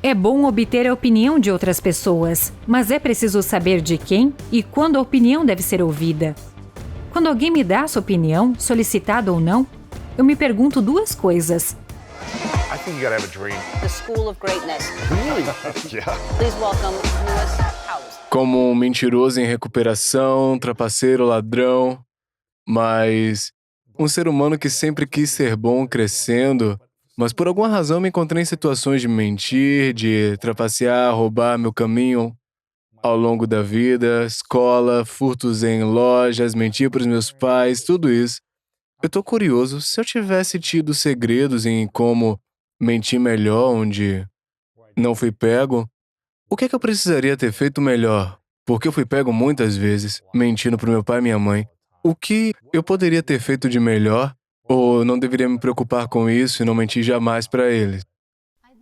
É bom obter a opinião de outras pessoas, mas é preciso saber de quem e quando a opinião deve ser ouvida. Quando alguém me dá sua opinião, solicitada ou não, eu me pergunto duas coisas. I think you gotta have a dream. The School of Greatness. Really? Yeah. Please welcome Lewis Howes. Como um mentiroso em recuperação, trapaceiro, ladrão, mas um ser humano que sempre quis ser bom crescendo, mas por alguma razão me encontrei em situações de mentir, de trapacear, roubar meu caminho ao longo da vida, escola, furtos em lojas, mentir para os meus pais, tudo isso. Eu tô curioso, se eu tivesse tido segredos em como mentir melhor onde não fui pego, o que é que eu precisaria ter feito melhor? Porque eu fui pego muitas vezes, mentindo pro meu pai e minha mãe. O que eu poderia ter feito de melhor? Ou não deveria me preocupar com isso e não mentir jamais pra eles?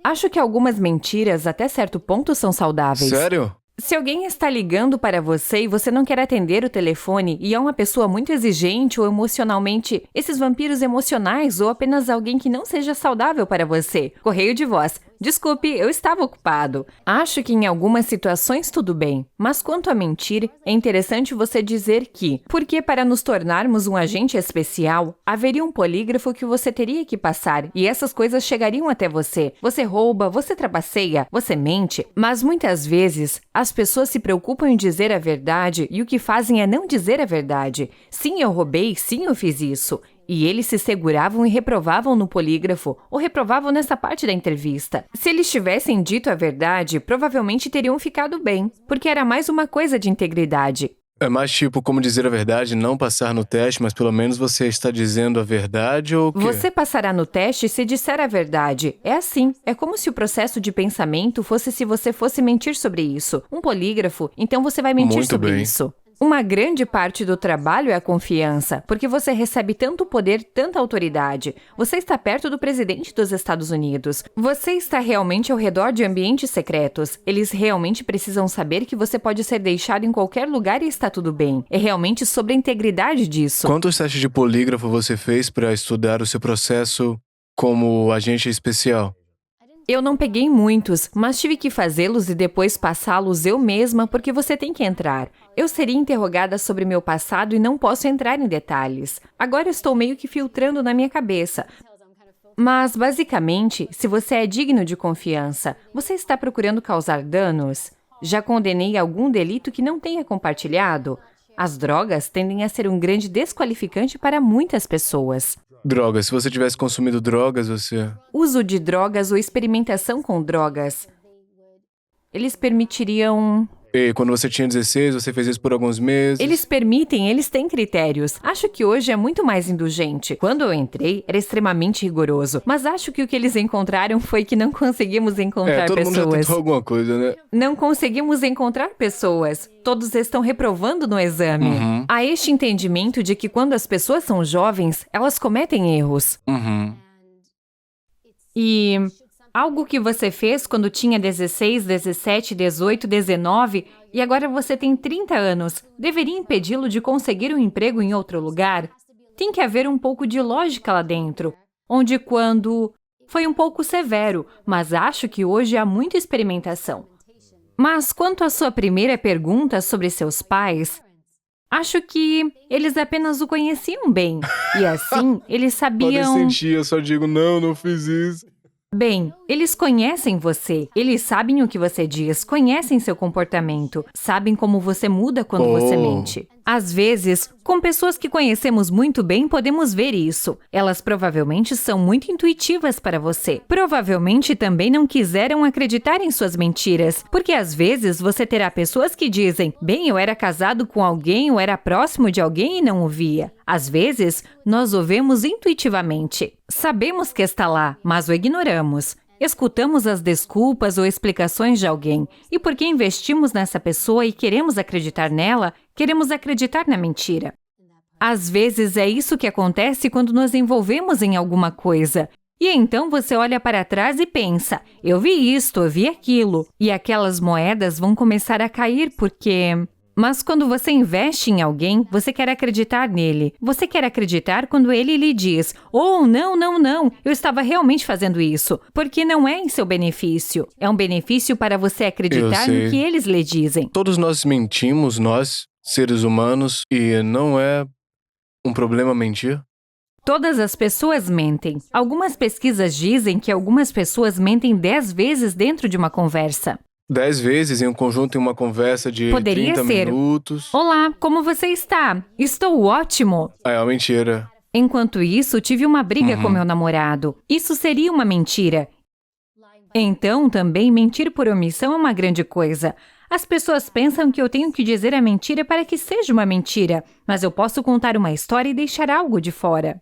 Acho que algumas mentiras, até certo ponto, são saudáveis. Sério? Se alguém está ligando para você e você não quer atender o telefone e é uma pessoa muito exigente ou emocionalmente, esses vampiros emocionais ou apenas alguém que não seja saudável para você, correio de voz. Desculpe, eu estava ocupado. Acho que em algumas situações tudo bem, mas quanto a mentir, é interessante você dizer que, porque para nos tornarmos um agente especial, haveria um polígrafo que você teria que passar e essas coisas chegariam até você. Você rouba, você trapaceia, você mente, mas muitas vezes as pessoas se preocupam em dizer a verdade e o que fazem é não dizer a verdade. Sim, eu roubei, sim, eu fiz isso. E eles se seguravam e reprovavam no polígrafo, ou reprovavam nessa parte da entrevista. Se eles tivessem dito a verdade, provavelmente teriam ficado bem, porque era mais uma coisa de integridade. É mais tipo como dizer a verdade, não passar no teste, mas pelo menos você está dizendo a verdade ou o quê? Você passará no teste se disser a verdade. É assim, é como se o processo de pensamento fosse se você fosse mentir sobre isso. Um polígrafo, então você vai mentir Muito sobre bem. isso. Uma grande parte do trabalho é a confiança, porque você recebe tanto poder, tanta autoridade. Você está perto do presidente dos Estados Unidos. Você está realmente ao redor de ambientes secretos. Eles realmente precisam saber que você pode ser deixado em qualquer lugar e está tudo bem. É realmente sobre a integridade disso. Quantos testes de polígrafo você fez para estudar o seu processo como agente especial? Eu não peguei muitos, mas tive que fazê-los e depois passá-los eu mesma porque você tem que entrar. Eu seria interrogada sobre meu passado e não posso entrar em detalhes. Agora estou meio que filtrando na minha cabeça. Mas, basicamente, se você é digno de confiança, você está procurando causar danos? Já condenei algum delito que não tenha compartilhado? As drogas tendem a ser um grande desqualificante para muitas pessoas. Drogas. Se você tivesse consumido drogas, você... Uso de drogas ou experimentação com drogas. Eles permitiriam... E quando você tinha 16, você fez isso por alguns meses? Eles permitem, eles têm critérios. Acho que hoje é muito mais indulgente. Quando eu entrei, era extremamente rigoroso. Mas acho que o que eles encontraram foi que não conseguimos encontrar todo mundo já pessoas. tentou alguma coisa, né? Não conseguimos encontrar pessoas. Todos estão reprovando no exame. Há este entendimento de que quando as pessoas são jovens, elas cometem erros. E algo que você fez quando tinha 16, 17, 18, 19 e agora você tem 30 anos, deveria impedi-lo de conseguir um emprego em outro lugar? Tem que haver um pouco de lógica lá dentro, onde quando... Foi um pouco severo, mas acho que hoje há muita experimentação. Mas quanto à sua primeira pergunta sobre seus pais, acho que eles apenas o conheciam bem. E assim, eles sabiam... Podem sentir, eu só digo, não fiz isso. Bem, eles conhecem você, eles sabem o que você diz, conhecem seu comportamento, sabem como você muda quando você mente. Às vezes, com pessoas que conhecemos muito bem, podemos ver isso. Elas provavelmente são muito intuitivas para você. Provavelmente também não quiseram acreditar em suas mentiras, porque às vezes você terá pessoas que dizem, bem, eu era casado com alguém ou era próximo de alguém e não o via. Às vezes, nós o vemos intuitivamente. Sabemos que está lá, mas o ignoramos. Escutamos as desculpas ou explicações de alguém, e porque investimos nessa pessoa e queremos acreditar nela, queremos acreditar na mentira. Às vezes é isso que acontece quando nos envolvemos em alguma coisa. E então você olha para trás e pensa, eu vi isto, eu vi aquilo. E aquelas moedas vão começar a cair porque Mas quando você investe em alguém, você quer acreditar nele. Você quer acreditar quando ele lhe diz: "Oh, não, não, não, eu estava realmente fazendo isso", porque não é em seu benefício. É um benefício para você acreditar no que eles lhe dizem. Todos nós mentimos, nós, seres humanos, e não é um problema mentir? Todas as pessoas mentem. Algumas pesquisas dizem que algumas pessoas mentem 10 vezes dentro de uma conversa. 10 vezes em um conjunto em uma conversa de Poderia 30 ser. minutos. Olá, como você está? Estou ótimo. É uma mentira. Enquanto isso, tive uma briga com meu namorado. Isso seria uma mentira. Então, também, mentir por omissão é uma grande coisa. As pessoas pensam que eu tenho que dizer a mentira para que seja uma mentira, mas eu posso contar uma história e deixar algo de fora.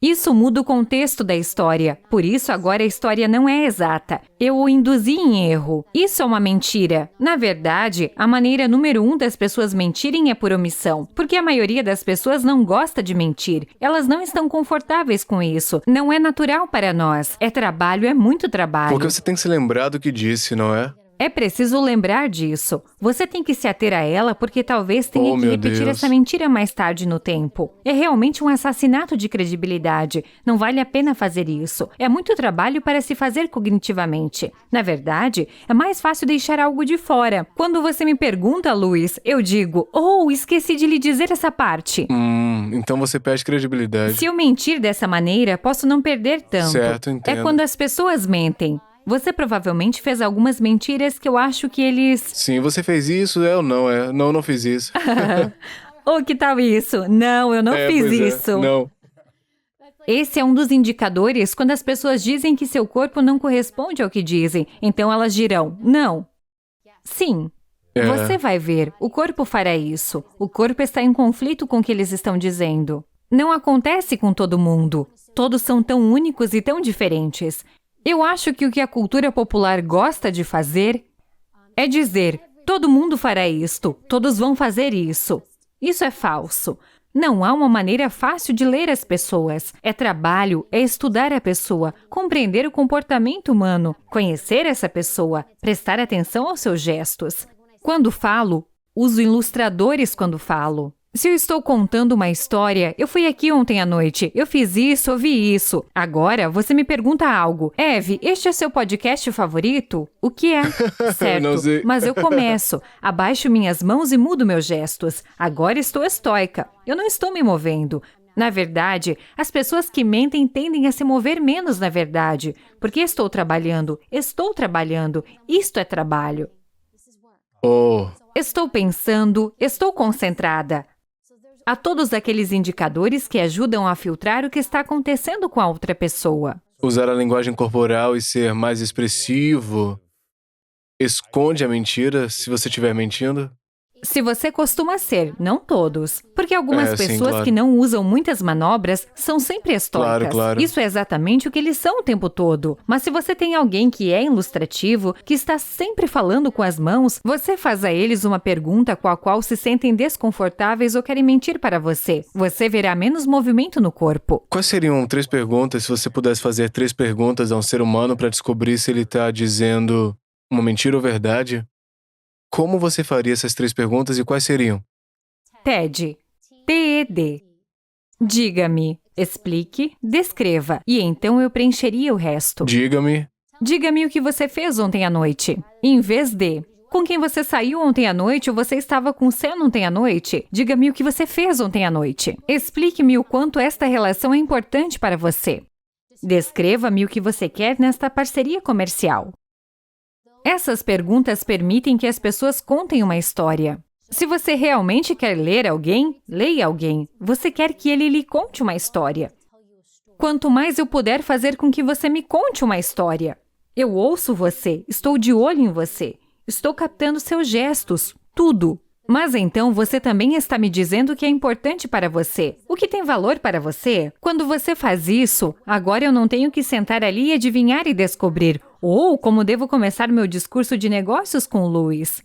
Isso muda o contexto da história. Por isso, agora a história não é exata. Eu o induzi em erro. Isso é uma mentira. Na verdade, a maneira número 1 das pessoas mentirem é por omissão. Porque a maioria das pessoas não gosta de mentir. Elas não estão confortáveis com isso. Não é natural para nós. É trabalho, é muito trabalho. Porque você tem que se lembrar do que disse, não é? É preciso lembrar disso. Você tem que se ater a ela porque talvez tenha que meu repetir Deus. essa mentira mais tarde no tempo. É realmente um assassinato de credibilidade. Não vale a pena fazer isso. É muito trabalho para se fazer cognitivamente. Na verdade, é mais fácil deixar algo de fora. Quando você me pergunta, Luiz, eu digo: "Oh, esqueci de lhe dizer essa parte." Então você perde credibilidade. Se eu mentir dessa maneira, posso não perder tanto. Certo, entendo. É quando as pessoas mentem. Você provavelmente fez algumas mentiras que eu acho que eles... Sim, você fez isso, ou não, Não, não fiz isso. Oh, que tal isso? Não, eu não fiz pois é. isso. Não. Esse é um dos indicadores quando as pessoas dizem que seu corpo não corresponde ao que dizem. Então elas dirão: "Não." Sim. Você vai ver, o corpo fará isso. O corpo está em conflito com o que eles estão dizendo. Não acontece com todo mundo. Todos são tão únicos e tão diferentes. Eu acho que o que a cultura popular gosta de fazer é dizer: todo mundo fará isto, todos vão fazer isso. Isso é falso. Não há uma maneira fácil de ler as pessoas. É trabalho, é estudar a pessoa, compreender o comportamento humano, conhecer essa pessoa, prestar atenção aos seus gestos. Quando falo, uso ilustradores quando falo. Se eu estou contando uma história, eu fui aqui ontem à noite, eu fiz isso, ouvi isso. Agora, você me pergunta algo. Eve, este é seu podcast favorito? O que é? Certo, Não sei. mas eu começo, abaixo minhas mãos e mudo meus gestos. Agora estou estoica. Eu não estou me movendo. Na verdade, as pessoas que mentem tendem a se mover menos na verdade. Porque estou trabalhando. Isto é trabalho. Oh, Estou pensando, estou concentrada. Há todos aqueles indicadores que ajudam a filtrar o que está acontecendo com a outra pessoa. usar a linguagem corporal e ser mais expressivo esconde a mentira se você estiver mentindo? Se você costuma ser, não todos. Porque algumas Sim, pessoas claro. que não usam muitas manobras são sempre estoicas. Claro. Isso é exatamente o que eles são o tempo todo. Mas se você tem alguém que é ilustrativo, que está sempre falando com as mãos, você faz a eles uma pergunta com a qual se sentem desconfortáveis ou querem mentir para você. Você verá menos movimento no corpo. Quais seriam 3 perguntas se você pudesse fazer 3 perguntas a um ser humano para descobrir se ele está dizendo uma mentira ou verdade? Como você faria essas 3 perguntas e quais seriam? TED. TED. Diga-me, explique, descreva. E então eu preencheria o resto. Diga-me. Diga-me o que você fez ontem à noite. Em vez de: com quem você saiu ontem à noite ou você estava com Sam ontem à noite? Diga-me o que você fez ontem à noite. Explique-me o quanto esta relação é importante para você. Descreva-me o que você quer nesta parceria comercial. Essas perguntas permitem que as pessoas contem uma história. Se você realmente quer ler alguém, leia alguém. Você quer que ele lhe conte uma história. Quanto mais eu puder fazer com que você me conte uma história. Eu ouço você, estou de olho em você, estou captando seus gestos, tudo. Mas então você também está me dizendo que é importante para você. O que tem valor para você? Quando você faz isso, agora eu não tenho que sentar ali e adivinhar e descobrir. Ou como devo começar meu discurso de negócios com o Luiz.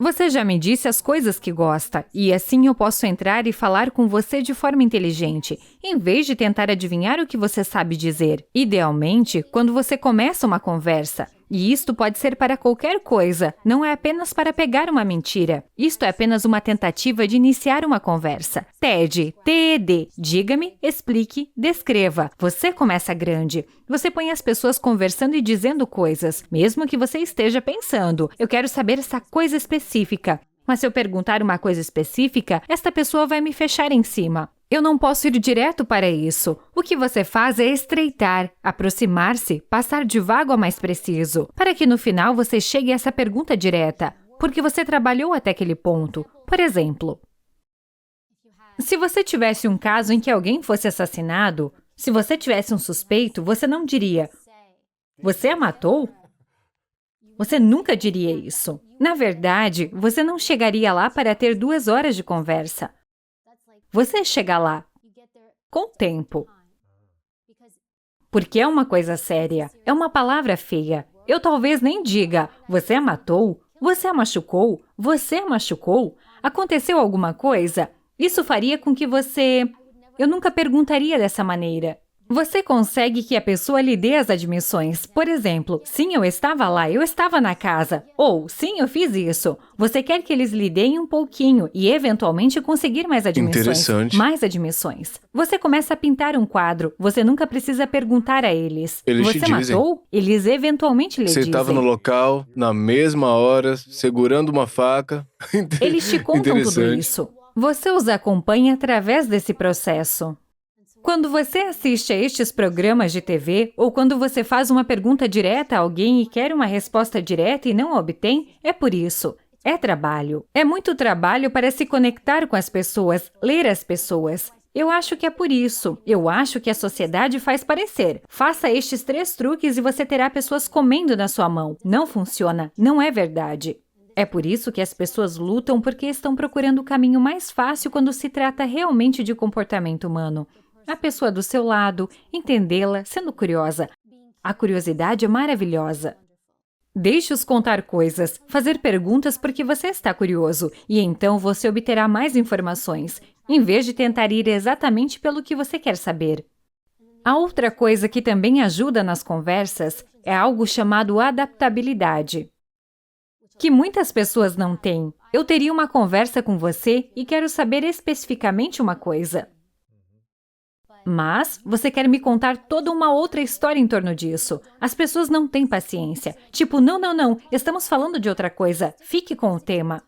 Você já me disse as coisas que gosta, e assim eu posso entrar e falar com você de forma inteligente, em vez de tentar adivinhar o que você sabe dizer. Idealmente, quando você começa uma conversa, E isto pode ser para qualquer coisa, não é apenas para pegar uma mentira. Isto é apenas uma tentativa de iniciar uma conversa. TED, TED, diga-me, explique, descreva. Você começa grande. Você põe as pessoas conversando e dizendo coisas, mesmo que você esteja pensando, eu quero saber essa coisa específica. Mas se eu perguntar uma coisa específica, esta pessoa vai me fechar em cima. Eu não posso ir direto para isso. O que você faz é estreitar, aproximar-se, passar de vago a mais preciso, para que no final você chegue a essa pergunta direta, porque você trabalhou até aquele ponto. Por exemplo, se você tivesse um caso em que alguém fosse assassinado, se você tivesse um suspeito, você não diria, você a matou? Você nunca diria isso. Na verdade, você não chegaria lá para ter 2 horas de conversa. Você chega lá com tempo. Porque é uma coisa séria, é uma palavra feia. Eu talvez nem diga, você a matou? Você a machucou? Você a machucou? Aconteceu alguma coisa? Isso faria com que você... Eu nunca perguntaria dessa maneira. Você consegue que a pessoa lhe dê as admissões. Por exemplo, sim, eu estava lá, eu estava na casa. Ou, sim, eu fiz isso. Você quer que eles lhe deem um pouquinho e, eventualmente, conseguir mais admissões. Interessante. Mais admissões. Você começa a pintar um quadro. Você nunca precisa perguntar a eles. Eles você te dizem. matou? Eles eventualmente lhe Você dizem. estava no local, na mesma hora, segurando uma faca. Eles te contam tudo Interessante. isso. Você os acompanha através desse processo. Quando você assiste a estes programas de TV, ou quando você faz uma pergunta direta a alguém e quer uma resposta direta e não a obtém, é por isso. É trabalho. É muito trabalho para se conectar com as pessoas, ler as pessoas. Eu acho que é por isso. Eu acho que a sociedade faz parecer. Faça estes 3 truques e você terá pessoas comendo na sua mão. Não funciona. Não é verdade. É por isso que as pessoas lutam porque estão procurando o caminho mais fácil quando se trata realmente de comportamento humano. A pessoa do seu lado, entendê-la, sendo curiosa. A curiosidade é maravilhosa. Deixe-os contar coisas, fazer perguntas porque você está curioso, e então você obterá mais informações, em vez de tentar ir exatamente pelo que você quer saber. A outra coisa que também ajuda nas conversas é algo chamado adaptabilidade, que muitas pessoas não têm. Eu teria uma conversa com você e quero saber especificamente uma coisa. Mas você quer me contar toda uma outra história em torno disso. As pessoas não têm paciência. Tipo, não, estamos falando de outra coisa. Fique com o tema.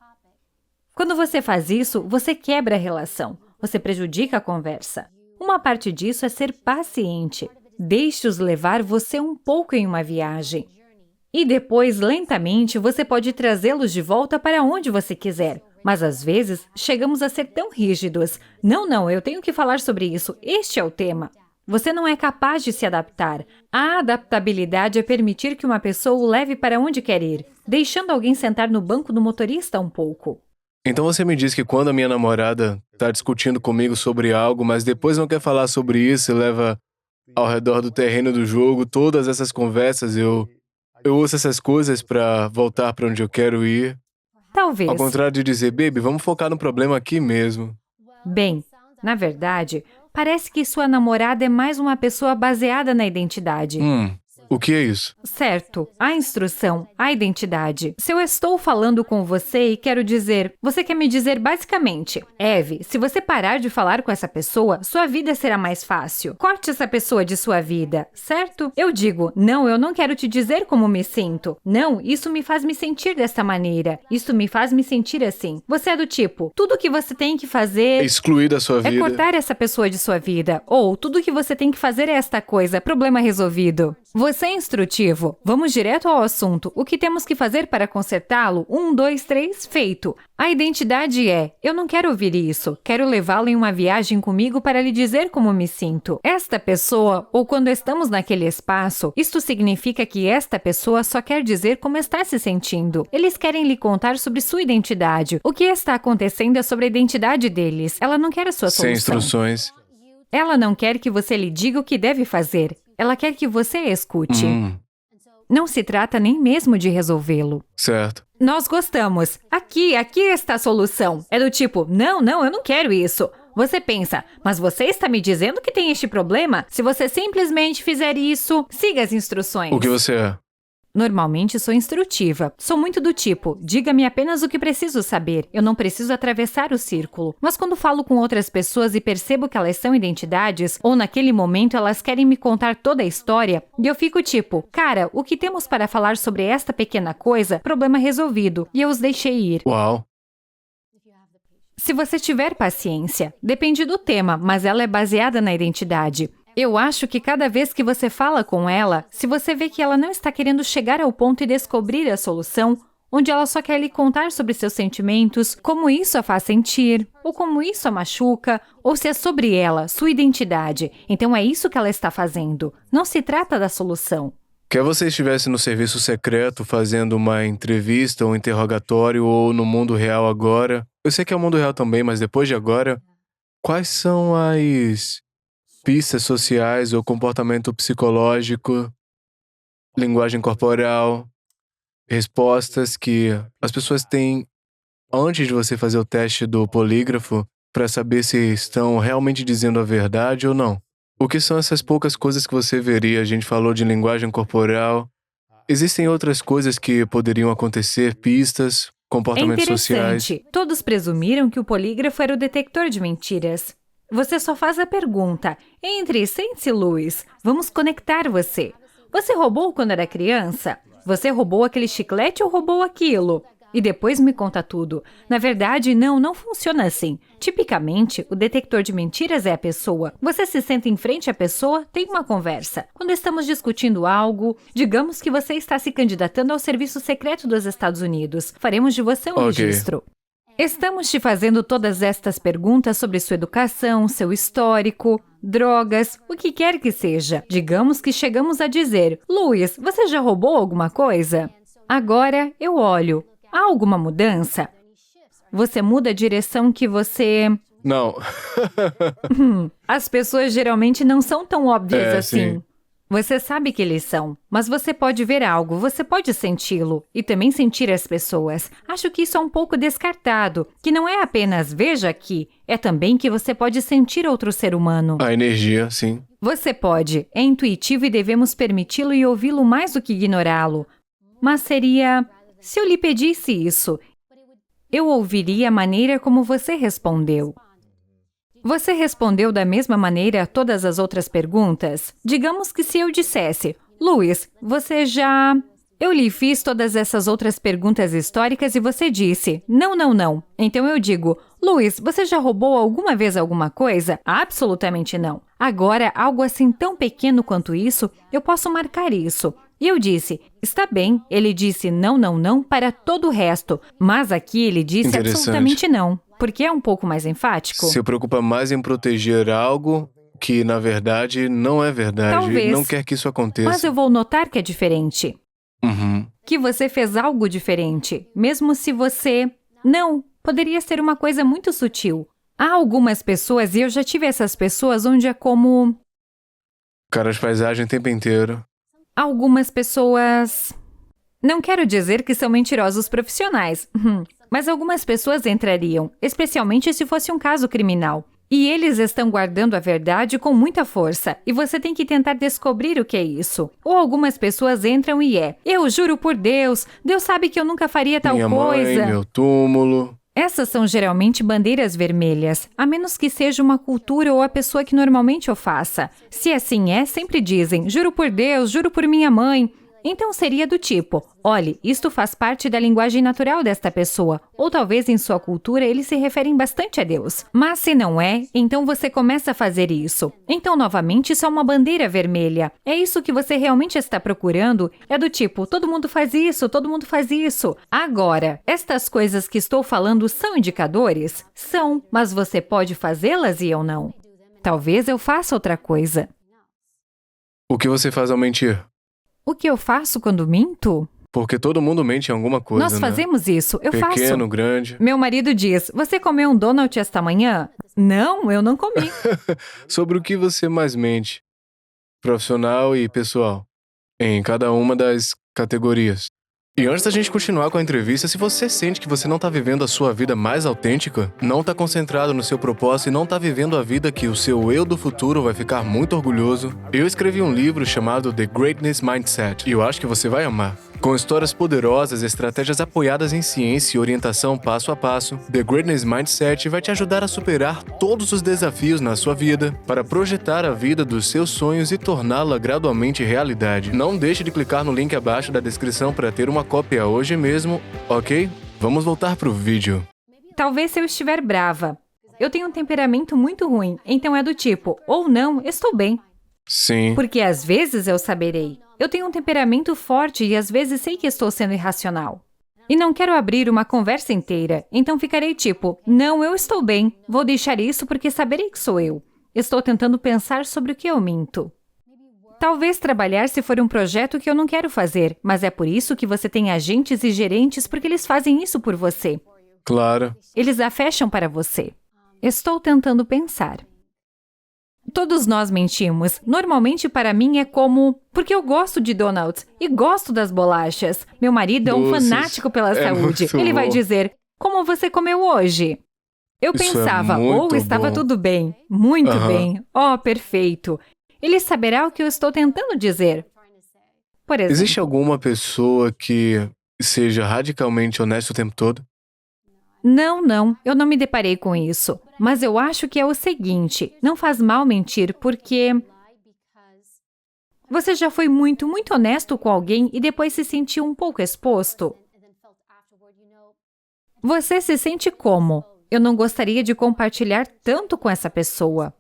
Quando você faz isso, você quebra a relação. Você prejudica a conversa. Uma parte disso é ser paciente. Deixe-os levar você um pouco em uma viagem. E depois, lentamente, você pode trazê-los de volta para onde você quiser. Mas, às vezes, chegamos a ser tão rígidos. Não, eu tenho que falar sobre isso. Este é o tema. Você não é capaz de se adaptar. A adaptabilidade é permitir que uma pessoa o leve para onde quer ir, deixando alguém sentar no banco do motorista um pouco. Então você me diz que quando a minha namorada está discutindo comigo sobre algo, mas depois não quer falar sobre isso e leva ao redor do terreno do jogo, todas essas conversas, eu ouço essas coisas para voltar para onde eu quero ir. Talvez. Ao contrário de dizer, baby, vamos focar no problema aqui mesmo. Bem, na verdade, parece que sua namorada é mais uma pessoa baseada na identidade. O que é isso? Certo, a instrução, a identidade. Se eu estou falando com você e quero dizer, você quer me dizer basicamente, Eve, se você parar de falar com essa pessoa, sua vida será mais fácil. Corte essa pessoa de sua vida, certo? Eu digo, não, eu não quero te dizer como me sinto. Não, isso me faz me sentir dessa maneira. Isso me faz me sentir assim. Você é do tipo, tudo que você tem que fazer... Excluir da sua vida. É cortar essa pessoa de sua vida. Ou, tudo que você tem que fazer é esta coisa, problema resolvido. Você é instrutivo. Vamos direto ao assunto. O que temos que fazer para consertá-lo? 1, 2, 3, feito. A identidade é, eu não quero ouvir isso. Quero levá-lo em uma viagem comigo para lhe dizer como me sinto. Esta pessoa, ou quando estamos naquele espaço, isto significa que esta pessoa só quer dizer como está se sentindo. Eles querem lhe contar sobre sua identidade. O que está acontecendo é sobre a identidade deles. Ela não quer a sua solução. Sem instruções. Ela não quer que você lhe diga o que deve fazer. Ela quer que você escute. Não se trata nem mesmo de resolvê-lo. Certo. Nós gostamos. Aqui está a solução. É do tipo, não, eu não quero isso. Você pensa, mas você está me dizendo que tem este problema? Se você simplesmente fizer isso, siga as instruções. O que você é? Normalmente sou instrutiva. Sou muito do tipo, diga-me apenas o que preciso saber. Eu não preciso atravessar o círculo. Mas quando falo com outras pessoas e percebo que elas são identidades, ou naquele momento elas querem me contar toda a história, e eu fico tipo, cara, o que temos para falar sobre esta pequena coisa? Problema resolvido. E eu os deixei ir. Uau. Se você tiver paciência, depende do tema, mas ela é baseada na identidade. Eu acho que cada vez que você fala com ela, se você vê que ela não está querendo chegar ao ponto e descobrir a solução, onde ela só quer lhe contar sobre seus sentimentos, como isso a faz sentir, ou como isso a machuca, ou se é sobre ela, sua identidade, então é isso que ela está fazendo. Não se trata da solução. Quer você estivesse no serviço secreto fazendo uma entrevista ou interrogatório ou no mundo real agora. Eu sei que é o mundo real também, mas depois de agora, quais são as pistas sociais ou comportamento psicológico, linguagem corporal, respostas que as pessoas têm antes de você fazer o teste do polígrafo para saber se estão realmente dizendo a verdade ou não? O que são essas poucas coisas que você veria? A gente falou de linguagem corporal. Existem outras coisas que poderiam acontecer, pistas, É comportamentos sociais. interessante. Todos presumiram que o polígrafo era o detector de mentiras. Você só faz a pergunta. Entre e sente-se, Luiz. Vamos conectar você. Você roubou quando era criança? Você roubou aquele chiclete ou roubou aquilo? E depois me conta tudo. Na verdade, não funciona assim. Tipicamente, o detector de mentiras é a pessoa. Você se senta em frente à pessoa, tem uma conversa. Quando estamos discutindo algo, digamos que você está se candidatando ao serviço secreto dos Estados Unidos. Faremos de você um Ok. registro. Estamos te fazendo todas estas perguntas sobre sua educação, seu histórico, drogas, o que quer que seja. Digamos que chegamos a dizer, Luiz, você já roubou alguma coisa? Agora eu olho. Há alguma mudança? Você muda a direção que você... Não. As pessoas geralmente não são tão óbvias É, assim. sim. Você sabe que eles são, mas você pode ver algo, você pode senti-lo e também sentir as pessoas. Acho que isso é um pouco descartado, que não é apenas veja aqui, é também que você pode sentir outro ser humano. A energia, sim. Você pode, é intuitivo e devemos permiti-lo e ouvi-lo mais do que ignorá-lo. Mas seria, se eu lhe pedisse isso, eu ouviria a maneira como você respondeu. Você respondeu da mesma maneira a todas as outras perguntas? Digamos que se eu dissesse, Luiz, você já... Eu lhe fiz todas essas outras perguntas históricas e você disse, não. Então eu digo, Luiz, você já roubou alguma vez alguma coisa? Absolutamente não. Agora, algo assim tão pequeno quanto isso, eu posso marcar isso. E eu disse, está bem. Ele disse não para todo o resto. Mas aqui ele disse Interessante. absolutamente não. Porque é um pouco mais enfático. Se preocupa mais em proteger algo que, na verdade, não é verdade. Talvez. Não quer que isso aconteça. Mas eu vou notar que é diferente. Uhum. Que você fez algo diferente. Mesmo se você... Não, poderia ser uma coisa muito sutil. Há algumas pessoas, e eu já tive essas pessoas onde é como... Cara de paisagem o tempo inteiro. Algumas pessoas... Não quero dizer que são mentirosos profissionais, mas algumas pessoas entrariam, especialmente se fosse um caso criminal. E eles estão guardando a verdade com muita força, e você tem que tentar descobrir o que é isso. Ou algumas pessoas entram e eu juro por Deus, Deus sabe que eu nunca faria tal Minha coisa. mãe, meu túmulo. Essas são geralmente bandeiras vermelhas, a menos que seja uma cultura ou a pessoa que normalmente o faça. Se assim é, sempre dizem, juro por Deus, juro por minha mãe. Então seria do tipo, olhe, isto faz parte da linguagem natural desta pessoa, ou talvez em sua cultura eles se referem bastante a Deus. Mas se não é, então você começa a fazer isso. Então novamente isso é uma bandeira vermelha. É isso que você realmente está procurando? É do tipo, todo mundo faz isso, todo mundo faz isso. Agora, estas coisas que estou falando são indicadores? São, mas você pode fazê-las e eu não. Talvez eu faça outra coisa. O que você faz ao mentir? O que eu faço quando minto? Porque todo mundo mente em alguma coisa, Nós né? fazemos isso, eu faço. Pequeno, grande. Meu marido diz, você comeu um donut esta manhã? Não, eu não comi. Sobre o que você mais mente? Profissional e pessoal. Em cada uma das categorias. E antes da gente continuar com a entrevista, se você sente que você não tá vivendo a sua vida mais autêntica, não tá concentrado no seu propósito e não tá vivendo a vida que o seu eu do futuro vai ficar muito orgulhoso, eu escrevi um livro chamado The Greatness Mindset e eu acho que você vai amar. Com histórias poderosas, estratégias apoiadas em ciência e orientação passo a passo, The Greatness Mindset vai te ajudar a superar todos os desafios na sua vida para projetar a vida dos seus sonhos e torná-la gradualmente realidade. Não deixe de clicar no link abaixo da descrição para ter uma cópia hoje mesmo, ok? Vamos voltar pro vídeo. Talvez se eu estiver brava. Eu tenho um temperamento muito ruim, então é do tipo, ou não, estou bem. Sim. Porque às vezes eu saberei. Eu tenho um temperamento forte e às vezes sei que estou sendo irracional. E não quero abrir uma conversa inteira, então ficarei tipo, não, eu estou bem. Vou deixar isso porque saberei que sou eu. Estou tentando pensar sobre o que eu minto. Talvez trabalhar se for um projeto que eu não quero fazer, mas é por isso que você tem agentes e gerentes porque eles fazem isso por você. Claro. Eles a fecham para você. Estou tentando pensar. Todos nós mentimos. Normalmente para mim é como... Porque eu gosto de donuts e gosto das bolachas. Meu marido é um Doces. fanático pela saúde. muito Ele vai bom. dizer, como você comeu hoje? Eu Isso é pensava, muito ou estava bom. tudo bem. Muito Aham. bem. Oh, perfeito. Ele saberá o que eu estou tentando dizer. Por exemplo, Existe alguma pessoa que seja radicalmente honesta o tempo todo? não, eu não me deparei com isso. Mas eu acho que é o seguinte, não faz mal mentir porque... Você já foi muito honesto com alguém e depois se sentiu um pouco exposto? Você se sente como? Eu não gostaria de compartilhar tanto com essa pessoa.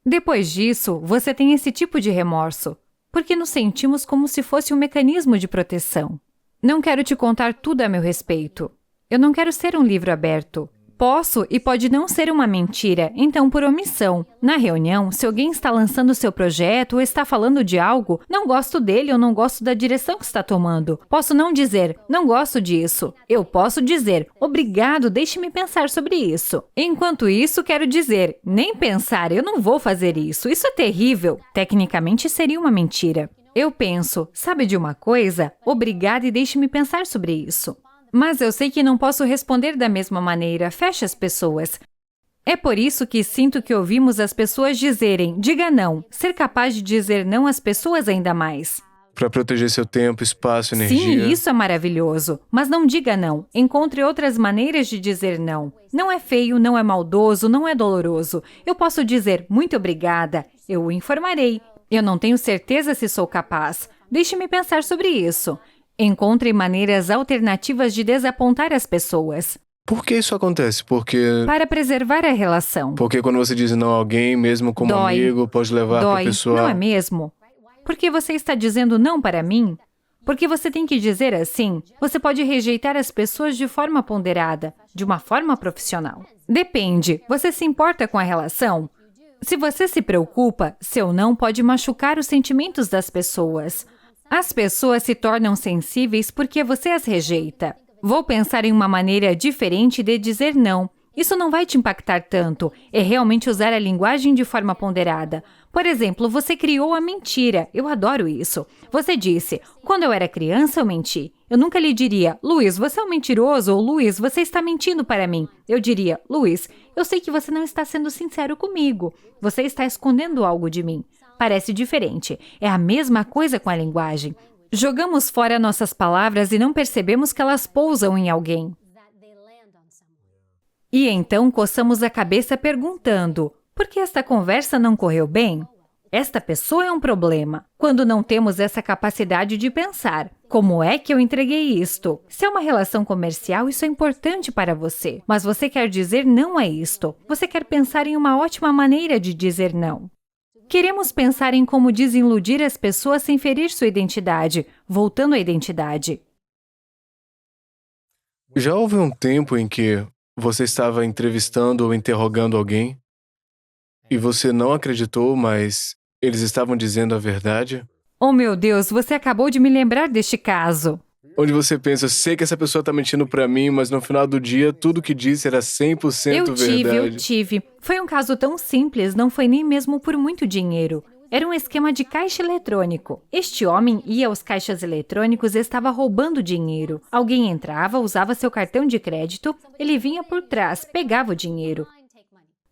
Depois disso, você tem esse tipo de remorso, porque nos sentimos como se fosse um mecanismo de proteção. Não quero te contar tudo a meu respeito. Eu não quero ser um livro aberto. Posso e pode não ser uma mentira, então por omissão. Na reunião, se alguém está lançando seu projeto ou está falando de algo, não gosto dele ou não gosto da direção que está tomando. Posso não dizer, não gosto disso. Eu posso dizer, obrigado, deixe-me pensar sobre isso. Enquanto isso, quero dizer, nem pensar, eu não vou fazer isso. Isso é terrível. Tecnicamente seria uma mentira. Eu penso, sabe de uma coisa? Obrigada e deixe-me pensar sobre isso. Mas eu sei que não posso responder da mesma maneira, fecha as pessoas. É por isso que sinto que ouvimos as pessoas dizerem, diga não, ser capaz de dizer não às pessoas ainda mais. Para proteger seu tempo, espaço, energia. Sim, isso é maravilhoso, mas não diga não, encontre outras maneiras de dizer não. Não é feio, não é maldoso, não é doloroso. Eu posso dizer, muito obrigada, eu o informarei. Eu não tenho certeza se sou capaz. Deixe-me pensar sobre isso. Encontre maneiras alternativas de desapontar as pessoas. Por que isso acontece? Porque Para preservar a relação. quando você diz não a alguém, mesmo como Dói. amigo, pode levar para a Dói, pessoa... não é mesmo? Porque você está dizendo não para mim? Porque você tem que dizer assim? Você pode rejeitar as pessoas de forma ponderada, de uma forma profissional. Depende. Você se importa com a relação? Se você se preocupa, seu não pode machucar os sentimentos das pessoas. As pessoas se tornam sensíveis porque você as rejeita. Vou pensar em uma maneira diferente de dizer não. Isso não vai te impactar tanto. É realmente usar a linguagem de forma ponderada. Por exemplo, você criou a mentira. Eu adoro isso. Você disse, quando eu era criança eu menti. Eu nunca lhe diria, Luiz, você é um mentiroso, ou Luiz, você está mentindo para mim. Eu diria, Luiz, eu sei que você não está sendo sincero comigo. Você está escondendo algo de mim. Parece diferente. É a mesma coisa com a linguagem. Jogamos fora nossas palavras e não percebemos que elas pousam em alguém. E então coçamos a cabeça perguntando, por que esta conversa não correu bem? Esta pessoa é um problema. Quando não temos essa capacidade de pensar, como é que eu entreguei isto? Se é uma relação comercial, isso é importante para você. Mas você quer dizer não a isto. Você quer pensar em uma ótima maneira de dizer não. Queremos pensar em como desiludir as pessoas sem ferir sua identidade, voltando à identidade. Já houve um tempo em que você estava entrevistando ou interrogando alguém e você não acreditou, mas eles estavam dizendo a verdade? Oh meu Deus, você acabou de me lembrar deste caso. Onde você pensa, eu sei que essa pessoa está mentindo para mim, mas no final do dia tudo que disse era 100% verdade. Eu tive. Foi um caso tão simples, não foi nem mesmo por muito dinheiro. Era um esquema de caixa eletrônico. Este homem ia aos caixas eletrônicos e estava roubando dinheiro. Alguém entrava, usava seu cartão de crédito, ele vinha por trás, pegava o dinheiro.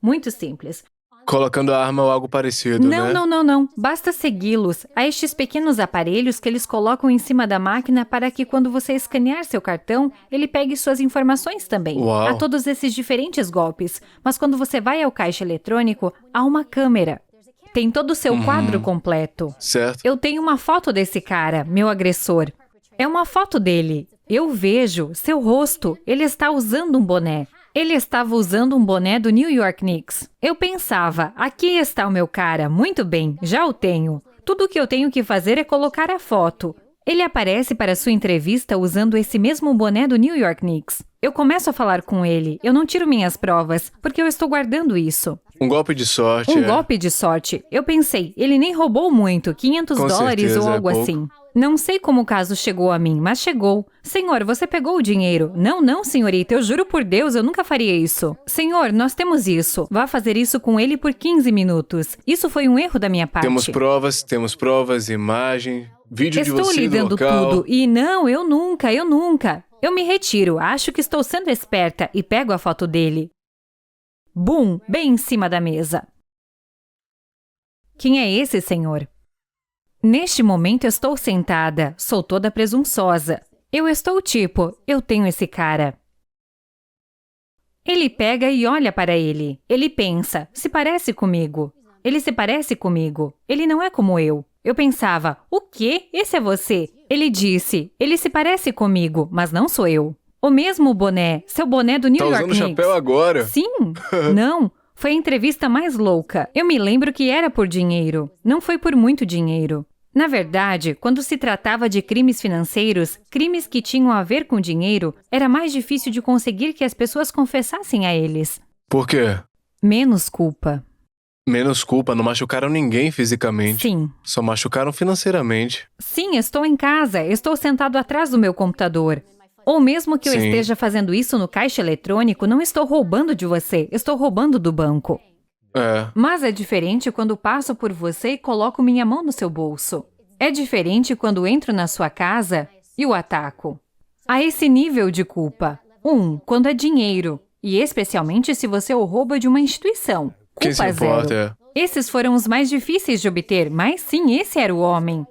Muito simples. Colocando a arma ou algo parecido, né? Não. Basta segui-los. Há estes pequenos aparelhos que eles colocam em cima da máquina para que quando você escanear seu cartão, ele pegue suas informações também. Uau. Há todos esses diferentes golpes. Mas quando você vai ao caixa eletrônico, há uma câmera. Tem todo o seu quadro completo. Certo. Eu tenho uma foto desse cara, meu agressor. É uma foto dele. Eu vejo seu rosto. Ele está usando um boné. Ele estava usando um boné do New York Knicks. Eu pensava, aqui está o meu cara, muito bem, já o tenho. Tudo o que eu tenho que fazer é colocar a foto. Ele aparece para sua entrevista usando esse mesmo boné do New York Knicks. Eu começo a falar com ele, eu não tiro minhas provas, porque eu estou guardando isso. Um golpe de sorte. Um golpe de sorte. Eu pensei, ele nem roubou muito, $500 Com certeza, ou algo é pouco. assim. Não sei como o caso chegou a mim, mas chegou. Senhor, você pegou o dinheiro. Não, senhorita, eu juro por Deus, eu nunca faria isso. Senhor, nós temos isso. Vá fazer isso com ele por 15 minutos. Isso foi um erro da minha parte. Temos provas, imagem, vídeo de Estou você lhe do dando local. tudo. E não, eu nunca. Eu me retiro, acho que estou sendo esperta e pego a foto dele. Bum, bem em cima da mesa. Quem é esse, senhor? Neste momento estou sentada, sou toda presunçosa. Eu estou tipo, eu tenho esse cara. Ele pega e olha para ele. Ele pensa, se parece comigo. Ele se parece comigo. Ele não é como eu. Eu pensava, o quê? Esse é você? Ele disse, ele se parece comigo, mas não sou eu. O mesmo boné, seu boné do New Tá York usando Knicks. chapéu agora? Sim, não. Foi a entrevista mais louca. Eu me lembro que era por dinheiro. Não foi por muito dinheiro. Na verdade, quando se tratava de crimes financeiros, crimes que tinham a ver com dinheiro, era mais difícil de conseguir que as pessoas confessassem a eles. Por quê? Menos culpa. Menos culpa, não machucaram ninguém fisicamente. Sim. Só machucaram financeiramente. Sim, estou em casa, estou sentado atrás do meu computador. Ou mesmo que eu Sim. esteja fazendo isso no caixa eletrônico, não estou roubando de você, estou roubando do banco. É. Mas é diferente quando passo por você e coloco minha mão no seu bolso. É diferente quando entro na sua casa e o ataco. Há esse nível de culpa. Quando é dinheiro. E especialmente se você o rouba de uma instituição. Quem se Culpa importa, zero. Esses foram os mais difíceis de obter, mas sim, esse era o homem.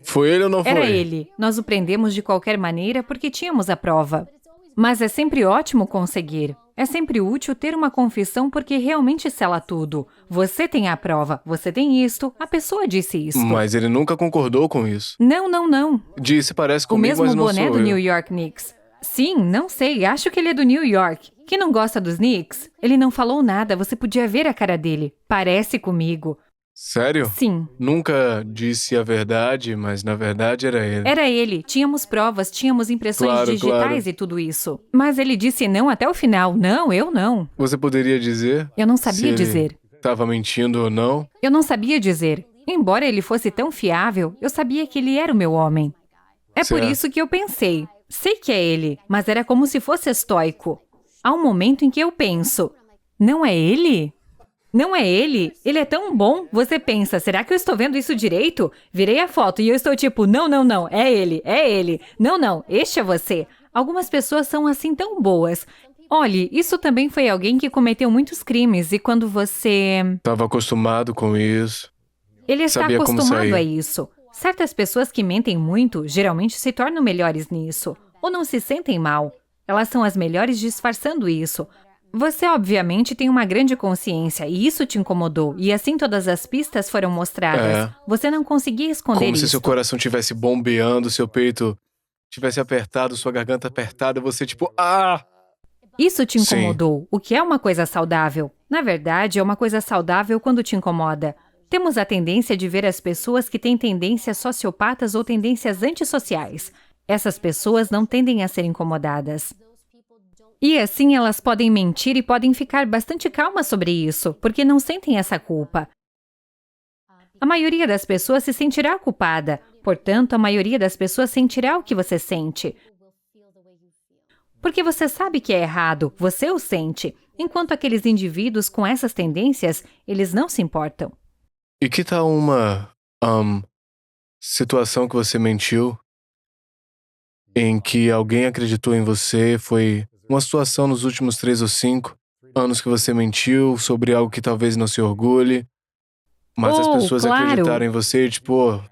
Foi ele ou não foi? Era ele. Nós o prendemos de qualquer maneira porque tínhamos a prova. Mas é sempre ótimo conseguir. É sempre útil ter uma confissão porque realmente sela tudo. Você tem a prova, você tem isto, a pessoa disse isto. Mas ele nunca concordou com isso. Não. Disse, parece O comigo, mesmo mas não boné sou do eu. New York Knicks. Sim, não sei, acho que ele é do New York. Quem não gosta dos Knicks? Ele não falou nada, você podia ver a cara dele. Parece comigo. Sério? Sim. Nunca disse a verdade, mas na verdade era ele. Era ele. Tínhamos provas, tínhamos impressões Claro, digitais claro. e tudo isso. Mas ele disse não até o final. Não, eu não. Você poderia dizer? Eu não se sabia ele dizer. Tava mentindo ou não? Eu não sabia dizer. Embora ele fosse tão fiável, eu sabia que ele era o meu homem. É por Certo. isso que eu pensei. Sei que é ele, mas era como se fosse estoico. Há um momento em que eu penso, não é ele? Não é ele? Ele é tão bom. Você pensa, será que eu estou vendo isso direito? Virei a foto e eu estou tipo, não, é ele. Não, este é você. Algumas pessoas são assim tão boas. Olhe, isso também foi alguém que cometeu muitos crimes e quando você... Tava acostumado com isso. Ele está Sabia como acostumado sair. a isso. Certas pessoas que mentem muito, geralmente se tornam melhores nisso. Ou não se sentem mal. Elas são as melhores disfarçando isso. Você, obviamente, tem uma grande consciência e isso te incomodou. E assim todas as pistas foram mostradas. É. Você não conseguia esconder Como se isso. seu coração tivesse bombeando, seu peito tivesse apertado, sua garganta apertada, você tipo, ah! Isso te Sim. incomodou, o que é uma coisa saudável. Na verdade, é uma coisa saudável quando te incomoda. Temos a tendência de ver as pessoas que têm tendências sociopatas ou tendências antissociais. Essas pessoas não tendem a ser incomodadas. E assim elas podem mentir e podem ficar bastante calmas sobre isso, porque não sentem essa culpa. A maioria das pessoas se sentirá culpada, portanto, a maioria das pessoas sentirá o que você sente. Porque você sabe que é errado, você o sente, enquanto aqueles indivíduos com essas tendências, eles não se importam. E que tal uma situação que você mentiu, em que alguém acreditou em você, foi uma situação nos últimos 3 ou 5 anos que você mentiu sobre algo que talvez não se orgulhe, mas as Oh, pessoas claro! acreditaram em você, tipo,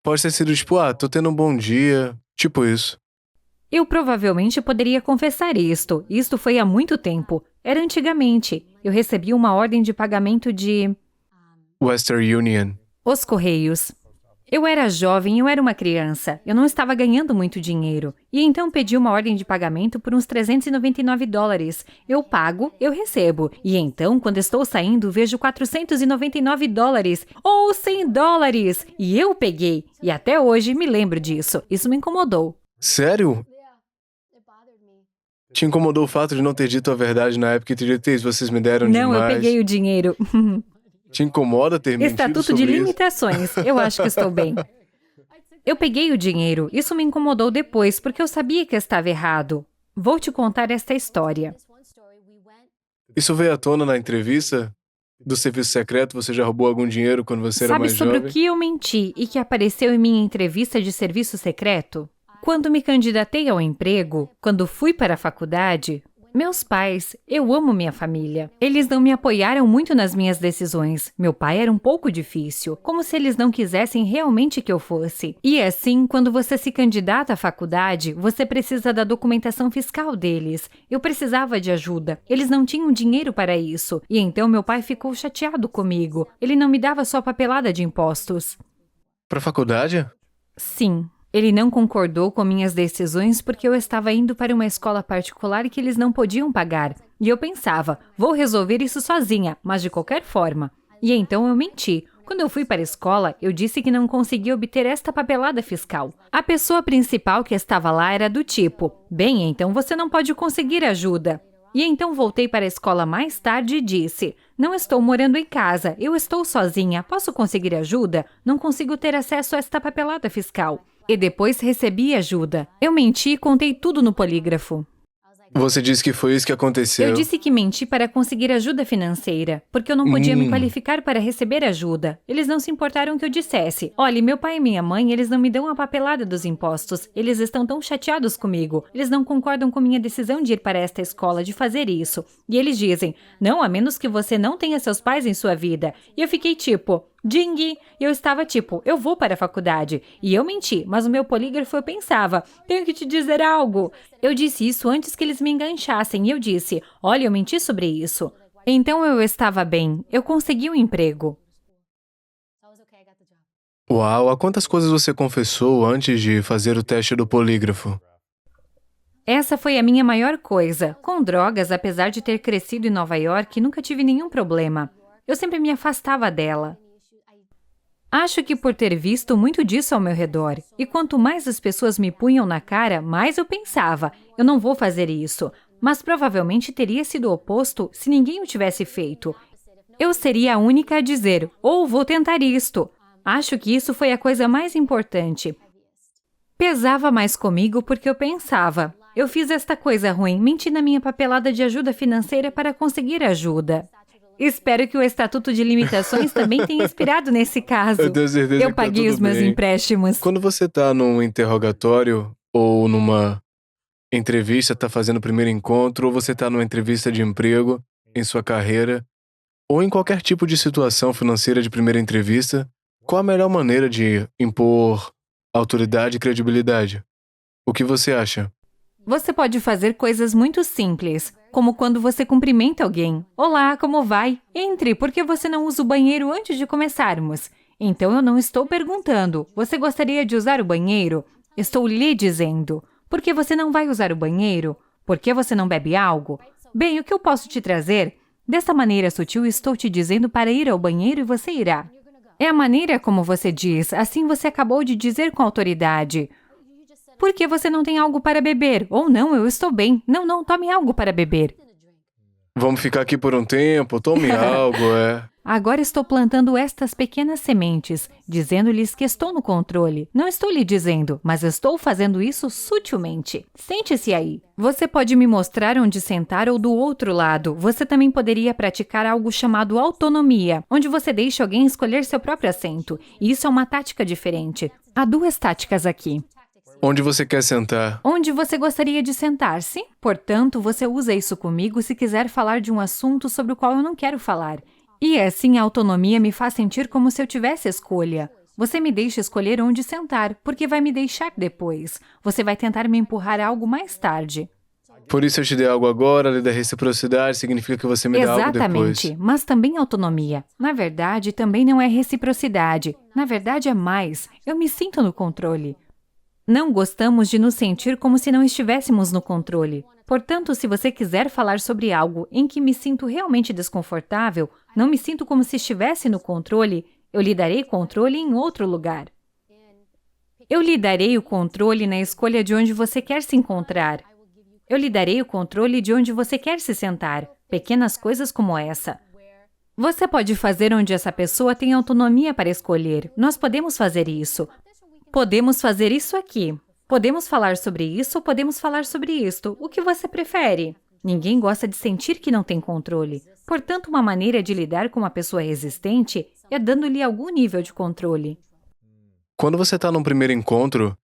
pode ter sido tipo, tô tendo um bom dia, tipo isso. Eu provavelmente poderia confessar isto. Isto foi há muito tempo. Era antigamente. Eu recebi uma ordem de pagamento de Western Union. Os Correios. Eu era jovem, eu era uma criança. Eu não estava ganhando muito dinheiro. E então pedi uma ordem de pagamento por uns $399. Eu pago, eu recebo. E então, quando estou saindo, vejo $499 ou $100. E eu peguei. E até hoje me lembro disso. Isso me incomodou. Sério? Te incomodou o fato de não ter dito a verdade na época e ter dito isso, vocês me deram Não, eu demais. peguei o dinheiro. Te incomoda ter mentido Estatuto sobre de isso? limitações. Eu acho que estou bem. Eu peguei o dinheiro. Isso me incomodou depois, porque eu sabia que estava errado. Vou te contar esta história. Isso veio à tona na entrevista do serviço secreto? Você já roubou algum dinheiro quando você era Sabe mais sobre jovem? o que eu menti e que apareceu em minha entrevista de serviço secreto? Quando me candidatei ao emprego, quando fui para a faculdade, meus pais, eu amo minha família. Eles não me apoiaram muito nas minhas decisões. Meu pai era um pouco difícil, como se eles não quisessem realmente que eu fosse. E assim, quando você se candidata à faculdade, você precisa da documentação fiscal deles. Eu precisava de ajuda. Eles não tinham dinheiro para isso. E então meu pai ficou chateado comigo. Ele não me dava só papelada de impostos. Pra faculdade? Sim. Ele não concordou com minhas decisões porque eu estava indo para uma escola particular que eles não podiam pagar. E eu pensava, vou resolver isso sozinha, mas de qualquer forma. E então eu menti. Quando eu fui para a escola, eu disse que não conseguia obter esta papelada fiscal. A pessoa principal que estava lá era do tipo, bem, então você não pode conseguir ajuda. E então voltei para a escola mais tarde e disse, não estou morando em casa, eu estou sozinha, posso conseguir ajuda? Não consigo ter acesso a esta papelada fiscal. E depois recebi ajuda. Eu menti e contei tudo no polígrafo. Você disse que foi isso que aconteceu. Eu disse que menti para conseguir ajuda financeira, porque eu não podia me qualificar para receber ajuda. Eles não se importaram que eu dissesse, olhe, meu pai e minha mãe, eles não me dão a papelada dos impostos. Eles estão tão chateados comigo. Eles não concordam com minha decisão de ir para esta escola, de fazer isso. E eles dizem, não, a menos que você não tenha seus pais em sua vida. E eu fiquei tipo, ding! E eu estava tipo, eu vou para a faculdade. E eu menti, mas no meu polígrafo eu pensava, tenho que te dizer algo. Eu disse isso antes que eles me enganchassem e eu disse, olha, eu menti sobre isso. Então eu estava bem, eu consegui um emprego. Uau, a quantas coisas você confessou antes de fazer o teste do polígrafo? Essa foi a minha maior coisa. Com drogas, apesar de ter crescido em Nova York, nunca tive nenhum problema. Eu sempre me afastava dela. Acho que por ter visto muito disso ao meu redor. E quanto mais as pessoas me punham na cara, mais eu pensava, eu não vou fazer isso. Mas provavelmente teria sido o oposto se ninguém o tivesse feito. Eu seria a única a dizer, ou vou tentar isto. Acho que isso foi a coisa mais importante. Pesava mais comigo porque eu pensava, eu fiz esta coisa ruim, menti na minha papelada de ajuda financeira para conseguir ajuda. Espero que o Estatuto de Limitações também tenha inspirado nesse caso. Eu tenho certeza Eu que tá paguei tudo os meus bem. empréstimos. Quando você tá num interrogatório ou numa entrevista, tá fazendo o primeiro encontro, ou você tá numa entrevista de emprego em sua carreira, ou em qualquer tipo de situação financeira de primeira entrevista, qual a melhor maneira de impor autoridade e credibilidade? O que você acha? Você pode fazer coisas muito simples, como quando você cumprimenta alguém. Olá, como vai? Entre, por que você não usa o banheiro antes de começarmos? Então eu não estou perguntando, você gostaria de usar o banheiro? Estou lhe dizendo, por que você não vai usar o banheiro? Por que você não bebe algo? Bem, o que eu posso te trazer? Dessa maneira sutil, estou te dizendo para ir ao banheiro e você irá. É a maneira como você diz, assim você acabou de dizer com autoridade. Por que você não tem algo para beber? Ou não, eu estou bem. Não, tome algo para beber. Vamos ficar aqui por um tempo, tome algo, Agora estou plantando estas pequenas sementes, dizendo-lhes que estou no controle. Não estou lhe dizendo, mas estou fazendo isso sutilmente. Sente-se aí. Você pode me mostrar onde sentar ou do outro lado. Você também poderia praticar algo chamado autonomia, onde você deixa alguém escolher seu próprio assento. E isso é uma tática diferente. Há duas táticas aqui. Onde você quer sentar? Onde você gostaria de sentar-se? Portanto, você usa isso comigo se quiser falar de um assunto sobre o qual eu não quero falar. E assim a autonomia me faz sentir como se eu tivesse escolha. Você me deixa escolher onde sentar, porque vai me deixar depois. Você vai tentar me empurrar algo mais tarde. Por isso eu te dei algo agora, a lei da reciprocidade significa que você me dá algo depois. Exatamente, mas também autonomia. Na verdade, também não é reciprocidade. Na verdade, é mais. Eu me sinto no controle. Não gostamos de nos sentir como se não estivéssemos no controle. Portanto, se você quiser falar sobre algo em que me sinto realmente desconfortável, não me sinto como se estivesse no controle, eu lhe darei controle em outro lugar. Eu lhe darei o controle na escolha de onde você quer se encontrar. Eu lhe darei o controle de onde você quer se sentar. Pequenas coisas como essa. Você pode fazer onde essa pessoa tem autonomia para escolher. Nós podemos fazer isso. Podemos fazer isso aqui. Podemos falar sobre isso ou podemos falar sobre isto. O que você prefere? Ninguém gosta de sentir que não tem controle. Portanto, uma maneira de lidar com uma pessoa resistente é dando-lhe algum nível de controle. Quando você está num primeiro encontro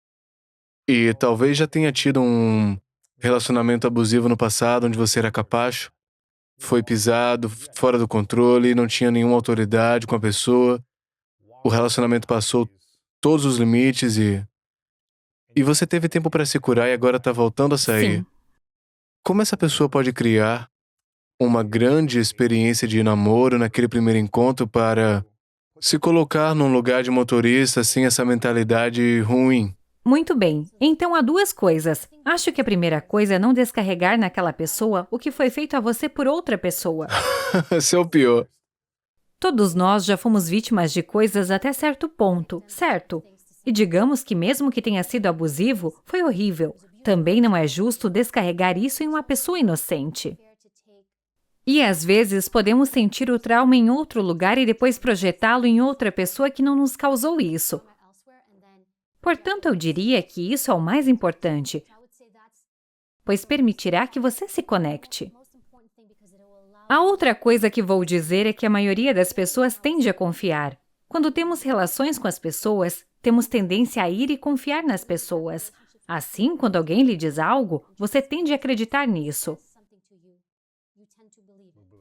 e talvez já tenha tido um relacionamento abusivo no passado, onde você era capacho, foi pisado, fora do controle, não tinha nenhuma autoridade com a pessoa, o relacionamento passou todos os limites e você teve tempo para se curar e agora está voltando a sair. Sim. Como essa pessoa pode criar uma grande experiência de namoro naquele primeiro encontro para se colocar num lugar de motorista sem essa mentalidade ruim? Muito bem. Então há duas coisas. Acho que a primeira coisa é não descarregar naquela pessoa o que foi feito a você por outra pessoa. Esse é o pior. Todos nós já fomos vítimas de coisas até certo ponto, certo? E digamos que mesmo que tenha sido abusivo, foi horrível. Também não é justo descarregar isso em uma pessoa inocente. E às vezes podemos sentir o trauma em outro lugar e depois projetá-lo em outra pessoa que não nos causou isso. Portanto, eu diria que isso é o mais importante, pois permitirá que você se conecte. A outra coisa que vou dizer é que a maioria das pessoas tende a confiar. Quando temos relações com as pessoas, temos tendência a ir e confiar nas pessoas. Assim, quando alguém lhe diz algo, você tende a acreditar nisso.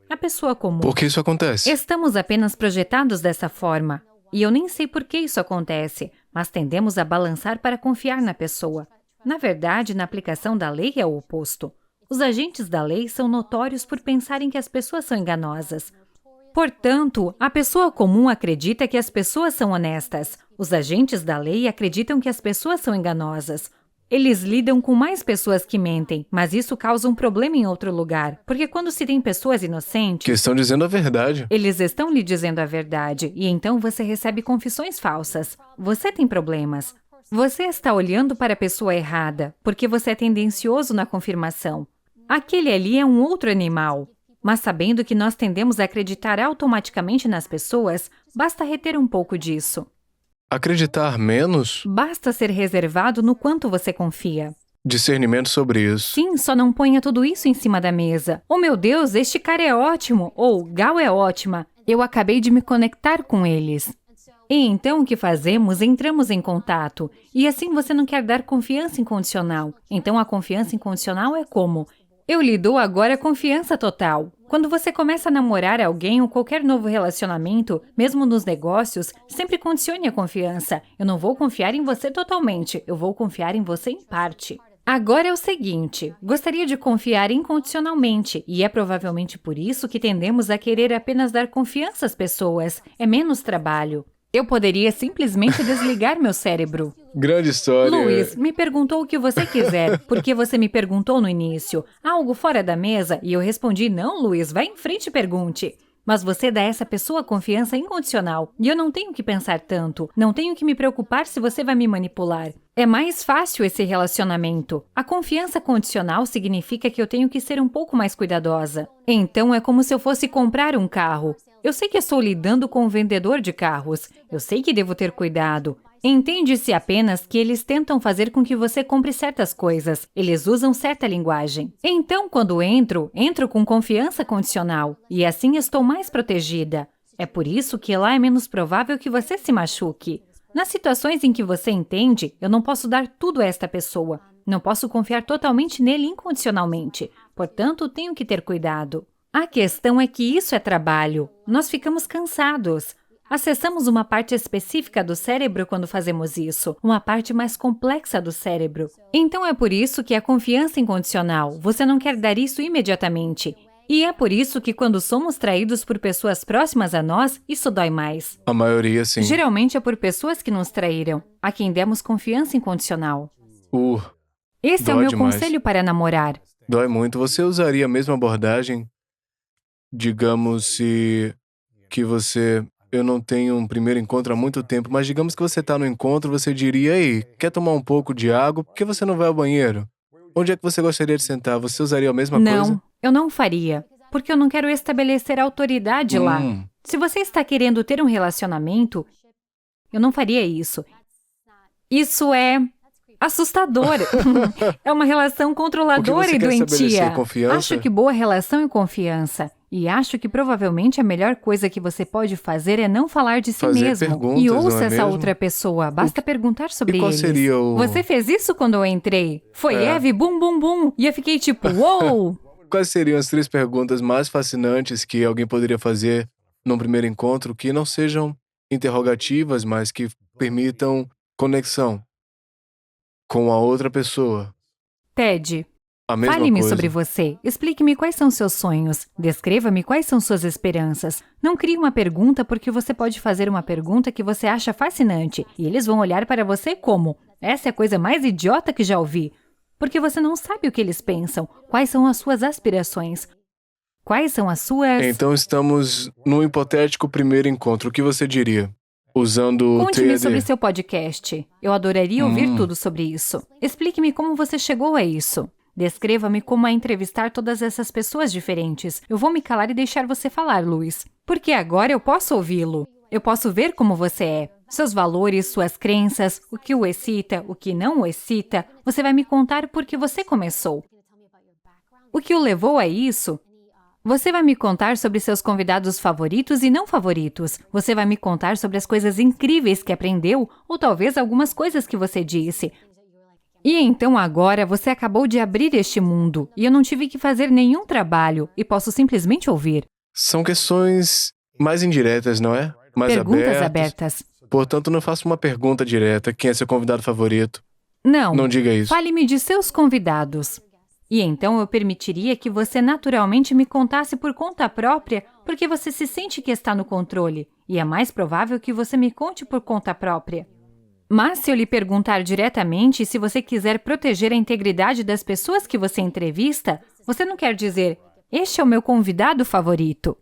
A pessoa comum. Por que isso acontece? Estamos apenas projetados dessa forma. E eu nem sei por que isso acontece, mas tendemos a balançar para confiar na pessoa. Na verdade, na aplicação da lei é o oposto. Os agentes da lei são notórios por pensarem que as pessoas são enganosas. Portanto, a pessoa comum acredita que as pessoas são honestas. Os agentes da lei acreditam que as pessoas são enganosas. Eles lidam com mais pessoas que mentem, mas isso causa um problema em outro lugar, porque quando se tem pessoas inocentes, Que estão dizendo a verdade. eles estão lhe dizendo a verdade, e então você recebe confissões falsas. Você tem problemas. Você está olhando para a pessoa errada, porque você é tendencioso na confirmação. Aquele ali é um outro animal. Mas sabendo que nós tendemos a acreditar automaticamente nas pessoas, basta reter um pouco disso. Acreditar menos? Basta ser reservado no quanto você confia. Discernimento sobre isso. Sim, só não ponha tudo isso em cima da mesa. Oh meu Deus, este cara é ótimo! Ou Gal é ótima. Eu acabei de me conectar com eles. E então o que fazemos? Entramos em contato. E assim você não quer dar confiança incondicional. Então a confiança incondicional é como? Eu lhe dou agora confiança total. Quando você começa a namorar alguém ou qualquer novo relacionamento, mesmo nos negócios, sempre condicione a confiança. Eu não vou confiar em você totalmente, eu vou confiar em você em parte. Agora é o seguinte, gostaria de confiar incondicionalmente, e é provavelmente por isso que tendemos a querer apenas dar confiança às pessoas. É menos trabalho. Eu poderia simplesmente desligar meu cérebro. Grande história. Luiz, me perguntou o que você quiser, porque você me perguntou no início. Algo fora da mesa? E eu respondi, não, Luiz, vá em frente e pergunte. Mas você dá a essa pessoa confiança incondicional. E eu não tenho que pensar tanto. Não tenho que me preocupar se você vai me manipular. É mais fácil esse relacionamento. A confiança condicional significa que eu tenho que ser um pouco mais cuidadosa. Então é como se eu fosse comprar um carro. Eu sei que estou lidando com um vendedor de carros. Eu sei que devo ter cuidado. Entende-se apenas que eles tentam fazer com que você compre certas coisas. Eles usam certa linguagem. Então, quando entro com confiança condicional. E assim estou mais protegida. É por isso que lá é menos provável que você se machuque. Nas situações em que você entende, eu não posso dar tudo a esta pessoa. Não posso confiar totalmente nele incondicionalmente. Portanto, tenho que ter cuidado. A questão é que isso é trabalho. Nós ficamos cansados. Acessamos uma parte específica do cérebro quando fazemos isso, uma parte mais complexa do cérebro. Então é por isso que a confiança incondicional, você não quer dar isso imediatamente. E é por isso que quando somos traídos por pessoas próximas a nós, isso dói mais. A maioria, sim. Geralmente é por pessoas que nos traíram, a quem demos confiança incondicional. Esse é o Dói meu demais. conselho para namorar. Dói muito. Você usaria a mesma abordagem? Digamos eu não tenho um primeiro encontro há muito tempo, mas digamos que você está no encontro, você diria, ei, quer tomar um pouco de água? Por que você não vai ao banheiro? Onde é que você gostaria de sentar? Você usaria a mesma coisa? Não, eu não faria, porque eu não quero estabelecer autoridade lá. Se você está querendo ter um relacionamento, eu não faria isso. Isso é assustador. É uma relação controladora você e quer estabelecer doentia. confiança? Acho que boa relação e confiança. E acho que provavelmente a melhor coisa que você pode fazer é não falar de si Fazer mesmo. perguntas, E não ouça é essa mesmo? outra pessoa. Basta perguntar sobre qual eles. seria o- Você fez isso quando eu entrei? Foi Eve, bum, bum, bum. E eu fiquei tipo, uou! Quais seriam as 3 perguntas mais fascinantes que alguém poderia fazer num primeiro encontro que não sejam interrogativas, mas que permitam conexão com a outra pessoa? Ted, A mesma fale-me coisa. sobre você. Explique-me quais são seus sonhos. Descreva-me quais são suas esperanças. Não crie uma pergunta porque você pode fazer uma pergunta que você acha fascinante e eles vão olhar para você como: essa é a coisa mais idiota que já ouvi. Porque você não sabe o que eles pensam. Quais são as suas aspirações? Quais são as suas... Então estamos num hipotético primeiro encontro. O que você diria? Usando o Conte-me TED. sobre seu podcast. Eu adoraria ouvir tudo sobre isso. Explique-me como você chegou a isso. Descreva-me como é entrevistar todas essas pessoas diferentes. Eu vou me calar e deixar você falar, Luiz. Porque agora eu posso ouvi-lo. Eu posso ver como você é. Seus valores, suas crenças, o que o excita, o que não o excita. Você vai me contar por que você começou. O que o levou a isso? Você vai me contar sobre seus convidados favoritos e não favoritos. Você vai me contar sobre as coisas incríveis que aprendeu ou talvez algumas coisas que você disse. E então agora você acabou de abrir este mundo e eu não tive que fazer nenhum trabalho e posso simplesmente ouvir. São questões mais indiretas, não é? Mais Perguntas abertas. abertas. Portanto, não faça uma pergunta direta. Quem é seu convidado favorito? Não. Não diga isso. Fale-me de seus convidados. E então eu permitiria que você naturalmente me contasse por conta própria, porque você se sente que está no controle. E é mais provável que você me conte por conta própria. Mas se eu lhe perguntar diretamente se você quiser proteger a integridade das pessoas que você entrevista, você não quer dizer, este é o meu convidado favorito.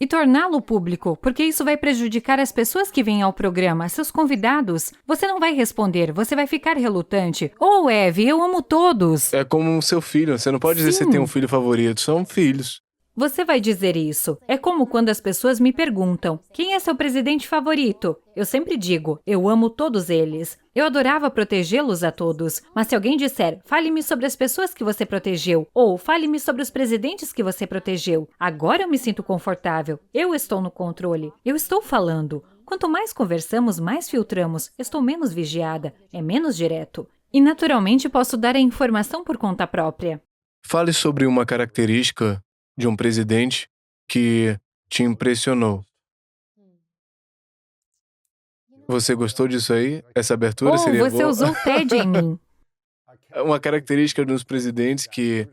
E torná-lo público, porque isso vai prejudicar as pessoas que vêm ao programa, seus convidados. Você não vai responder, você vai ficar relutante. Oh, Eve, eu amo todos. É como seu filho. Você não pode dizer que Sim. você tem um filho favorito. São filhos. Você vai dizer isso. É como quando as pessoas me perguntam, quem é seu presidente favorito? Eu sempre digo, eu amo todos eles. Eu adorava protegê-los a todos. Mas se alguém disser, fale-me sobre as pessoas que você protegeu, ou fale-me sobre os presidentes que você protegeu, agora eu me sinto confortável. Eu estou no controle. Eu estou falando. Quanto mais conversamos, mais filtramos. Estou menos vigiada. É menos direto. E naturalmente posso dar a informação por conta própria. Fale sobre uma característica de um presidente que te impressionou. Você gostou disso aí? Essa abertura Oh, seria você boa? usou TED em mim. Uma característica dos presidentes que,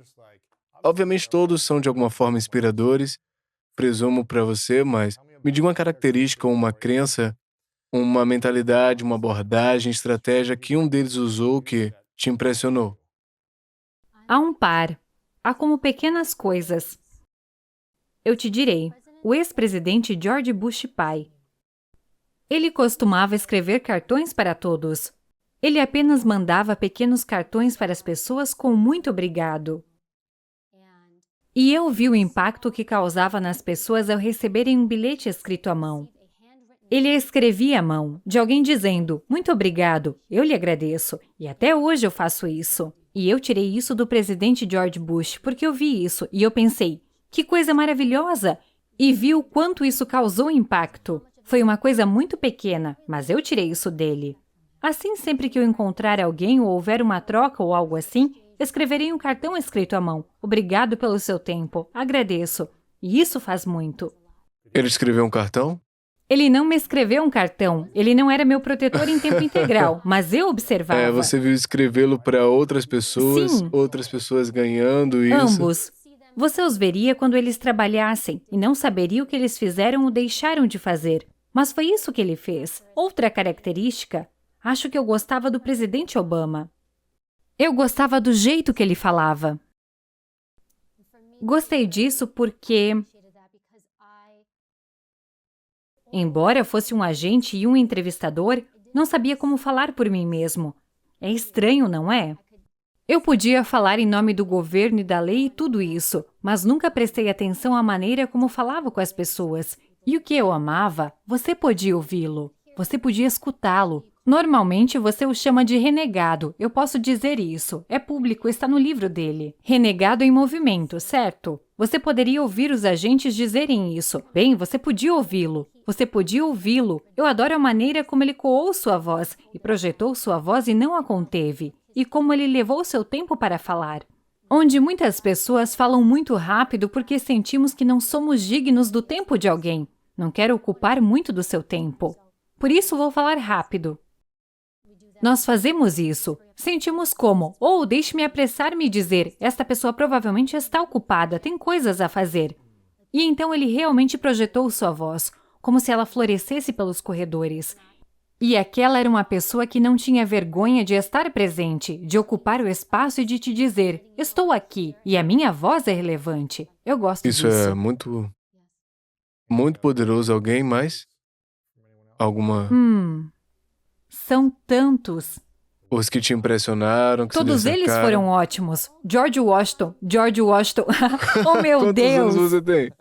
obviamente, todos são de alguma forma inspiradores, presumo para você, mas me diga uma característica, uma crença, uma mentalidade, uma abordagem, estratégia que um deles usou que te impressionou. Há um par. Há como pequenas coisas. Eu te direi, o ex-presidente George Bush pai. Ele costumava escrever cartões para todos. Ele apenas mandava pequenos cartões para as pessoas com muito obrigado. E eu vi o impacto que causava nas pessoas ao receberem um bilhete escrito à mão. Ele escrevia à mão, de alguém dizendo, muito obrigado, eu lhe agradeço, e até hoje eu faço isso. E eu tirei isso do presidente George Bush, porque eu vi isso, e eu pensei, que coisa maravilhosa! E vi o quanto isso causou impacto. Foi uma coisa muito pequena, mas eu tirei isso dele. Assim, sempre que eu encontrar alguém ou houver uma troca ou algo assim, escreverei um cartão escrito à mão. Obrigado pelo seu tempo, agradeço. E isso faz muito. Ele escreveu um cartão? Ele não me escreveu um cartão. Ele não era meu protetor em tempo integral, mas eu observava. Você viu escrevê-lo para outras pessoas, Sim. outras pessoas ganhando isso. Ambos. Você os veria quando eles trabalhassem e não saberia o que eles fizeram ou deixaram de fazer. Mas foi isso que ele fez. Outra característica, acho que eu gostava do presidente Obama. Eu gostava do jeito que ele falava. Gostei disso porque, embora fosse um agente e um entrevistador, não sabia como falar por mim mesmo. É estranho, não é? Eu podia falar em nome do governo e da lei e tudo isso, mas nunca prestei atenção à maneira como falava com as pessoas. E o que eu amava, você podia ouvi-lo, você podia escutá-lo. Normalmente você o chama de renegado, eu posso dizer isso, é público, está no livro dele. Renegado em movimento, certo? Você poderia ouvir os agentes dizerem isso. Bem, você podia ouvi-lo. Você podia ouvi-lo. Eu adoro a maneira como ele coou sua voz e projetou sua voz e não a conteve. E como ele levou seu tempo para falar. Onde muitas pessoas falam muito rápido porque sentimos que não somos dignos do tempo de alguém. Não quero ocupar muito do seu tempo. Por isso vou falar rápido. Nós fazemos isso. Sentimos como, deixe-me apressar-me e dizer, esta pessoa provavelmente está ocupada, tem coisas a fazer. E então ele realmente projetou sua voz, como se ela florescesse pelos corredores. E aquela era uma pessoa que não tinha vergonha de estar presente, de ocupar o espaço e de te dizer, estou aqui, e a minha voz é relevante. Eu gosto disso. Isso é muito poderoso. Alguém mais? Alguma... São tantos. Os que te impressionaram, que Todos se eles destacaram. foram ótimos. George Washington. Oh, meu Quantos Deus! anos você tem?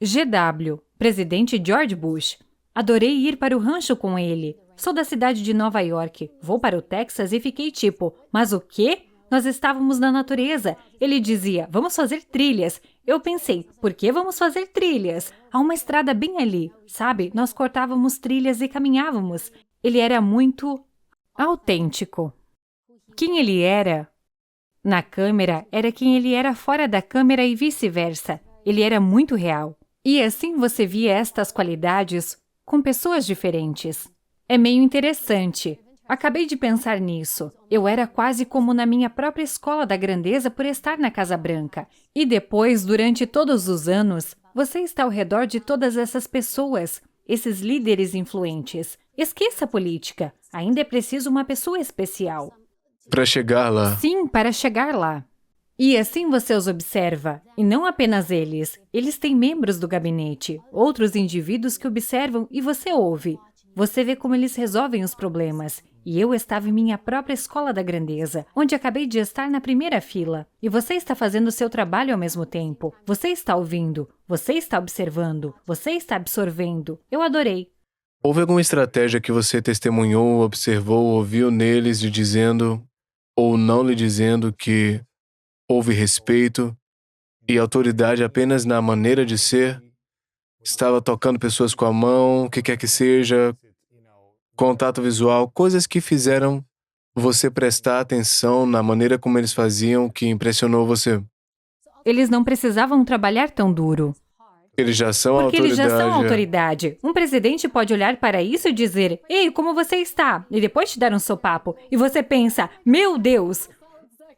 GW, presidente George Bush. Adorei ir para o rancho com ele. Sou da cidade de Nova York. Vou para o Texas e fiquei tipo, mas o quê? Nós estávamos na natureza. Ele dizia, vamos fazer trilhas. Eu pensei, por que vamos fazer trilhas? Há uma estrada bem ali, sabe? Nós cortávamos trilhas e caminhávamos. Ele era muito autêntico. Quem ele era na câmera era quem ele era fora da câmera e vice-versa. Ele era muito real. E assim você via estas qualidades com pessoas diferentes. É meio interessante. Acabei de pensar nisso. Eu era quase como na minha própria escola da grandeza por estar na Casa Branca. E depois, durante todos os anos, você está ao redor de todas essas pessoas, esses líderes influentes. Esqueça a política. Ainda é preciso uma pessoa especial. Para chegar lá. Sim, para chegar lá. E assim você os observa, e não apenas eles. Eles têm membros do gabinete, outros indivíduos que observam e você ouve. Você vê como eles resolvem os problemas. E eu estava em minha própria escola da grandeza, onde acabei de estar na primeira fila. E você está fazendo o seu trabalho ao mesmo tempo. Você está ouvindo, você está observando, você está absorvendo. Eu adorei. Houve alguma estratégia que você testemunhou, observou, ouviu neles de dizendo ou não lhe dizendo que houve respeito e autoridade apenas na maneira de ser? Estava tocando pessoas com a mão, o que quer que seja, contato visual, coisas que fizeram você prestar atenção na maneira como eles faziam que impressionou você. Eles não precisavam trabalhar tão duro. Eles já são Porque autoridade. eles já são autoridade. Um presidente pode olhar para isso e dizer, ei, como você está? E depois te dar um sopapo. E você pensa, meu Deus!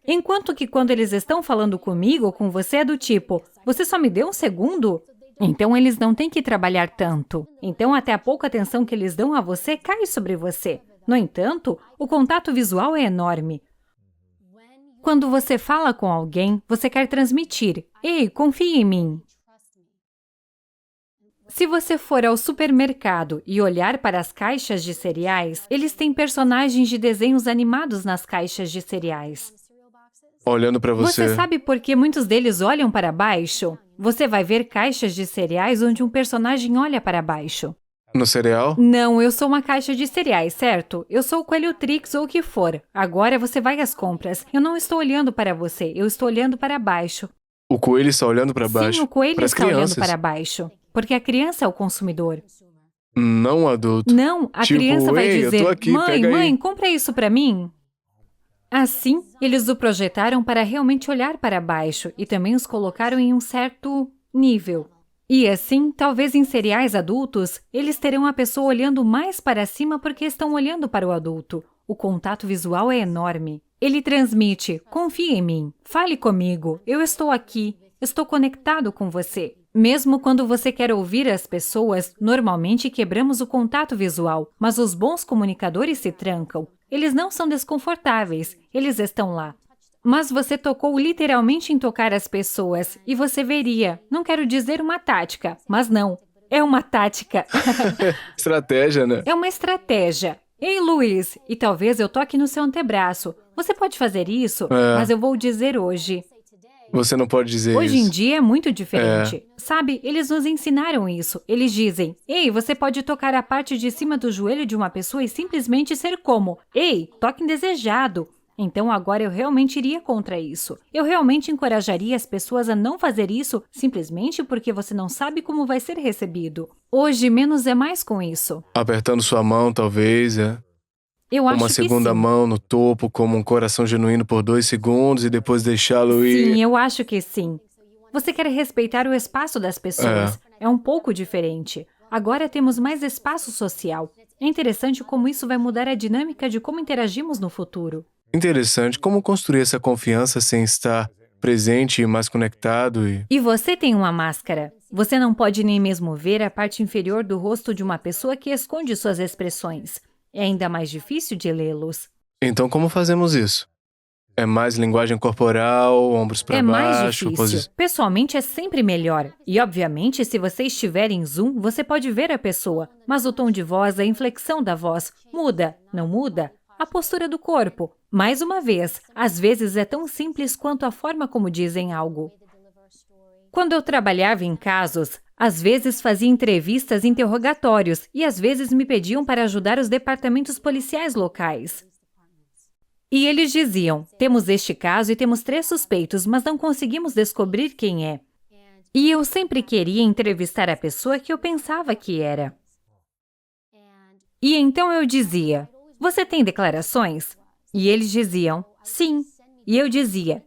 Enquanto que quando eles estão falando comigo ou com você é do tipo, você só me deu um segundo? Então eles não têm que trabalhar tanto. Então até a pouca atenção que eles dão a você cai sobre você. No entanto, o contato visual é enorme. Quando você fala com alguém, você quer transmitir, ei, confie em mim. Se você for ao supermercado e olhar para as caixas de cereais, eles têm personagens de desenhos animados nas caixas de cereais. olhando pra você. Você sabe por que muitos deles olham para baixo? Você vai ver caixas de cereais onde um personagem olha para baixo. No cereal? Não, eu sou uma caixa de cereais, certo? Eu sou o Coelho Trix ou o que for. Agora você vai às compras. Eu não estou olhando para você, eu estou olhando para baixo. O coelho está olhando pra baixo. Sim, o coelho Pras está olhando crianças. para baixo. Porque a criança é o consumidor. Não adulto. Não, a Tipo, criança vai "Ei, eu dizer, tô aqui, mãe, pega aí." mãe, compra isso para mim. Assim, eles o projetaram para realmente olhar para baixo e também os colocaram em um certo nível. E assim, talvez em cereais adultos, eles terão a pessoa olhando mais para cima porque estão olhando para o adulto. O contato visual é enorme. Ele transmite, confie em mim, fale comigo, eu estou aqui, estou conectado com você. Mesmo quando você quer ouvir as pessoas, normalmente quebramos o contato visual, mas os bons comunicadores se trancam. Eles não são desconfortáveis, eles estão lá. Mas você tocou literalmente em tocar as pessoas, e você veria, não quero dizer uma tática, mas não, é uma tática. Estratégia, né? É uma estratégia. Ei, Luiz, e talvez eu toque no seu antebraço. Você pode fazer isso? É. Mas eu vou dizer hoje. Você não pode dizer Hoje em isso. dia é muito diferente. Sabe, eles nos ensinaram isso. Eles dizem, ei, você pode tocar a parte de cima do joelho de uma pessoa e simplesmente ser como, ei, toque indesejado. Então agora eu realmente iria contra isso. Eu realmente encorajaria as pessoas a não fazer isso simplesmente porque você não sabe como vai ser recebido. Hoje, menos é mais com isso. Apertando sua mão, talvez, Eu acho Uma que segunda sim. mão no topo, como um coração genuíno por 2 segundos e depois deixá-lo ir. Sim, eu acho que sim. Você quer respeitar o espaço das pessoas. É um pouco diferente. Agora temos mais espaço social. É interessante como isso vai mudar a dinâmica de como interagimos no futuro. Interessante como construir essa confiança sem estar presente e mais conectado e... E você tem uma máscara. Você não pode nem mesmo ver a parte inferior do rosto de uma pessoa que esconde suas expressões. É ainda mais difícil de lê-los. Então como fazemos isso? É mais linguagem corporal, ombros para É mais baixo, difícil. Pessoalmente é sempre melhor. E, obviamente, se você estiver em Zoom, você pode ver a pessoa. Mas o tom de voz, a inflexão da voz, muda, não muda? A postura do corpo. Mais uma vez, às vezes é tão simples quanto a forma como dizem algo. Quando eu trabalhava em casos, às vezes fazia entrevistas e interrogatórios e às vezes me pediam para ajudar os departamentos policiais locais. E eles diziam, temos este caso e temos 3 suspeitos, mas não conseguimos descobrir quem é. E eu sempre queria entrevistar a pessoa que eu pensava que era. E então eu dizia, você tem declarações? E eles diziam, sim. E eu dizia,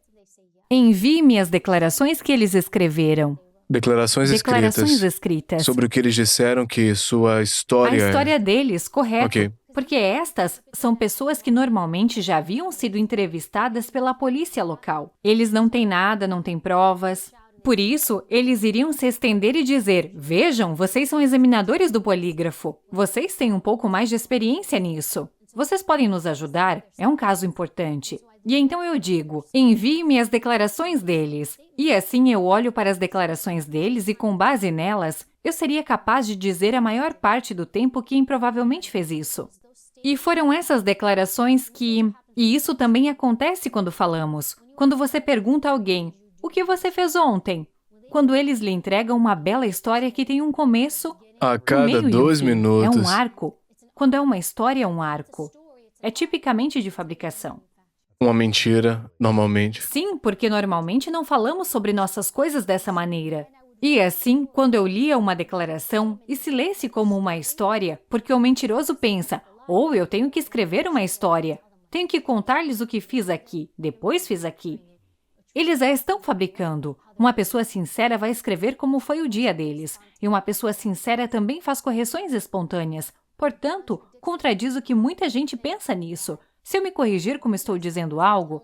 envie-me as declarações que eles escreveram. Declarações Declarações escritas. sobre o que eles disseram que sua história... A história deles, correto. Ok. Porque estas são pessoas que normalmente já haviam sido entrevistadas pela polícia local. Eles não têm nada, não têm provas. Por isso, eles iriam se estender e dizer, vejam, vocês são examinadores do polígrafo. Vocês têm um pouco mais de experiência nisso. Vocês podem nos ajudar? É um caso importante. E então eu digo, envie-me as declarações deles. E assim eu olho para as declarações deles e com base nelas, eu seria capaz de dizer a maior parte do tempo quem provavelmente fez isso. E foram essas declarações que... E isso também acontece quando falamos. Quando você pergunta a alguém, o que você fez ontem? Quando eles lhe entregam uma bela história que tem um começo, A um cada meio e um 2 fim. minutos. É um arco. Quando é uma história, é um arco. É tipicamente de fabricação. Uma mentira, normalmente. Sim, porque normalmente não falamos sobre nossas coisas dessa maneira. E assim, quando eu lia uma declaração e se lesse como uma história, porque o mentiroso pensa, ou eu tenho que escrever uma história, tenho que contar-lhes o que fiz aqui, depois fiz aqui. Eles a estão fabricando. Uma pessoa sincera vai escrever como foi o dia deles, e uma pessoa sincera também faz correções espontâneas. Portanto, contradiz o que muita gente pensa nisso. Se eu me corrigir como estou dizendo algo...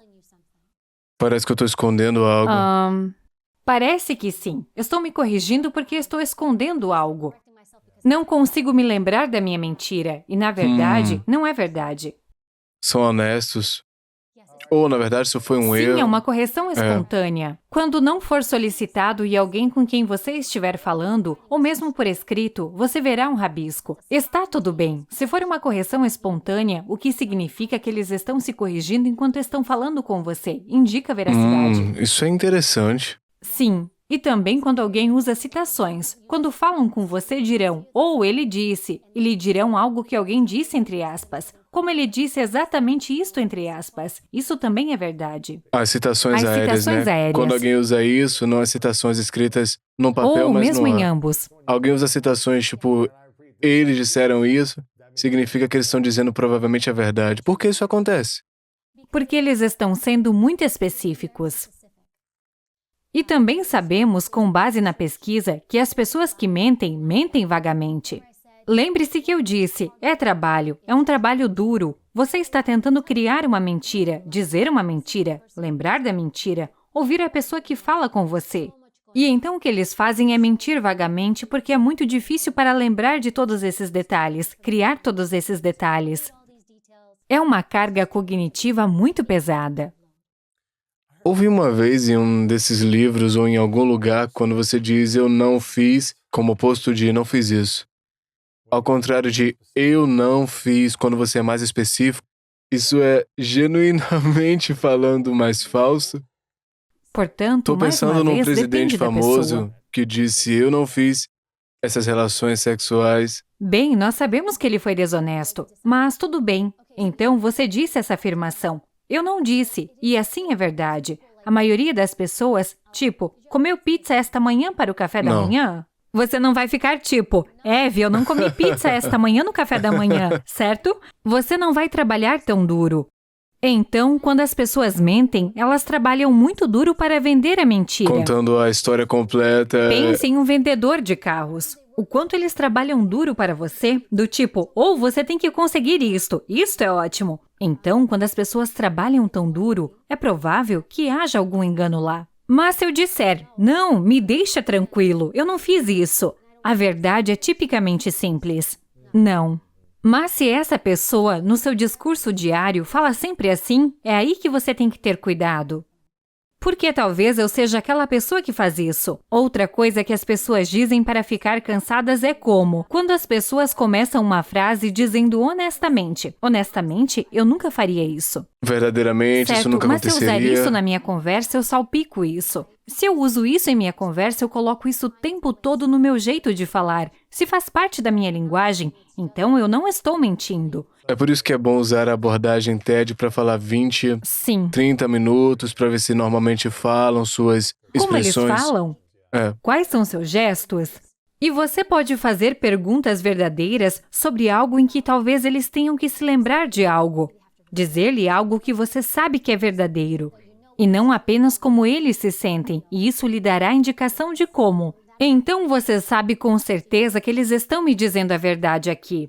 Parece que eu tô escondendo algo. Parece que sim. Estou me corrigindo porque estou escondendo algo. Não consigo me lembrar da minha mentira. E, na verdade, não é verdade. São honestos. Ou, na verdade, isso foi um erro. Sim, é uma correção espontânea. Quando não for solicitado e alguém com quem você estiver falando, ou mesmo por escrito, você verá um rabisco. Está tudo bem. Se for uma correção espontânea, o que significa que eles estão se corrigindo enquanto estão falando com você, indica veracidade. Isso é interessante. Sim. E também quando alguém usa citações. Quando falam com você, dirão, ou ele disse, e lhe dirão algo que alguém disse entre aspas. Como ele disse exatamente isto entre aspas. Isso também é verdade. As citações aéreas, citações né? aéreas. Quando alguém usa isso, não as citações escritas num papel, Ou mas mesmo no em ar. ambos. Alguém usa citações tipo, eles disseram isso, significa que eles estão dizendo provavelmente a verdade. Por que isso acontece? Porque eles estão sendo muito específicos. E também sabemos, com base na pesquisa, que as pessoas que mentem, mentem vagamente. Lembre-se que eu disse, é um trabalho duro. Você está tentando criar uma mentira, dizer uma mentira, lembrar da mentira, ouvir a pessoa que fala com você. E então o que eles fazem é mentir vagamente porque é muito difícil para lembrar de todos esses detalhes, criar todos esses detalhes. É uma carga cognitiva muito pesada. Ouvi uma vez em um desses livros ou em algum lugar quando você diz eu não fiz, como oposto de não fiz isso. Ao contrário de eu não fiz, quando você é mais específico, isso é genuinamente falando mais falso. Portanto, Tô mais pensando uma num vez, presidente depende da famoso pessoa. que disse eu não fiz essas relações sexuais. Bem, nós sabemos que ele foi desonesto, mas tudo bem. Então, você disse essa afirmação. Eu não disse, e assim é verdade. A maioria das pessoas, tipo, comeu pizza esta manhã para o café da Não. manhã? Você não vai ficar tipo, Eve, eu não comi pizza esta manhã no café da manhã, certo? Você não vai trabalhar tão duro. Então, quando as pessoas mentem, elas trabalham muito duro para vender a mentira. Contando a história completa. Pense em um vendedor de carros. O quanto eles trabalham duro para você, do tipo, ou você tem que conseguir isto é ótimo. Então, quando as pessoas trabalham tão duro, é provável que haja algum engano lá. Mas se eu disser, não, me deixa tranquilo, eu não fiz isso, a verdade é tipicamente simples. Não. Mas se essa pessoa, no seu discurso diário, fala sempre assim, é aí que você tem que ter cuidado. Porque talvez eu seja aquela pessoa que faz isso. Outra coisa que as pessoas dizem para ficar cansadas é como, quando as pessoas começam uma frase dizendo honestamente, honestamente, eu nunca faria isso. Verdadeiramente, Certo, isso nunca mas se eu usar aconteceria. isso na minha conversa, eu salpico isso. Se eu uso isso em minha conversa, eu coloco isso o tempo todo no meu jeito de falar. Se faz parte da minha linguagem, então eu não estou mentindo. É por isso que é bom usar a abordagem TED para falar 20, Sim. 30 minutos, para ver se normalmente falam suas Como eles expressões. falam? É. Quais são seus gestos? E você pode fazer perguntas verdadeiras sobre algo em que talvez eles tenham que se lembrar de algo. Dizer-lhe algo que você sabe que é verdadeiro. E não apenas como eles se sentem, e isso lhe dará indicação de como. Então você sabe com certeza que eles estão me dizendo a verdade aqui.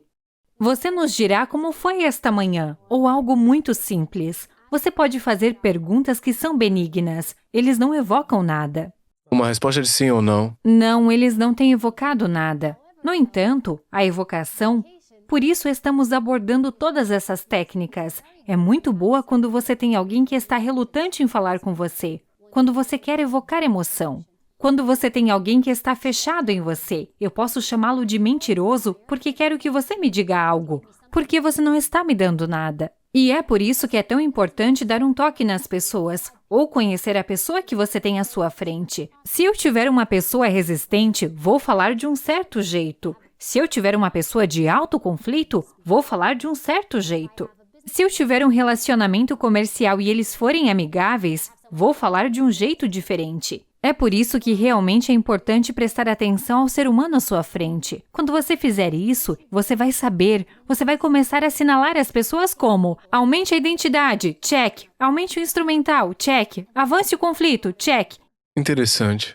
Você nos dirá como foi esta manhã, ou algo muito simples. Você pode fazer perguntas que são benignas. Eles não evocam nada. Uma resposta de sim ou não. Não, eles não têm evocado nada. No entanto, a evocação... Por isso estamos abordando todas essas técnicas. É muito boa quando você tem alguém que está relutante em falar com você. Quando você quer evocar emoção. Quando você tem alguém que está fechado em você. Eu posso chamá-lo de mentiroso porque quero que você me diga algo. Porque você não está me dando nada. E é por isso que é tão importante dar um toque nas pessoas. Ou conhecer a pessoa que você tem à sua frente. Se eu tiver uma pessoa resistente, vou falar de um certo jeito. Se eu tiver uma pessoa de alto conflito, vou falar de um certo jeito. Se eu tiver um relacionamento comercial e eles forem amigáveis, vou falar de um jeito diferente. É por isso que realmente é importante prestar atenção ao ser humano à sua frente. Quando você fizer isso, você vai saber, você vai começar a assinalar as pessoas como aumente a identidade, check. Aumente o instrumental, check. Avance o conflito, check. Interessante.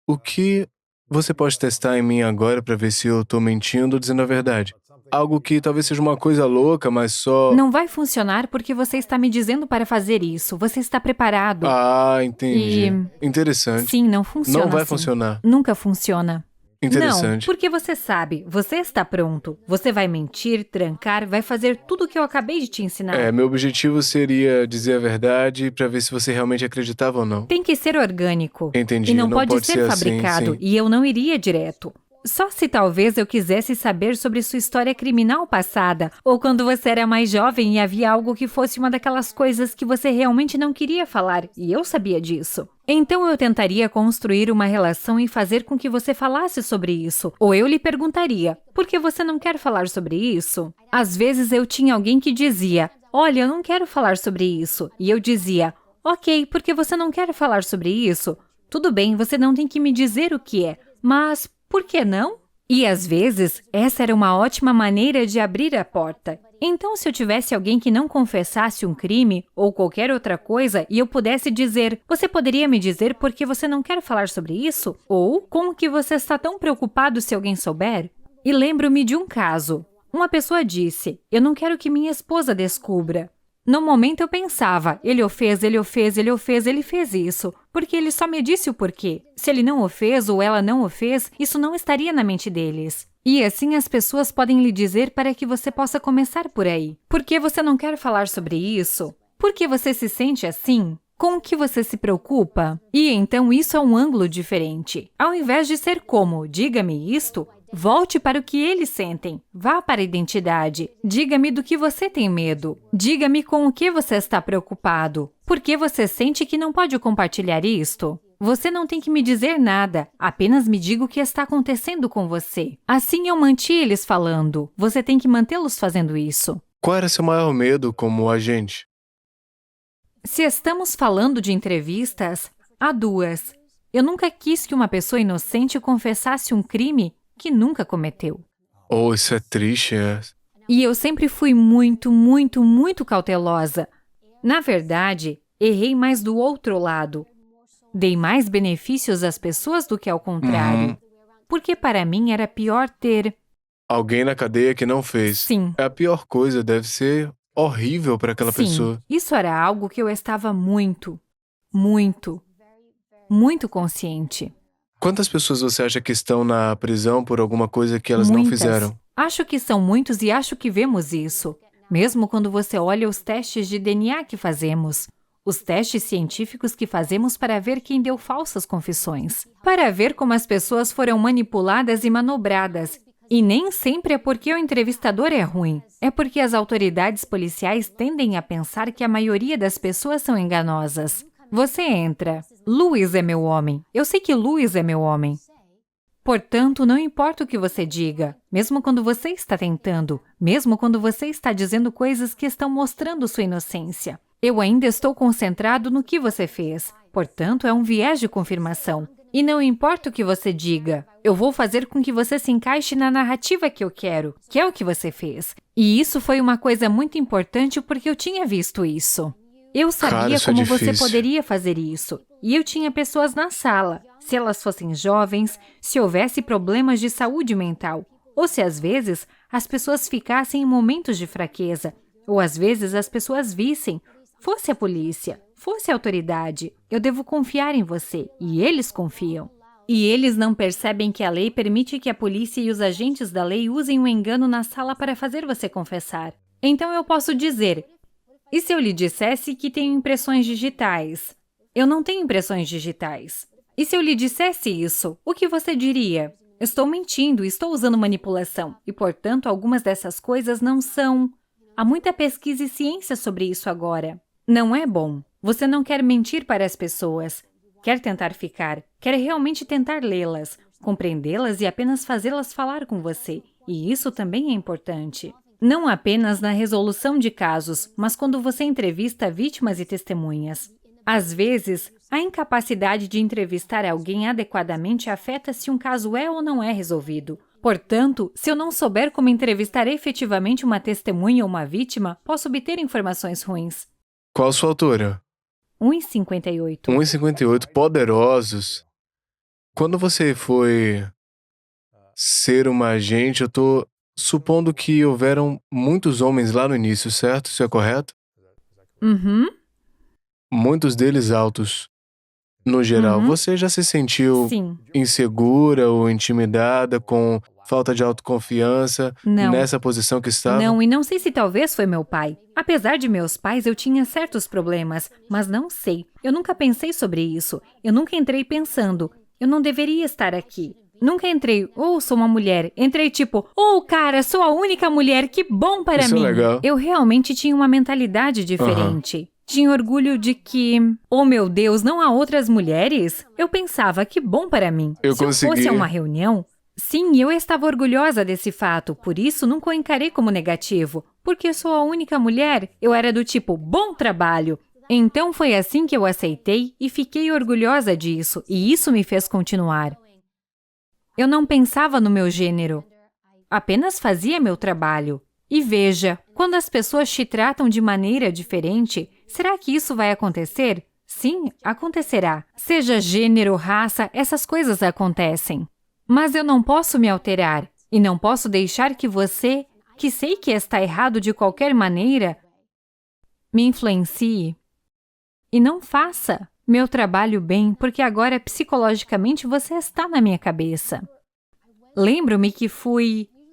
O que você pode testar em mim agora para ver se eu tô mentindo ou dizendo a verdade? Algo que talvez seja uma coisa louca, mas só... Não vai funcionar porque você está me dizendo para fazer isso. Você está preparado. Ah, entendi. Interessante. Sim, não funciona Não vai assim. funcionar. Nunca funciona. Não, Interessante. porque você sabe, você está pronto. Você vai mentir, trancar, vai fazer tudo o que eu acabei de te ensinar. Meu objetivo seria dizer a verdade pra ver se você realmente acreditava ou não. Tem que ser orgânico. Entendi, E não não pode pode ser ser assim, fabricado, sim. e eu não iria direto. Só se talvez eu quisesse saber sobre sua história criminal passada, ou quando você era mais jovem e havia algo que fosse uma daquelas coisas que você realmente não queria falar, e eu sabia disso. Então eu tentaria construir uma relação e fazer com que você falasse sobre isso. Ou eu lhe perguntaria, por que você não quer falar sobre isso? Às vezes eu tinha alguém que dizia, olha, eu não quero falar sobre isso. E eu dizia, ok, por que você não quer falar sobre isso? Tudo bem, você não tem que me dizer o que é, mas por que não? E às vezes, essa era uma ótima maneira de abrir a porta. Então, se eu tivesse alguém que não confessasse um crime ou qualquer outra coisa e eu pudesse dizer, você poderia me dizer por que você não quer falar sobre isso? Ou como que você está tão preocupado se alguém souber? E lembro-me de um caso. Uma pessoa disse, eu não quero que minha esposa descubra. No momento eu pensava, ele o fez, ele o fez, ele o fez, ele fez isso, porque ele só me disse o porquê. Se ele não o fez ou ela não o fez, isso não estaria na mente deles. E assim as pessoas podem lhe dizer para que você possa começar por aí. Por que você não quer falar sobre isso? Por que você se sente assim? Com o que você se preocupa? E então isso é um ângulo diferente. Ao invés de ser como, diga-me isto, volte para o que eles sentem. Vá para a identidade. Diga-me do que você tem medo. Diga-me com o que você está preocupado. Por que você sente que não pode compartilhar isto? Você não tem que me dizer nada, apenas me diga o que está acontecendo com você. Assim eu mantive eles falando. Você tem que mantê-los fazendo isso. Qual era seu maior medo como agente? Se estamos falando de entrevistas, há duas. Eu nunca quis que uma pessoa inocente confessasse um crime que nunca cometeu. Oh, isso é triste, é. E eu sempre fui muito cautelosa. Na verdade, errei mais do outro lado. Dei mais benefícios às pessoas do que ao contrário. Porque para mim era pior ter... Alguém na cadeia que não fez. Sim. É a pior coisa, deve ser horrível para aquela Sim, pessoa. isso era algo que eu estava muito consciente. Quantas pessoas você acha que estão na prisão por alguma coisa que elas não Muitas. fizeram? Acho que são muitos e acho que vemos isso. Mesmo quando você olha os testes de DNA que fazemos. Os testes científicos que fazemos para ver quem deu falsas confissões. Para ver como as pessoas foram manipuladas e manobradas. E nem sempre é porque o entrevistador é ruim. É porque as autoridades policiais tendem a pensar que a maioria das pessoas são enganosas. Você entra. Louis é meu homem. Eu sei que Louis é meu homem. Portanto, não importa o que você diga, mesmo quando você está tentando, mesmo quando você está dizendo coisas que estão mostrando sua inocência. Eu ainda estou concentrado no que você fez. Portanto, é um viés de confirmação. E não importa o que você diga, eu vou fazer com que você se encaixe na narrativa que eu quero, que é o que você fez. E isso foi uma coisa muito importante porque eu tinha visto isso. Eu sabia isso é como você difícil. poderia fazer isso. E eu tinha pessoas na sala. Se elas fossem jovens, se houvesse problemas de saúde mental, ou se às vezes as pessoas ficassem em momentos de fraqueza, ou às vezes as pessoas vissem, fosse a polícia, fosse a autoridade, eu devo confiar em você, e eles confiam. E eles não percebem que a lei permite que a polícia e os agentes da lei usem o engano na sala para fazer você confessar. Então eu posso dizer, e se eu lhe dissesse que tenho impressões digitais? Eu não tenho impressões digitais. E se eu lhe dissesse isso, o que você diria? Estou mentindo, estou usando manipulação, e portanto algumas dessas coisas não são... Há muita pesquisa e ciência sobre isso agora. Não é bom. Você não quer mentir para as pessoas. Quer tentar ficar. Quer realmente tentar lê-las, compreendê-las e apenas fazê-las falar com você. E isso também é importante. Não apenas na resolução de casos, mas quando você entrevista vítimas e testemunhas. Às vezes, a incapacidade de entrevistar alguém adequadamente afeta se um caso é ou não é resolvido. Portanto, se eu não souber como entrevistar efetivamente uma testemunha ou uma vítima, posso obter informações ruins. Qual a sua altura? 1,58. 1,58, poderosos. Quando você foi ser uma agente, eu tô supondo que houveram muitos homens lá no início, certo? Isso é correto? Uhum. Muitos deles altos. No geral, você já se sentiu Sim. insegura ou intimidada com falta de autoconfiança Não. nessa posição que estava? Não, e não sei se talvez foi meu pai. Apesar de meus pais, eu tinha certos problemas, mas não sei. Eu nunca pensei sobre isso. Eu nunca entrei pensando, eu não deveria estar aqui. Nunca entrei, sou uma mulher. Entrei tipo, cara, sou a única mulher, que bom para Isso é mim. legal. Eu realmente tinha uma mentalidade diferente. Tinha orgulho de que, meu Deus, não há outras mulheres? Eu pensava, que bom para mim. Eu Se eu consegui. fosse a uma reunião, sim, eu estava orgulhosa desse fato, por isso nunca o encarei como negativo. Porque sou a única mulher, eu era do tipo, bom trabalho. Então foi assim que eu aceitei e fiquei orgulhosa disso, e isso me fez continuar. Eu não pensava no meu gênero, apenas fazia meu trabalho. E veja, quando as pessoas te tratam de maneira diferente, será que isso vai acontecer? Sim, acontecerá. Seja gênero, raça, essas coisas acontecem. Mas eu não posso me alterar, e não posso deixar que você, que sei que está errado de qualquer maneira, me influencie. E não faça meu trabalho bem, porque agora psicologicamente você está na minha cabeça. Lembro-me que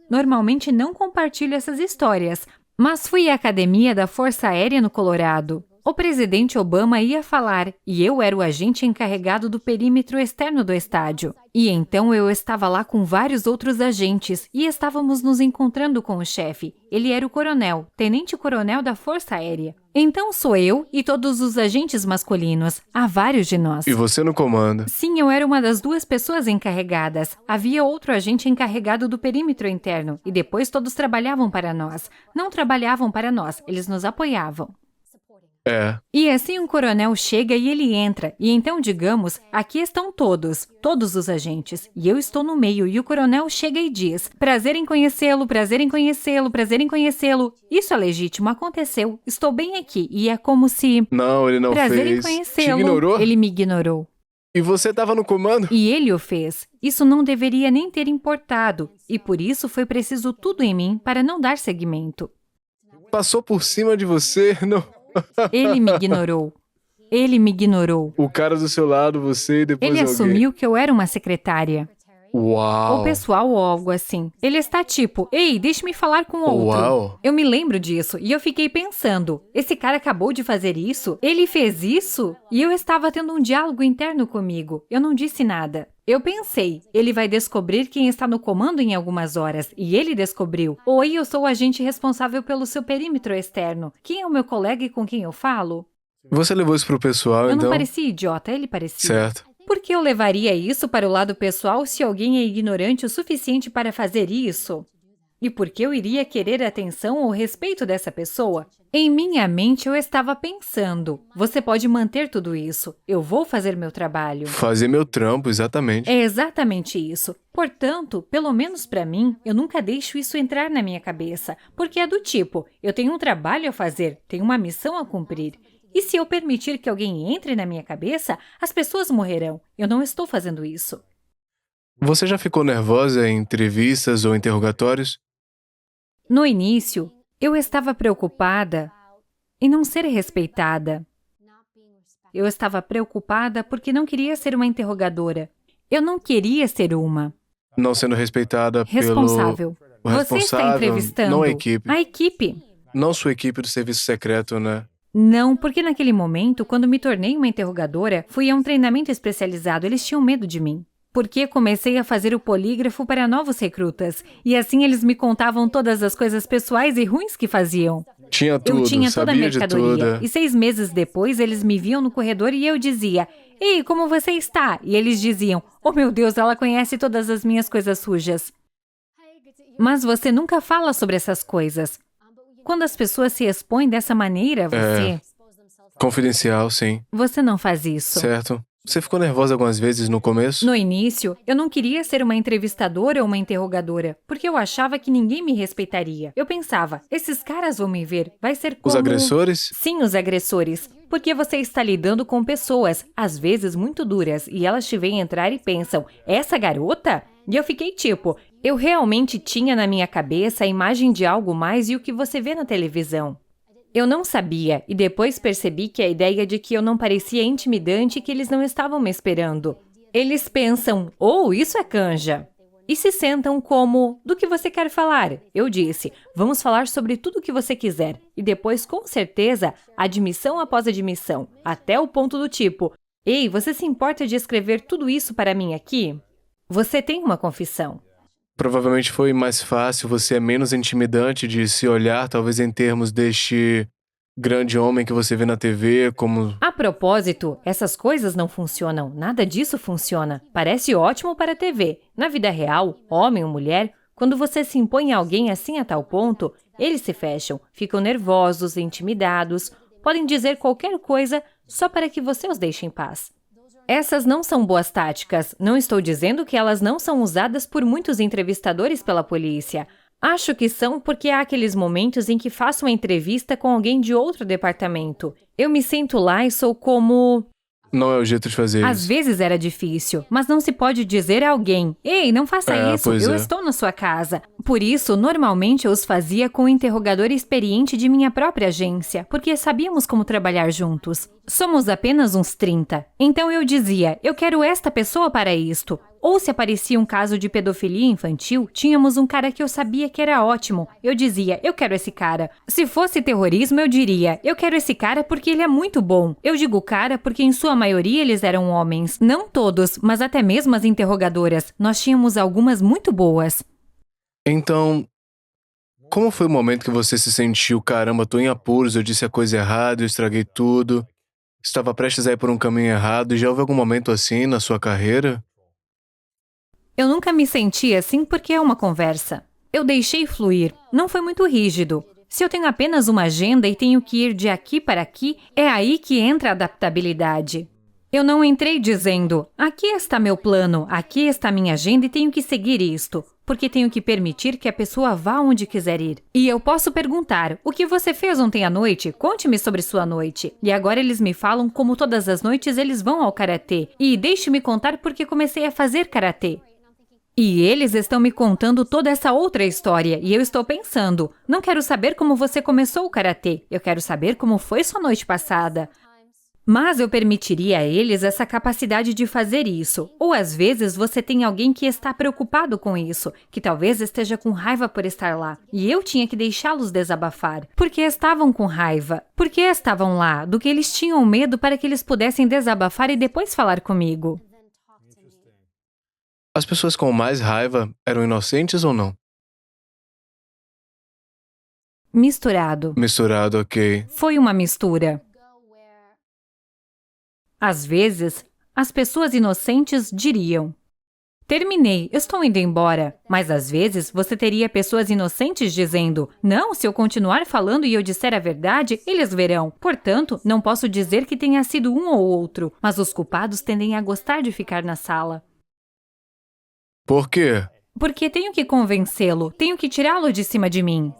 normalmente não compartilho essas histórias, mas fui à academia da Força Aérea no Colorado. O presidente Obama ia falar e eu era o agente encarregado do perímetro externo do estádio. E então eu estava lá com vários outros agentes e estávamos nos encontrando com o chefe. Ele era o coronel, tenente-coronel da Força Aérea. Então sou eu e todos os agentes masculinos. Há vários de nós. E você no comando? Sim, eu era uma das 2 pessoas encarregadas. Havia outro agente encarregado do perímetro interno e depois todos trabalhavam para nós. Não trabalhavam para nós, eles nos apoiavam. E assim um coronel chega e ele entra, e então digamos, aqui estão todos os agentes, e eu estou no meio, e o coronel chega e diz, prazer em conhecê-lo, prazer em conhecê-lo, prazer em conhecê-lo. Isso é legítimo, aconteceu, estou bem aqui, e é como se... Não, ele não prazer fez. em conhecê-lo. Te ignorou? Ele me ignorou. E você estava no comando? E ele o fez. Isso não deveria nem ter importado, e por isso foi preciso tudo em mim para não dar seguimento. Passou por cima de você, não... Ele me ignorou. Ele me ignorou. O cara do seu lado, você e depois Ele alguém. assumiu que eu era uma secretária. Uau! Ou pessoal ou algo assim. Ele está tipo, ei, deixe-me falar com outro. Uau! Eu me lembro disso e eu fiquei pensando, esse cara acabou de fazer isso? Ele fez isso? E eu estava tendo um diálogo interno comigo. Eu não disse nada. Eu pensei, ele vai descobrir quem está no comando em algumas horas. E ele descobriu. Oi, eu sou o agente responsável pelo seu perímetro externo. Quem é o meu colega e com quem eu falo? Você levou isso pro pessoal, Eu então? não parecia idiota, ele parecia. Certo. Por que eu levaria isso para o lado pessoal se alguém é ignorante o suficiente para fazer isso? E por que eu iria querer atenção ou respeito dessa pessoa? Em minha mente eu estava pensando, você pode manter tudo isso, eu vou fazer meu trabalho. Fazer meu trampo, exatamente. É exatamente isso. Portanto, pelo menos para mim, eu nunca deixo isso entrar na minha cabeça, porque é do tipo, eu tenho um trabalho a fazer, tenho uma missão a cumprir. E se eu permitir que alguém entre na minha cabeça, as pessoas morrerão. Eu não estou fazendo isso. Você já ficou nervosa em entrevistas ou interrogatórios? No início, eu estava preocupada em não ser respeitada. Eu estava preocupada porque não queria ser uma interrogadora. Eu não queria ser uma. Não sendo respeitada Responsável. O Você está responsável, entrevistando não a equipe. A equipe. Não sua equipe do serviço secreto, né? Não, porque naquele momento, quando me tornei uma interrogadora, fui a um treinamento especializado, eles tinham medo de mim. Porque comecei a fazer o polígrafo para novos recrutas, e assim eles me contavam todas as coisas pessoais e ruins que faziam. Tinha tudo, Eu tinha toda a sabia de mercadoria, tudo. e 6 meses depois eles me viam no corredor e eu dizia, ei, como você está? E eles diziam, oh meu Deus, ela conhece todas as minhas coisas sujas. Mas você nunca fala sobre essas coisas. Quando as pessoas se expõem dessa maneira, Confidencial, sim. Você não faz isso. Certo. Você ficou nervosa algumas vezes no começo? No início, eu não queria ser uma entrevistadora ou uma interrogadora, porque eu achava que ninguém me respeitaria. Eu pensava, esses caras vão me ver, vai ser como... Os agressores? Sim, os agressores. Porque você está lidando com pessoas, às vezes muito duras, e elas te veem entrar e pensam, essa garota? E eu fiquei tipo, eu realmente tinha na minha cabeça a imagem de algo mais e o que você vê na televisão. Eu não sabia e depois percebi que a ideia de que eu não parecia intimidante e que eles não estavam me esperando. Eles pensam, oh, isso é canja. E se sentam como, do que você quer falar? Eu disse, vamos falar sobre tudo o que você quiser. E depois, com certeza, admissão após admissão, até o ponto do tipo, ei, você se importa de escrever tudo isso para mim aqui? Você tem uma confissão. Provavelmente foi mais fácil, você é menos intimidante de se olhar, talvez em termos deste grande homem que você vê na TV, como... A propósito, essas coisas não funcionam, nada disso funciona. Parece ótimo para a TV. Na vida real, homem ou mulher, quando você se impõe a alguém assim a tal ponto, eles se fecham, ficam nervosos, intimidados, podem dizer qualquer coisa só para que você os deixe em paz. Essas não são boas táticas. Não estou dizendo que elas não são usadas por muitos entrevistadores pela polícia. Acho que são porque há aqueles momentos em que faço uma entrevista com alguém de outro departamento. Eu me sento lá e sou como... Não é o jeito de fazer Às isso. vezes era difícil, mas não se pode dizer a alguém, ei, não faça isso, pois eu é. estou na sua casa. Por isso, normalmente eu os fazia com o interrogador experiente de minha própria agência, porque sabíamos como trabalhar juntos. Somos apenas uns 30. Então eu dizia, eu quero esta pessoa para isto. Ou se aparecia um caso de pedofilia infantil, tínhamos um cara que eu sabia que era ótimo. Eu dizia, eu quero esse cara. Se fosse terrorismo, eu diria, eu quero esse cara porque ele é muito bom. Eu digo cara porque em sua maioria eles eram homens. Não todos, mas até mesmo as interrogadoras. Nós tínhamos algumas muito boas. Então, como foi o momento que você se sentiu, caramba, tô em apuros, eu disse a coisa errada, eu estraguei tudo, estava prestes a ir por um caminho errado, e já houve algum momento assim na sua carreira? Eu nunca me senti assim porque é uma conversa. Eu deixei fluir, não foi muito rígido. Se eu tenho apenas uma agenda e tenho que ir de aqui para aqui, é aí que entra a adaptabilidade. Eu não entrei dizendo, aqui está meu plano, aqui está minha agenda e tenho que seguir isto, porque tenho que permitir que a pessoa vá onde quiser ir. E eu posso perguntar, o que você fez ontem à noite? Conte-me sobre sua noite. E agora eles me falam como todas as noites eles vão ao karatê. E deixe-me contar porque comecei a fazer karatê. E eles estão me contando toda essa outra história, e eu estou pensando, não quero saber como você começou o karatê, eu quero saber como foi sua noite passada. Mas eu permitiria a eles essa capacidade de fazer isso. Ou às vezes você tem alguém que está preocupado com isso, que talvez esteja com raiva por estar lá, e eu tinha que deixá-los desabafar. Porque estavam com raiva? Porque estavam lá? Do que eles tinham medo para que eles pudessem desabafar e depois falar comigo. As pessoas com mais raiva eram inocentes ou não? Misturado. Misturado, ok. Foi uma mistura. Às vezes, as pessoas inocentes diriam, terminei, estou indo embora. Mas às vezes você teria pessoas inocentes dizendo, não, se eu continuar falando e eu disser a verdade, eles verão. Portanto, não posso dizer que tenha sido um ou outro, mas os culpados tendem a gostar de ficar na sala. Por quê? Porque tenho que convencê-lo, tenho que tirá-lo de cima de mim.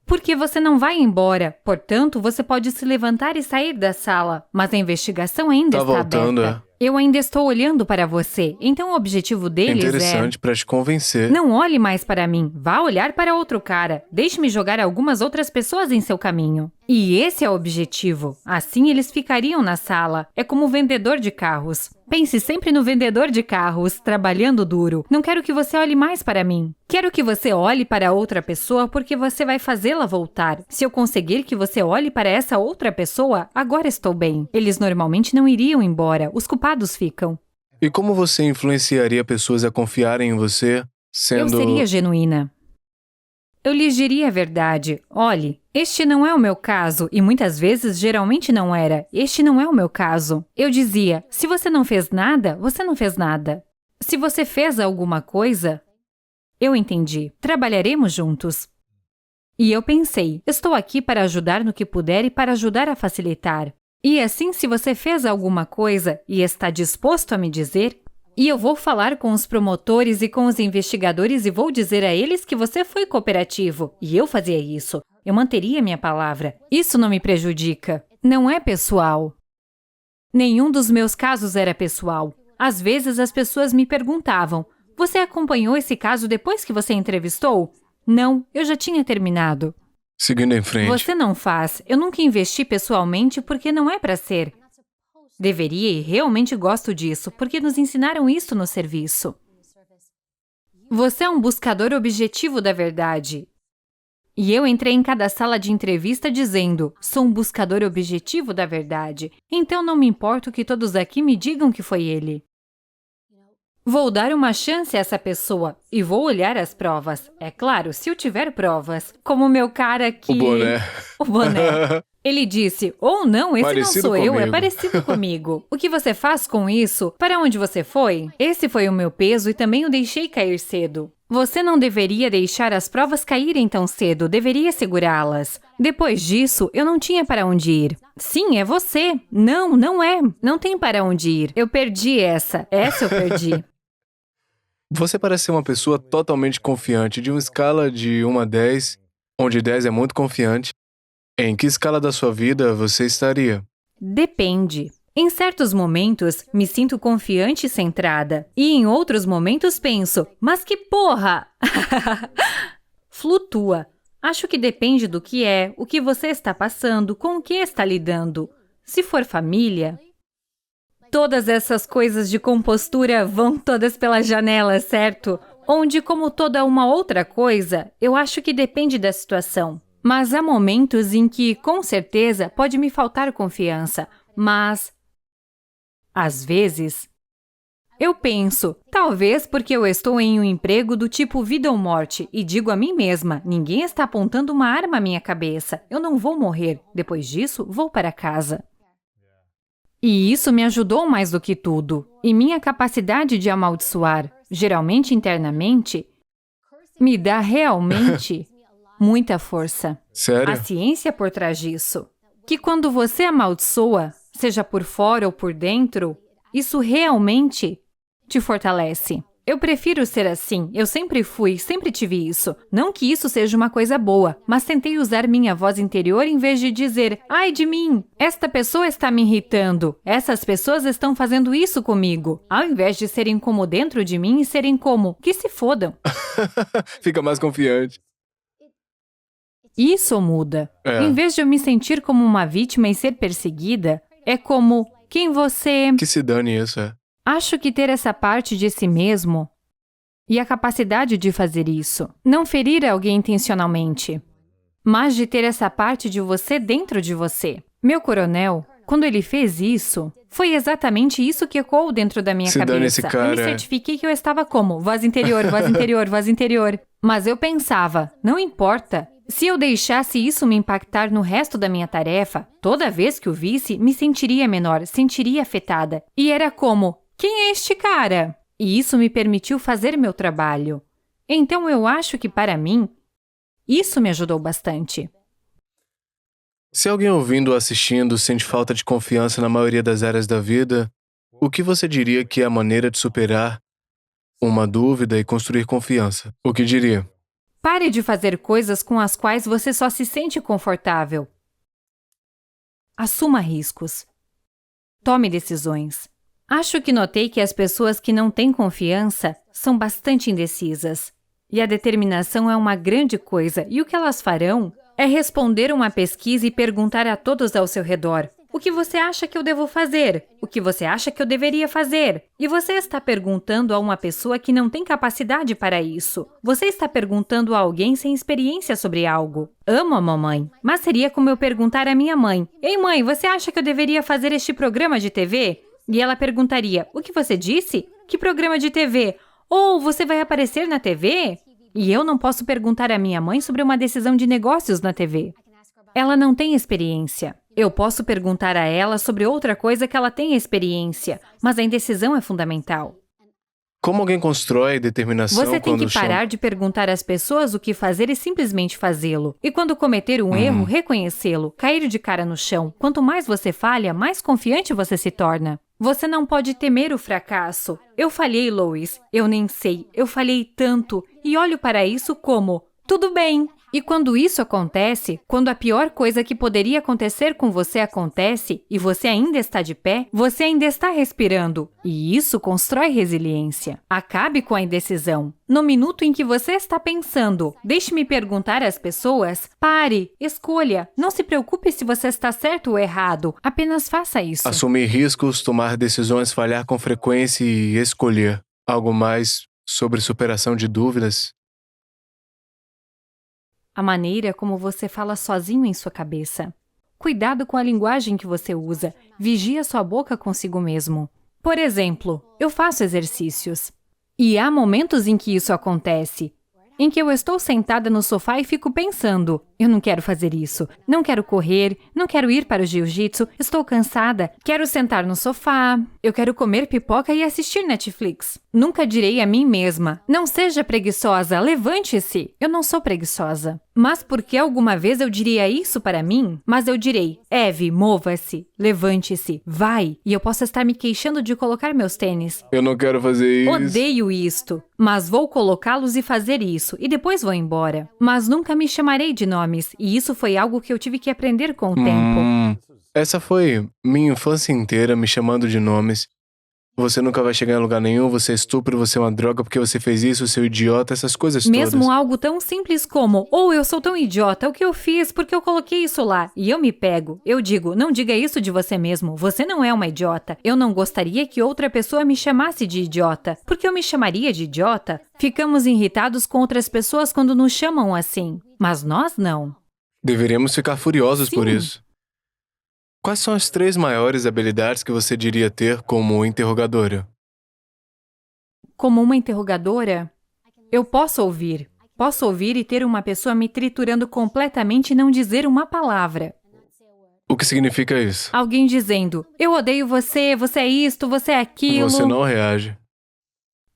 Porque você não vai embora, portanto, você pode se levantar e sair da sala, mas a investigação ainda Tá está voltando, aberta. Eu ainda estou olhando para você, então o objetivo deles Interessante pra te convencer. Não olhe mais para mim, vá olhar para outro cara. Deixe-me jogar algumas outras pessoas em seu caminho. E esse é o objetivo. Assim eles ficariam na sala. É como o vendedor de carros. Pense sempre no vendedor de carros, trabalhando duro. Não quero que você olhe mais para mim. Quero que você olhe para outra pessoa porque você vai fazê-la voltar. Se eu conseguir que você olhe para essa outra pessoa, agora estou bem. Eles normalmente não iriam embora. Os culpados ficam. E como você influenciaria pessoas a confiarem em você, sendo... Eu seria genuína. Eu lhes diria a verdade. Olhe, este não é o meu caso, e muitas vezes geralmente não era. Este não é o meu caso. Eu dizia, se você não fez nada, você não fez nada. Se você fez alguma coisa, eu entendi. Trabalharemos juntos. E eu pensei, estou aqui para ajudar no que puder e para ajudar a facilitar. E assim, se você fez alguma coisa e está disposto a me dizer, e eu vou falar com os promotores e com os investigadores e vou dizer a eles que você foi cooperativo. E eu fazia isso. Eu manteria minha palavra. Isso não me prejudica. Não é pessoal. Nenhum dos meus casos era pessoal. Às vezes as pessoas me perguntavam, você acompanhou esse caso depois que você entrevistou? Não, eu já tinha terminado. Seguindo em frente. Você não faz. Eu nunca investi pessoalmente porque não é para ser. Deveria e realmente gosto disso, porque nos ensinaram isso no serviço. Você é um buscador objetivo da verdade. E eu entrei em cada sala de entrevista dizendo, sou um buscador objetivo da verdade, então não me importa o que todos aqui me digam que foi ele. Vou dar uma chance a essa pessoa e vou olhar as provas. É claro, se eu tiver provas. Como o meu cara que... O boné. O boné. Ele disse, ou não, esse Parecido não sou eu, é comigo. parecido comigo. O que você faz com isso? Para onde você foi? Esse foi o meu peso e também o deixei cair cedo. Você não deveria deixar as provas caírem tão cedo, deveria segurá-las. Depois disso, eu não tinha para onde ir. Sim, é você. Não, não é. Não tem para onde ir. Eu perdi essa. Essa eu perdi. Você parece ser uma pessoa totalmente confiante, de uma escala de 1 a 10, onde 10 é muito confiante. Em que escala da sua vida você estaria? Depende. Em certos momentos, me sinto confiante e centrada. E em outros momentos penso, mas que porra! Flutua. Acho que depende do que é, o que você está passando, com o que está lidando. Se for família... Todas essas coisas de compostura vão todas pela janela, certo? Onde, como toda uma outra coisa, eu acho que depende da situação. Mas há momentos em que, com certeza, pode me faltar confiança. Mas, às vezes, eu penso, talvez porque eu estou em um emprego do tipo vida ou morte e digo a mim mesma, ninguém está apontando uma arma à minha cabeça. Eu não vou morrer. Depois disso, vou para casa. E isso me ajudou mais do que tudo. E minha capacidade de amaldiçoar, geralmente internamente, me dá realmente muita força. Sério? A ciência por trás disso. Que quando você amaldiçoa, seja por fora ou por dentro, isso realmente te fortalece. Eu prefiro ser assim, eu sempre fui, sempre tive isso. Não que isso seja uma coisa boa, mas tentei usar minha voz interior em vez de dizer, ai de mim, esta pessoa está me irritando, essas pessoas estão fazendo isso comigo. Ao invés de serem como dentro de mim e serem como, que se fodam. Fica mais confiante. Isso muda. É. Em vez de eu me sentir como uma vítima e ser perseguida, é como, quem você... Que se dane isso, é. Acho que ter essa parte de si mesmo e a capacidade de fazer isso, não ferir alguém intencionalmente, mas de ter essa parte de você dentro de você. Meu coronel, quando ele fez isso, foi exatamente isso que ecoou dentro da minha Se dane esse cabeça. Eu me cara. certifiquei que eu estava como? Voz interior, voz interior, voz interior. Mas eu pensava, não importa. Se eu deixasse isso me impactar no resto da minha tarefa, toda vez que o visse, me sentiria menor, sentiria afetada. E era como... Quem é este cara? E isso me permitiu fazer meu trabalho. Então eu acho que para mim, isso me ajudou bastante. Se alguém ouvindo ou assistindo sente falta de confiança na maioria das áreas da vida, o que você diria que é a maneira de superar uma dúvida e construir confiança? O que diria? Pare de fazer coisas com as quais você só se sente confortável. Assuma riscos. Tome decisões. Acho que notei que as pessoas que não têm confiança são bastante indecisas. E a determinação é uma grande coisa, e o que elas farão é responder uma pesquisa e perguntar a todos ao seu redor: o que você acha que eu devo fazer? O que você acha que eu deveria fazer? E você está perguntando a uma pessoa que não tem capacidade para isso. Você está perguntando a alguém sem experiência sobre algo. Amo a mamãe, mas seria como eu perguntar à minha mãe: ei mãe, você acha que eu deveria fazer este programa de TV? E ela perguntaria, o que você disse? Que programa de TV? Ou você vai aparecer na TV? E eu não posso perguntar à minha mãe sobre uma decisão de negócios na TV. Ela não tem experiência. Eu posso perguntar a ela sobre outra coisa que ela tem experiência, mas a indecisão é fundamental. Como alguém constrói determinação Você tem quando que parar de perguntar às pessoas o que fazer e simplesmente fazê-lo. E quando cometer um erro, reconhecê-lo, cair de cara no chão. Quanto mais você falha, mais confiante você se torna. Você não pode temer o fracasso. Eu falhei, Lois. Eu nem sei. Eu falhei tanto. E olho para isso como, tudo bem. E quando isso acontece, quando a pior coisa que poderia acontecer com você acontece e você ainda está de pé, você ainda está respirando. E isso constrói resiliência. Acabe com a indecisão. No minuto em que você está pensando, deixe-me perguntar às pessoas, pare, escolha. Não se preocupe se você está certo ou errado. Apenas faça isso. Assumir riscos, tomar decisões, falhar com frequência e escolher. Algo mais sobre superação de dúvidas? A maneira como você fala sozinho em sua cabeça. Cuidado com a linguagem que você usa. Vigie sua boca consigo mesmo. Por exemplo, eu faço exercícios. E há momentos em que isso acontece. Em que eu estou sentada no sofá e fico pensando, eu não quero fazer isso, não quero correr, não quero ir para o jiu-jitsu, estou cansada, quero sentar no sofá, eu quero comer pipoca e assistir Netflix. Nunca direi a mim mesma, não seja preguiçosa, levante-se. Eu não sou preguiçosa. Mas porque alguma vez eu diria isso para mim? Mas eu direi, Eve, mova-se, levante-se, vai. E eu posso estar me queixando de colocar meus tênis. Eu não quero fazer isso. Odeio isto, mas vou colocá-los e fazer isso, e depois vou embora. Mas nunca me chamarei de nomes, e isso foi algo que eu tive que aprender com o tempo. Essa foi minha infância inteira me chamando de nomes. Você nunca vai chegar em lugar nenhum, você é estúpido, você é uma droga porque você fez isso, seu idiota, essas coisas Mesmo todas. algo tão simples como, eu sou tão idiota, o que eu fiz, porque eu coloquei isso lá, e eu me pego. Eu digo, não diga isso de você mesmo, você não é uma idiota. Eu não gostaria que outra pessoa me chamasse de idiota. Porque eu me chamaria de idiota? Ficamos irritados com outras pessoas quando nos chamam assim, mas nós não. Deveríamos ficar furiosos por Sim. isso. Quais são as 3 maiores habilidades que você diria ter como interrogadora? Como uma interrogadora, eu posso ouvir. Posso ouvir e ter uma pessoa me triturando completamente e não dizer uma palavra. O que significa isso? Alguém dizendo, eu odeio você, você é isto, você é aquilo. Você não reage.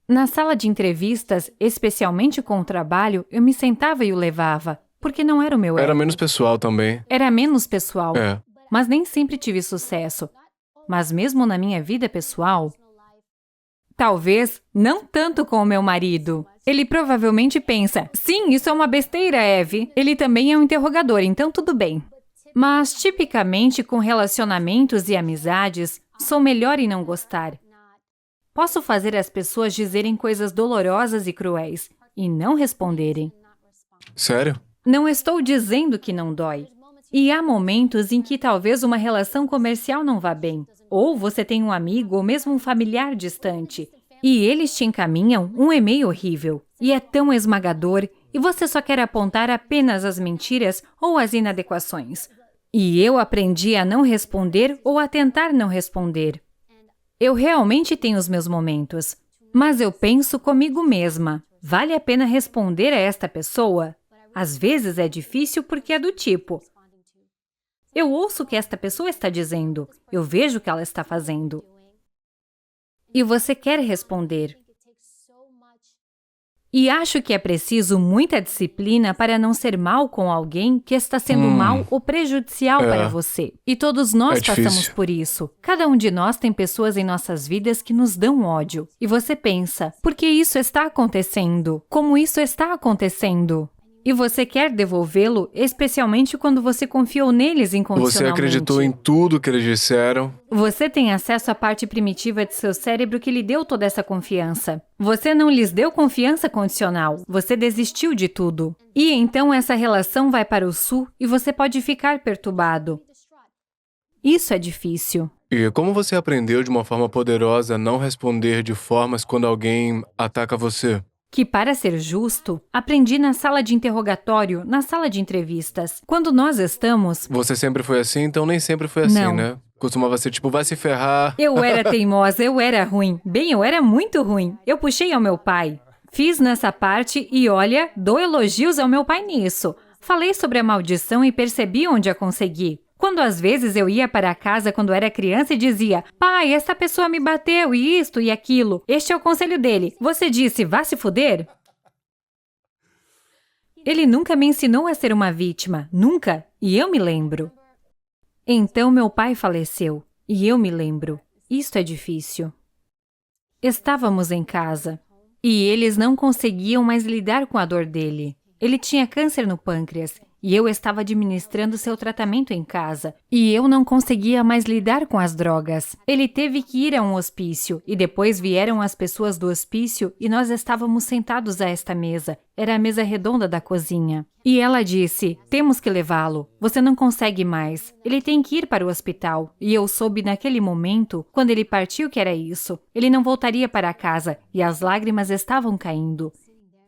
Na sala de entrevistas, especialmente com o trabalho, eu me sentava e o levava, porque não era o meu Era ego. menos pessoal também. Era menos pessoal. É. Mas nem sempre tive sucesso. Mas mesmo na minha vida pessoal, talvez não tanto com o meu marido. Ele provavelmente pensa, sim, isso é uma besteira, Eve. Ele também é um interrogador, então tudo bem. Mas, tipicamente, com relacionamentos e amizades, sou melhor em não gostar. Posso fazer as pessoas dizerem coisas dolorosas e cruéis e não responderem. Sério? Não estou dizendo que não dói. E há momentos em que talvez uma relação comercial não vá bem. Ou você tem um amigo ou mesmo um familiar distante. E eles te encaminham um e-mail horrível. E é tão esmagador. E você só quer apontar apenas as mentiras ou as inadequações. E eu aprendi a não responder ou a tentar não responder. Eu realmente tenho os meus momentos. Mas eu penso comigo mesma. Vale a pena responder a esta pessoa? Às vezes é difícil porque é do tipo... Eu ouço o que esta pessoa está dizendo. Eu vejo o que ela está fazendo. E você quer responder. E acho que é preciso muita disciplina para não ser mal com alguém que está sendo mal ou prejudicial para você. E todos nós passamos por isso. Cada um de nós tem pessoas em nossas vidas que nos dão ódio. E você pensa, por que isso está acontecendo? Como isso está acontecendo? E você quer devolvê-lo, especialmente quando você confiou neles incondicionalmente. Você acreditou em tudo que eles disseram. Você tem acesso à parte primitiva de seu cérebro que lhe deu toda essa confiança. Você não lhes deu confiança condicional. Você desistiu de tudo. E então essa relação vai para o sul e você pode ficar perturbado. Isso é difícil. E como você aprendeu de uma forma poderosa a não responder de formas quando alguém ataca você? Que, para ser justo, aprendi na sala de interrogatório, na sala de entrevistas. Quando nós estamos... Você sempre foi assim, então nem sempre foi assim, Não. né? Costumava ser tipo, vai se ferrar. Eu era teimosa, eu era ruim. Bem, eu era muito ruim. Eu puxei ao meu pai. Fiz nessa parte e, olha, dou elogios ao meu pai nisso. Falei sobre a maldição e percebi onde a consegui. Quando às vezes eu ia para casa quando era criança e dizia, pai, essa pessoa me bateu e isto e aquilo. Este é o conselho dele. Você disse, vá se fuder? Ele nunca me ensinou a ser uma vítima. Nunca. E eu me lembro. Então meu pai faleceu. E eu me lembro. Isto é difícil. Estávamos em casa. E eles não conseguiam mais lidar com a dor dele. Ele tinha câncer no pâncreas e eu estava administrando seu tratamento em casa. E eu não conseguia mais lidar com as drogas. Ele teve que ir a um hospício e depois vieram as pessoas do hospício e nós estávamos sentados a esta mesa. Era a mesa redonda da cozinha. E ela disse, temos que levá-lo. Você não consegue mais. Ele tem que ir para o hospital. E eu soube naquele momento, quando ele partiu, que era isso. Ele não voltaria para casa e as lágrimas estavam caindo.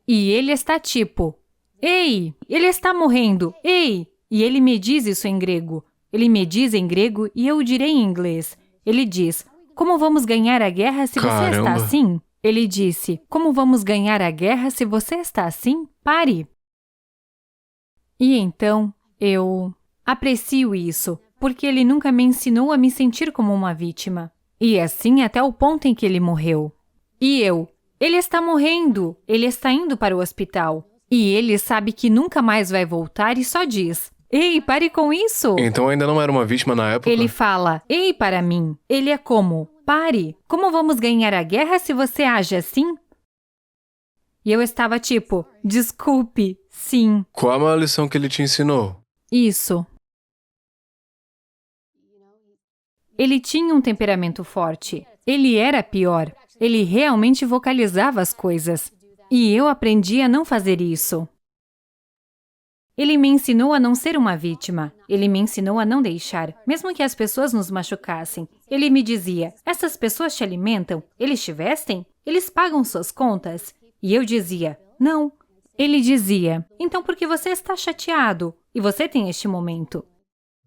E ele está tipo... Ei, ele está morrendo, ei! E ele me diz isso em grego. Ele me diz em grego e eu direi em inglês. Ele diz, como vamos ganhar a guerra se você está assim? Ele disse, como vamos ganhar a guerra se você está assim? Pare! E então, eu aprecio isso, porque ele nunca me ensinou a me sentir como uma vítima. E assim até o ponto em que ele morreu. E eu, ele está morrendo, ele está indo para o hospital. E ele sabe que nunca mais vai voltar e só diz, ei, pare com isso! Então ainda não era uma vítima na época? Ele fala, ei para mim. Ele é como, pare, como vamos ganhar a guerra se você age assim? E eu estava tipo, desculpe, sim. Qual a maior lição que ele te ensinou? Isso. Ele tinha um temperamento forte. Ele era pior. Ele realmente vocalizava as coisas. E eu aprendi a não fazer isso. Ele me ensinou a não ser uma vítima. Ele me ensinou a não deixar, mesmo que as pessoas nos machucassem. Ele me dizia, essas pessoas te alimentam? Eles te vestem? Eles pagam suas contas? E eu dizia, não. Ele dizia, então por que você está chateado? E você tem este momento.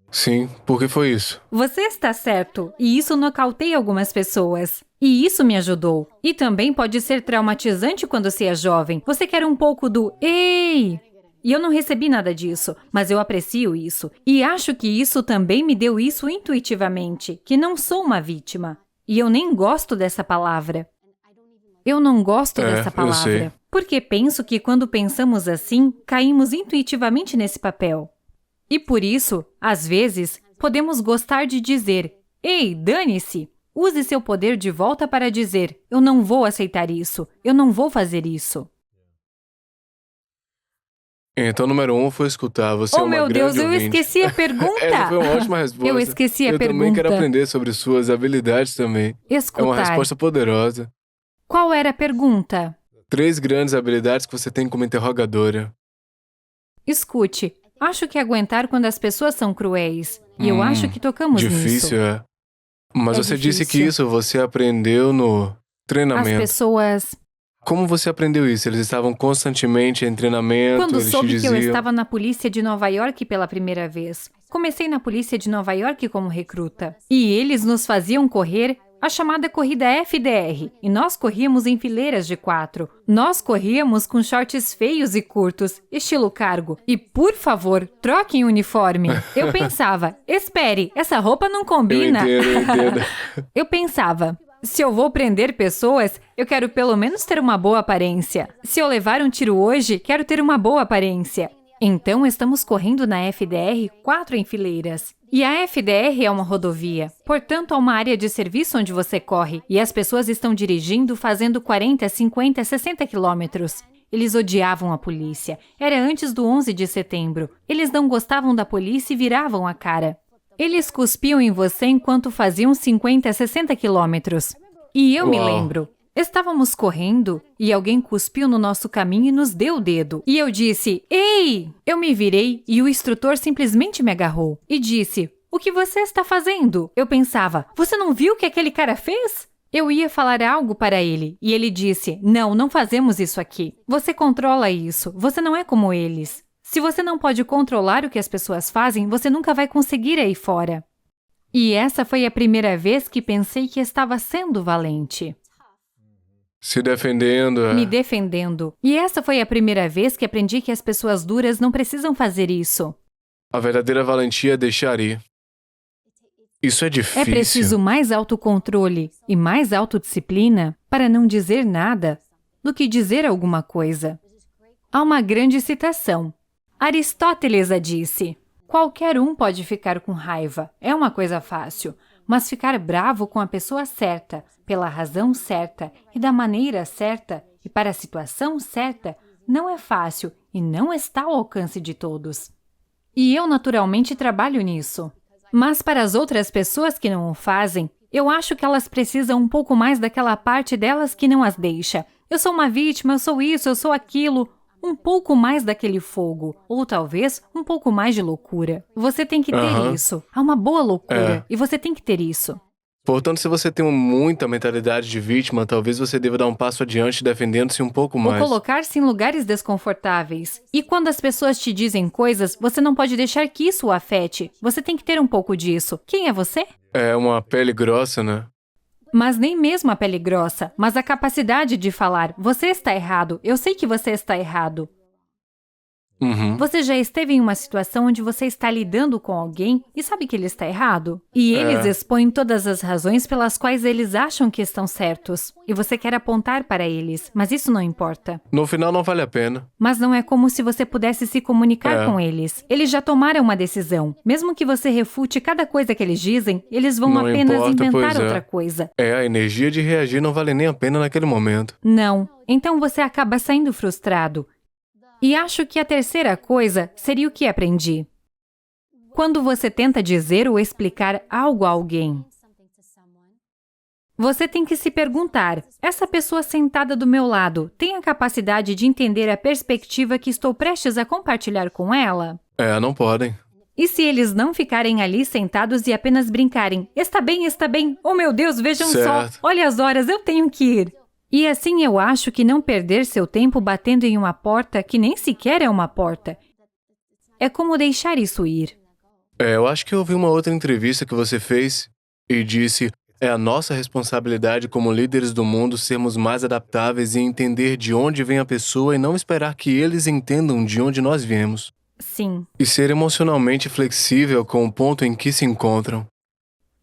Sim, por que foi isso? Você está certo, e isso nocauteia algumas pessoas. E isso me ajudou. E também pode ser traumatizante quando você é jovem. Você quer um pouco do ei! E eu não recebi nada disso, mas eu aprecio isso. E acho que isso também me deu isso intuitivamente, que não sou uma vítima. E eu nem gosto dessa palavra. Eu não gosto dessa palavra. Porque penso que quando pensamos assim, caímos intuitivamente nesse papel. E por isso, às vezes, podemos gostar de dizer, ei, dane-se! Use seu poder de volta para dizer, eu não vou aceitar isso, eu não vou fazer isso. Então, número 1 foi escutar, você é uma meu grande Deus, eu ouvinte. esqueci a pergunta! Essa foi uma ótima resposta. Eu esqueci a pergunta. Eu também quero aprender sobre suas habilidades também. Escutar. É uma resposta poderosa. Qual era a pergunta? 3 grandes habilidades que você tem como interrogadora. Escute, acho que aguentar quando as pessoas são cruéis. E eu acho que tocamos nisso. Difícil, é. Mas É você disse que difícil. isso você aprendeu no As treinamento. pessoas... Como você aprendeu isso? Eles estavam constantemente em treinamento, Quando eles te soube que diziam... eu estava na polícia de Nova York pela primeira vez. Comecei na polícia de Nova York como recruta. E eles nos faziam correr a chamada corrida FDR. E nós corríamos em fileiras de 4. Nós corríamos com shorts feios e curtos, estilo cargo. E, por favor, troquem o uniforme. Eu pensava, espere, essa roupa não combina. Eu entendo. Eu pensava, se eu vou prender pessoas, eu quero pelo menos ter uma boa aparência. Se eu levar um tiro hoje, quero ter uma boa aparência. Então, estamos correndo na FDR 4 em fileiras. E a FDR é uma rodovia, portanto, é uma área de serviço onde você corre. E as pessoas estão dirigindo, fazendo 40, 50, 60 quilômetros. Eles odiavam a polícia. Era antes do 11 de setembro. Eles não gostavam da polícia e viravam a cara. Eles cuspiam em você enquanto faziam 50, 60 quilômetros. E eu me lembro. Estávamos correndo e alguém cuspiu no nosso caminho e nos deu o dedo. E eu disse, ei! Eu me virei e o instrutor simplesmente me agarrou e disse, o que você está fazendo? Eu pensava, você não viu o que aquele cara fez? Eu ia falar algo para ele e ele disse, não fazemos isso aqui. Você controla isso, você não é como eles. Se você não pode controlar o que as pessoas fazem, você nunca vai conseguir ir fora. E essa foi a primeira vez que pensei que estava sendo valente. Se defendendo, é. Me defendendo. E essa foi a primeira vez que aprendi que as pessoas duras não precisam fazer isso. A verdadeira valentia é deixar ir. Isso é difícil. É preciso mais autocontrole e mais autodisciplina para não dizer nada do que dizer alguma coisa. Há uma grande citação. Aristóteles a disse. Qualquer um pode ficar com raiva. É uma coisa fácil. Mas ficar bravo com a pessoa certa, pela razão certa e da maneira certa e para a situação certa, não é fácil e não está ao alcance de todos. E eu naturalmente trabalho nisso. Mas para as outras pessoas que não o fazem, eu acho que elas precisam um pouco mais daquela parte delas que não as deixa. Eu sou uma vítima, eu sou isso, eu sou aquilo. Um pouco mais daquele fogo, ou talvez um pouco mais de loucura. Você tem que ter isso. Há uma boa loucura, e você tem que ter isso. Portanto, se você tem muita mentalidade de vítima, talvez você deva dar um passo adiante defendendo-se um pouco Ou mais. colocar-se em lugares desconfortáveis. E quando as pessoas te dizem coisas, você não pode deixar que isso o afete. Você tem que ter um pouco disso. Quem é você? É uma pele grossa, né? Mas nem mesmo a pele grossa, mas a capacidade de falar, você está errado, eu sei que você está errado. Você já esteve em uma situação onde você está lidando com alguém e sabe que ele está errado? E eles expõem todas as razões pelas quais eles acham que estão certos. E você quer apontar para eles, mas isso não importa. No final não vale a pena. Mas não é como se você pudesse se comunicar com eles. Eles já tomaram uma decisão. Mesmo que você refute cada coisa que eles dizem, eles vão Não apenas importa, inventar pois é. outra coisa. A energia de reagir não vale nem a pena naquele momento. Não. Então você acaba saindo frustrado. E acho que a terceira coisa seria o que aprendi. Quando você tenta dizer ou explicar algo a alguém, você tem que se perguntar, essa pessoa sentada do meu lado tem a capacidade de entender a perspectiva que estou prestes a compartilhar com ela? Não podem. E se eles não ficarem ali sentados e apenas brincarem, está bem, oh meu Deus, vejam Certo. só, olha as horas, eu tenho que ir. E assim eu acho que não perder seu tempo batendo em uma porta que nem sequer é uma porta. É como deixar isso ir. Eu acho que eu ouvi uma outra entrevista que você fez e disse: é a nossa responsabilidade como líderes do mundo sermos mais adaptáveis e entender de onde vem a pessoa e não esperar que eles entendam de onde nós viemos. Sim. E ser emocionalmente flexível com o ponto em que se encontram.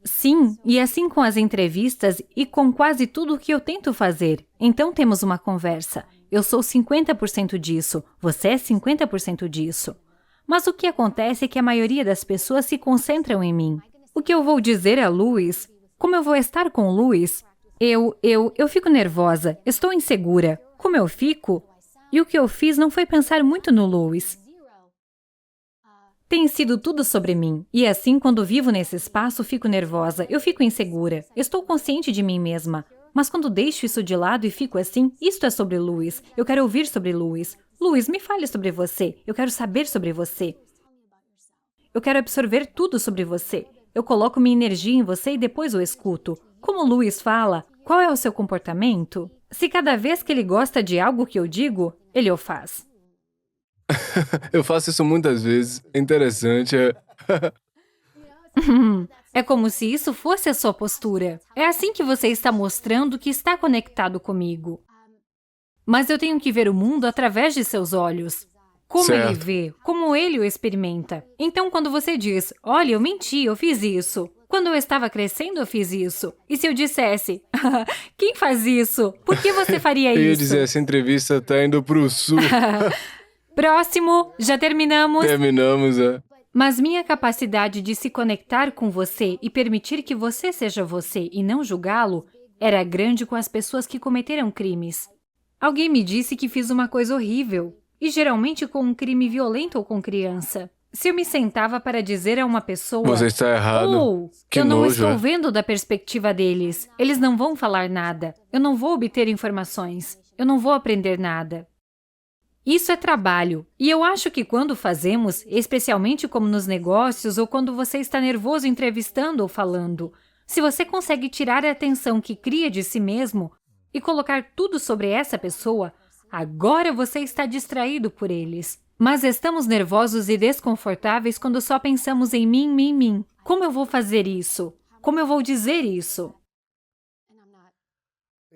Sim, e assim com as entrevistas e com quase tudo o que eu tento fazer. Então temos uma conversa. Eu sou 50% disso, você é 50% disso. Mas o que acontece é que a maioria das pessoas se concentram em mim. O que eu vou dizer a Luiz? Como eu vou estar com o Luiz? Eu fico nervosa, estou insegura. Como eu fico? E o que eu fiz não foi pensar muito no Luiz. Tem sido tudo sobre mim. E assim, quando vivo nesse espaço, fico nervosa, eu fico insegura. Estou consciente de mim mesma. Mas quando deixo isso de lado e fico assim, isto é sobre Luiz. Eu quero ouvir sobre Luiz. Luiz, me fale sobre você. Eu quero saber sobre você. Eu quero absorver tudo sobre você. Eu coloco minha energia em você e depois o escuto. Como Luiz fala, qual é o seu comportamento? Se cada vez que ele gosta de algo que eu digo, ele o faz. Eu faço isso muitas vezes. É interessante. É como se isso fosse a sua postura. É assim que você está mostrando que está conectado comigo. Mas eu tenho que ver o mundo através de seus olhos. Como ele vê, como ele o experimenta. Então, quando você diz, olha, eu menti, eu fiz isso. Quando eu estava crescendo, eu fiz isso. E se eu dissesse, quem faz isso? Por que você faria Eu ia isso? dizer, essa entrevista tá indo pro sul. Próximo, já terminamos. Terminamos, Mas minha capacidade de se conectar com você e permitir que você seja você e não julgá-lo era grande com as pessoas que cometeram crimes. Alguém me disse que fiz uma coisa horrível, e geralmente com um crime violento ou com criança. Se eu me sentava para dizer a uma pessoa... Você está errado. Que eu não nojo, estou vendo da perspectiva deles. Eles não vão falar nada. Eu não vou obter informações. Eu não vou aprender nada. Isso é trabalho. E eu acho que quando fazemos, especialmente como nos negócios ou quando você está nervoso entrevistando ou falando, se você consegue tirar a atenção que cria de si mesmo e colocar tudo sobre essa pessoa, agora você está distraído por eles. Mas estamos nervosos e desconfortáveis quando só pensamos em mim. Como eu vou fazer isso? Como eu vou dizer isso?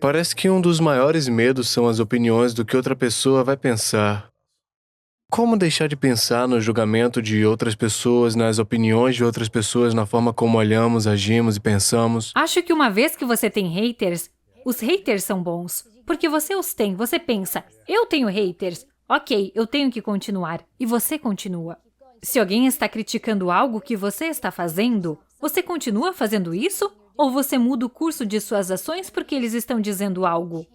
Parece que um dos maiores medos são as opiniões do que outra pessoa vai pensar. Como deixar de pensar no julgamento de outras pessoas, nas opiniões de outras pessoas, na forma como olhamos, agimos e pensamos? Acho que uma vez que você tem haters, os haters são bons. Porque você os tem, você pensa, eu tenho haters. Ok, eu tenho que continuar. E você continua. Se alguém está criticando algo que você está fazendo, você continua fazendo isso? Ou você muda o curso de suas ações porque eles estão dizendo algo?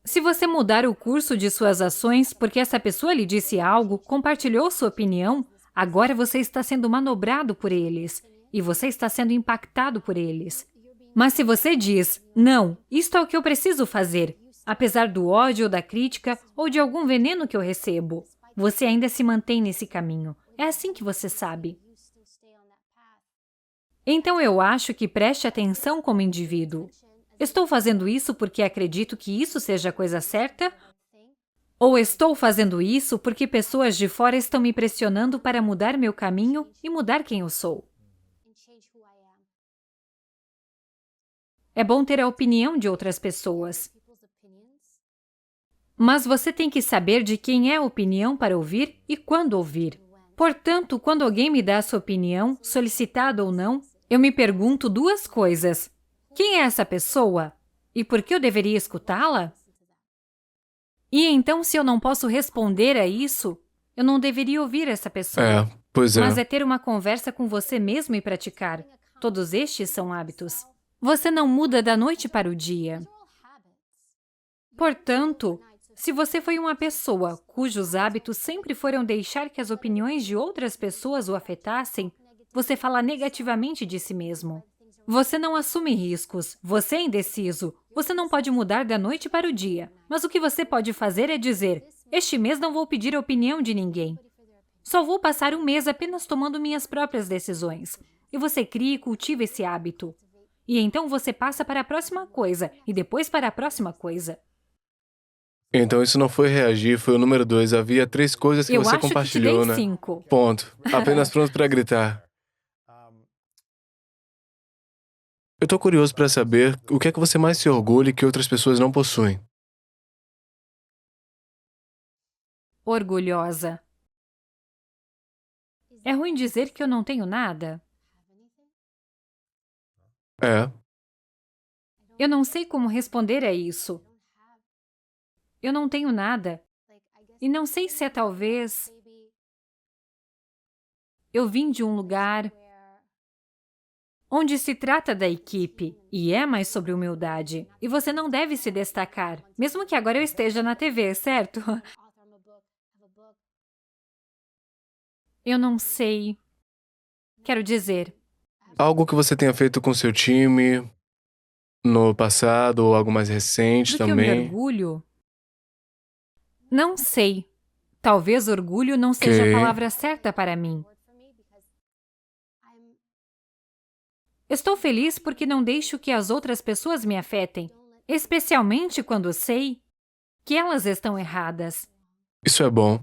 Se você mudar o curso de suas ações porque essa pessoa lhe disse algo, compartilhou sua opinião, agora você está sendo manobrado por eles e você está sendo impactado por eles. Mas se você diz, não, isto é o que eu preciso fazer, apesar do ódio ou da crítica ou de algum veneno que eu recebo, você ainda se mantém nesse caminho. É assim que você sabe. Então eu acho que preste atenção como indivíduo. Estou fazendo isso porque acredito que isso seja a coisa certa? Ou estou fazendo isso porque pessoas de fora estão me pressionando para mudar meu caminho e mudar quem eu sou? É bom ter a opinião de outras pessoas. Mas você tem que saber de quem é a opinião para ouvir e quando ouvir. Portanto, quando alguém me dá a sua opinião, solicitada ou não, eu me pergunto duas coisas. Quem é essa pessoa? E por que eu deveria escutá-la? E então, se eu não posso responder a isso, eu não deveria ouvir essa pessoa. Pois é. Mas é ter uma conversa com você mesmo e praticar. Todos estes são hábitos. Você não muda da noite para o dia. Portanto, se você foi uma pessoa cujos hábitos sempre foram deixar que as opiniões de outras pessoas o afetassem, você fala negativamente de si mesmo. Você não assume riscos, você é indeciso, você não pode mudar da noite para o dia. Mas o que você pode fazer é dizer, este mês não vou pedir a opinião de ninguém. Só vou passar um mês apenas tomando minhas próprias decisões. E você cria e cultiva esse hábito. E então você passa para a próxima coisa, e depois para a próxima coisa. Então isso não foi reagir, foi o número 2. Havia 3 coisas que Eu você acho compartilhou, que te dei né? 5. Ponto. Apenas pronto para gritar. Eu tô curioso para saber o que é que você mais se orgulha e que outras pessoas não possuem. Orgulhosa. É ruim dizer que eu não tenho nada? É. Eu não sei como responder a isso. Eu não tenho nada. E não sei se é talvez... Eu vim de um lugar onde se trata da equipe, e é mais sobre humildade. E você não deve se destacar, mesmo que agora eu esteja na TV, certo? Eu não sei. Quero dizer, Algo que você tenha feito com seu time no passado ou algo mais recente do que eu me também. orgulho? Não sei. Talvez orgulho não seja a Ok. palavra certa para mim. Estou feliz porque não deixo que as outras pessoas me afetem, especialmente quando sei que elas estão erradas. Isso é bom.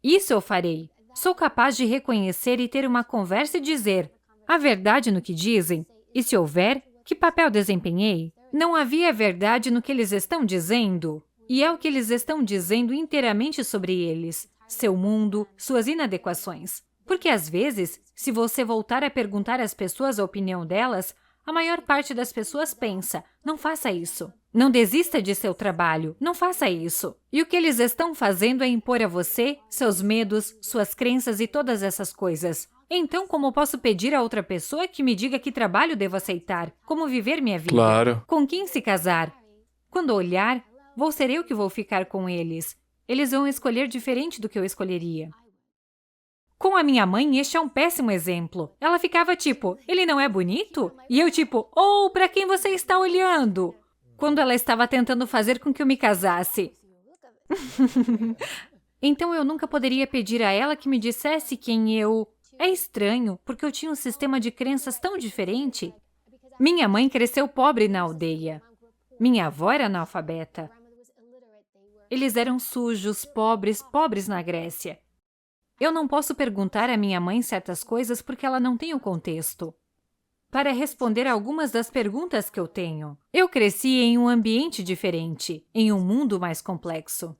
Isso eu farei. Sou capaz de reconhecer e ter uma conversa e dizer a verdade no que dizem. E se houver, que papel desempenhei? Não havia verdade no que eles estão dizendo. E é o que eles estão dizendo inteiramente sobre eles, seu mundo, suas inadequações. Porque às vezes, se você voltar a perguntar às pessoas a opinião delas, a maior parte das pessoas pensa, não faça isso. Não desista de seu trabalho, não faça isso. E o que eles estão fazendo é impor a você seus medos, suas crenças e todas essas coisas. Então, como posso pedir a outra pessoa que me diga que trabalho devo aceitar? Como viver minha vida? Claro. Com quem se casar? Quando olhar, vou ser eu que vou ficar com eles. Eles vão escolher diferente do que eu escolheria. Com a minha mãe, este é um péssimo exemplo. Ela ficava tipo, ele não é bonito? E eu tipo, oh, para quem você está olhando? Quando ela estava tentando fazer com que eu me casasse. Então eu nunca poderia pedir a ela que me dissesse quem eu... É estranho, porque eu tinha um sistema de crenças tão diferente. Minha mãe cresceu pobre na aldeia. Minha avó era analfabeta. Eles eram sujos, pobres na Grécia. Eu não posso perguntar à minha mãe certas coisas porque ela não tem o contexto. Para responder a algumas das perguntas que eu tenho, eu cresci em um ambiente diferente, em um mundo mais complexo.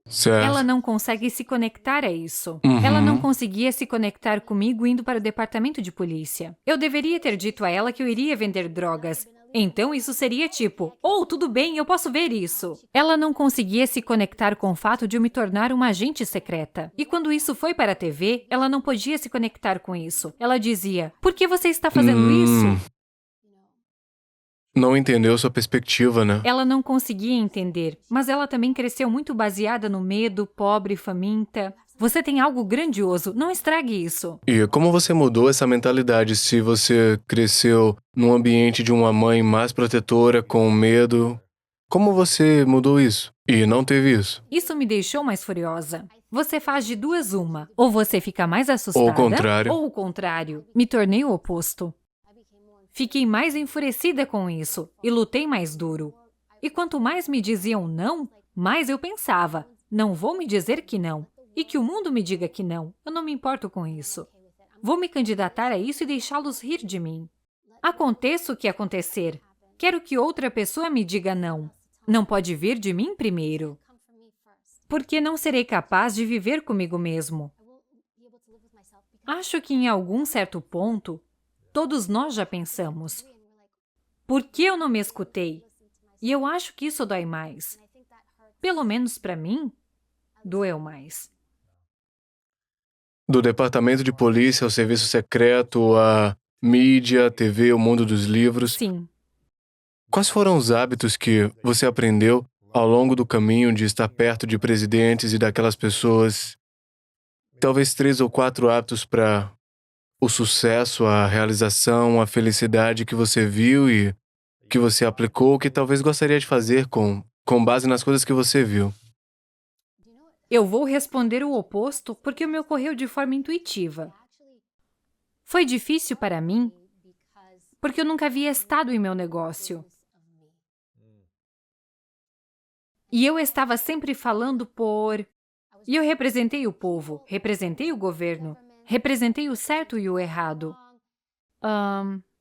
Certo. Ela não consegue se conectar a isso. Uhum. Ela não conseguia se conectar comigo indo para o departamento de polícia. Eu deveria ter dito a ela que eu iria vender drogas. Então isso seria tipo, oh, tudo bem, eu posso ver isso. Ela não conseguia se conectar com o fato de eu me tornar uma agente secreta. E quando isso foi para a TV, ela não podia se conectar com isso. Ela dizia, por que você está fazendo isso? não entendeu sua perspectiva, né? Ela não conseguia entender, mas ela também cresceu muito baseada no medo, pobre, faminta. Você tem algo grandioso, não estrague isso. E como você mudou essa mentalidade se você cresceu num ambiente de uma mãe mais protetora, com medo? Como você mudou isso? E não teve isso? Isso me deixou mais furiosa. Você faz de duas uma. Ou você fica mais assustada, Ou o contrário. ou o contrário. Me tornei o oposto. Fiquei mais enfurecida com isso e lutei mais duro. E quanto mais me diziam não, mais eu pensava, não vou me dizer que não. E que o mundo me diga que não. Eu não me importo com isso. Vou me candidatar a isso e deixá-los rir de mim. Aconteça o que acontecer. Quero que outra pessoa me diga não. Não pode vir de mim primeiro. Porque não serei capaz de viver comigo mesmo. Acho que em algum certo ponto, todos nós já pensamos. Por que eu não me escutei? E eu acho que isso dói mais. Pelo menos para mim, doeu mais. Do departamento de polícia ao serviço secreto, à mídia, à TV, o mundo dos livros. Sim. Quais foram os hábitos que você aprendeu ao longo do caminho de estar perto de presidentes e daquelas pessoas? Talvez 3 ou 4 hábitos para o sucesso, a realização, a felicidade que você viu e que você aplicou, que talvez gostaria de fazer com base nas coisas que você viu. Eu vou responder o oposto porque me ocorreu de forma intuitiva. Foi difícil para mim porque eu nunca havia estado em meu negócio. E eu estava sempre falando por... E eu representei o povo, representei o governo, representei o certo e o errado.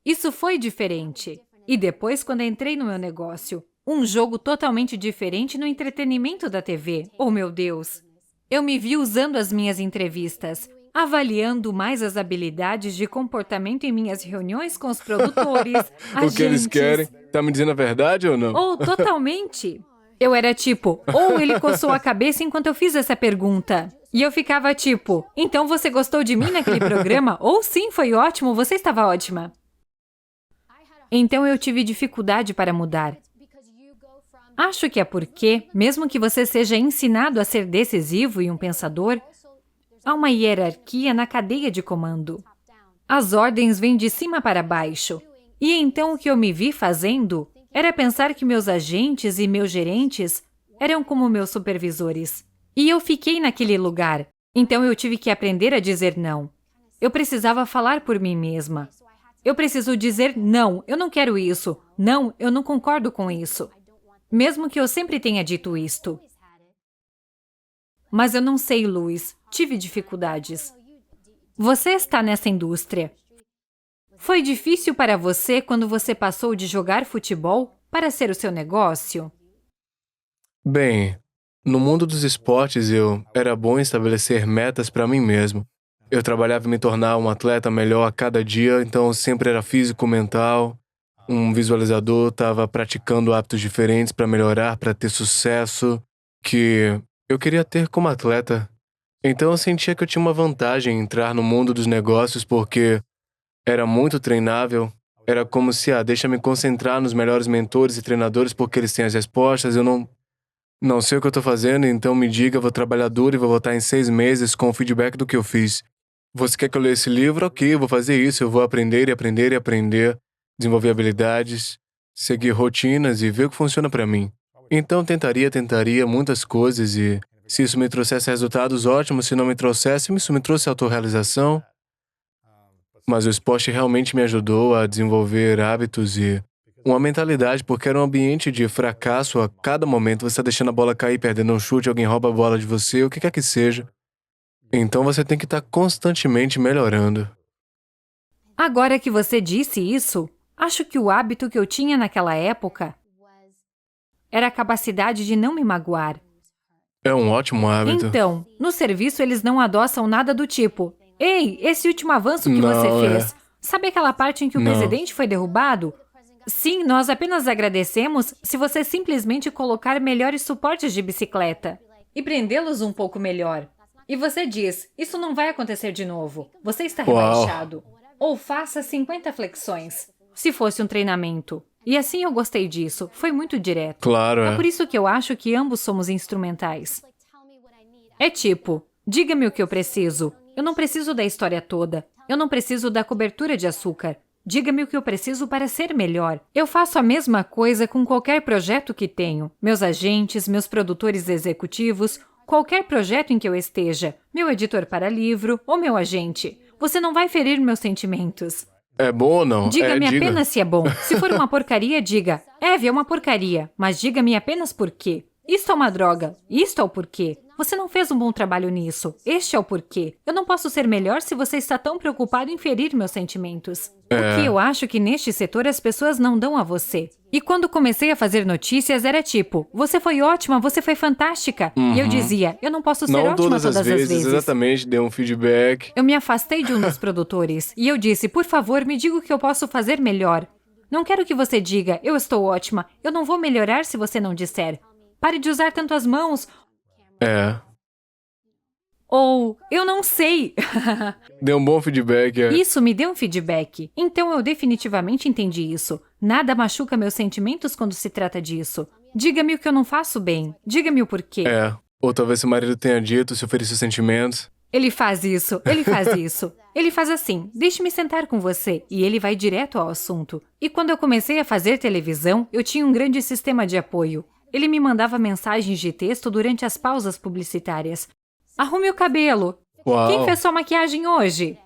Isso foi diferente. E depois, quando entrei no meu negócio, um jogo totalmente diferente no entretenimento da TV. Oh, meu Deus! Eu me vi usando as minhas entrevistas, avaliando mais as habilidades de comportamento em minhas reuniões com os produtores, O que eles agentes. querem? Tá me dizendo a verdade ou não? Oh, totalmente! Eu era tipo, ou ele coçou a cabeça enquanto eu fiz essa pergunta. E eu ficava tipo, então você gostou de mim naquele programa? Ou sim, foi ótimo, você estava ótima. Então eu tive dificuldade para mudar. Acho que é porque, mesmo que você seja ensinado a ser decisivo e um pensador, há uma hierarquia na cadeia de comando. As ordens vêm de cima para baixo. E então o que eu me vi fazendo era pensar que meus agentes e meus gerentes eram como meus supervisores. E eu fiquei naquele lugar. Então eu tive que aprender a dizer não. Eu precisava falar por mim mesma. Eu preciso dizer não, eu não quero isso. Não, eu não concordo com isso. Mesmo que eu sempre tenha dito isto. Mas eu não sei, Luiz. Tive dificuldades. Você está nessa indústria. Foi difícil para você quando você passou de jogar futebol para ser o seu negócio? Bem, no mundo dos esportes eu era bom em estabelecer metas para mim mesmo. Eu trabalhava em me tornar um atleta melhor a cada dia, então sempre era físico, mental. Um visualizador, estava praticando hábitos diferentes para melhorar, para ter sucesso, que eu queria ter como atleta. Então eu sentia que eu tinha uma vantagem em entrar no mundo dos negócios porque era muito treinável. Era como se, deixa-me concentrar nos melhores mentores e treinadores porque eles têm as respostas. Eu não sei o que eu estou fazendo, então me diga, eu vou trabalhar duro e vou voltar em 6 meses com o feedback do que eu fiz. Você quer que eu leia esse livro? Ok, eu vou fazer isso. Eu vou aprender e aprender e aprender, desenvolver habilidades, seguir rotinas e ver o que funciona para mim. Então tentaria muitas coisas e se isso me trouxesse resultados ótimos, se não me trouxesse, isso me trouxe autorrealização. Mas o esporte realmente me ajudou a desenvolver hábitos e uma mentalidade, porque era um ambiente de fracasso a cada momento. Você está deixando a bola cair, perdendo um chute, alguém rouba a bola de você, o que quer que seja. Então você tem que estar constantemente melhorando. Agora que você disse isso, acho que o hábito que eu tinha naquela época era a capacidade de não me magoar. É um ótimo hábito. Então, no serviço eles não adoçam nada do tipo, ei, esse último avanço que você fez, sabe aquela parte em que o presidente foi derrubado? Sim, nós apenas agradecemos se você simplesmente colocar melhores suportes de bicicleta e prendê-los um pouco melhor. E você diz, isso não vai acontecer de novo, você está rebaixado. Ou faça 50 flexões, se fosse um treinamento. E assim eu gostei disso. Foi muito direto. Claro, É por isso que eu acho que ambos somos instrumentais. É tipo, diga-me o que eu preciso. Eu não preciso da história toda. Eu não preciso da cobertura de açúcar. Diga-me o que eu preciso para ser melhor. Eu faço a mesma coisa com qualquer projeto que tenho. Meus agentes, meus produtores executivos, qualquer projeto em que eu esteja. Meu editor para livro ou meu agente. Você não vai ferir meus sentimentos. É bom ou não? Diga-me Diga. apenas se é bom. Se for uma porcaria, diga. Eve, é uma porcaria. Mas diga-me apenas por quê. Isto é uma droga. Isto é o porquê. Você não fez um bom trabalho nisso. Este é o porquê. Eu não posso ser melhor se você está tão preocupado em ferir meus sentimentos. O que eu acho que neste setor as pessoas não dão a você. E quando comecei a fazer notícias, era tipo, você foi ótima, você foi fantástica. E eu dizia, eu não posso ser Não ótima todas todas as as vezes, vezes. exatamente, dê um feedback. Eu me afastei de um dos produtores e eu disse, por favor, me diga o que eu posso fazer melhor. Não quero que você diga, eu estou ótima, eu não vou melhorar se você não disser. Pare de usar tanto as mãos. É. Ou, eu não sei. Dê um bom feedback. Isso me deu um feedback. Então eu definitivamente entendi isso. Nada machuca meus sentimentos quando se trata disso. Diga-me o que eu não faço bem. Diga-me o porquê. Ou talvez seu marido tenha dito, se ofereceu sentimentos. Ele faz isso, ele faz isso. Ele faz assim, deixe-me sentar com você. E ele vai direto ao assunto. E quando eu comecei a fazer televisão, eu tinha um grande sistema de apoio. Ele me mandava mensagens de texto durante as pausas publicitárias. Arrume o cabelo. Uau. Quem fez sua maquiagem hoje?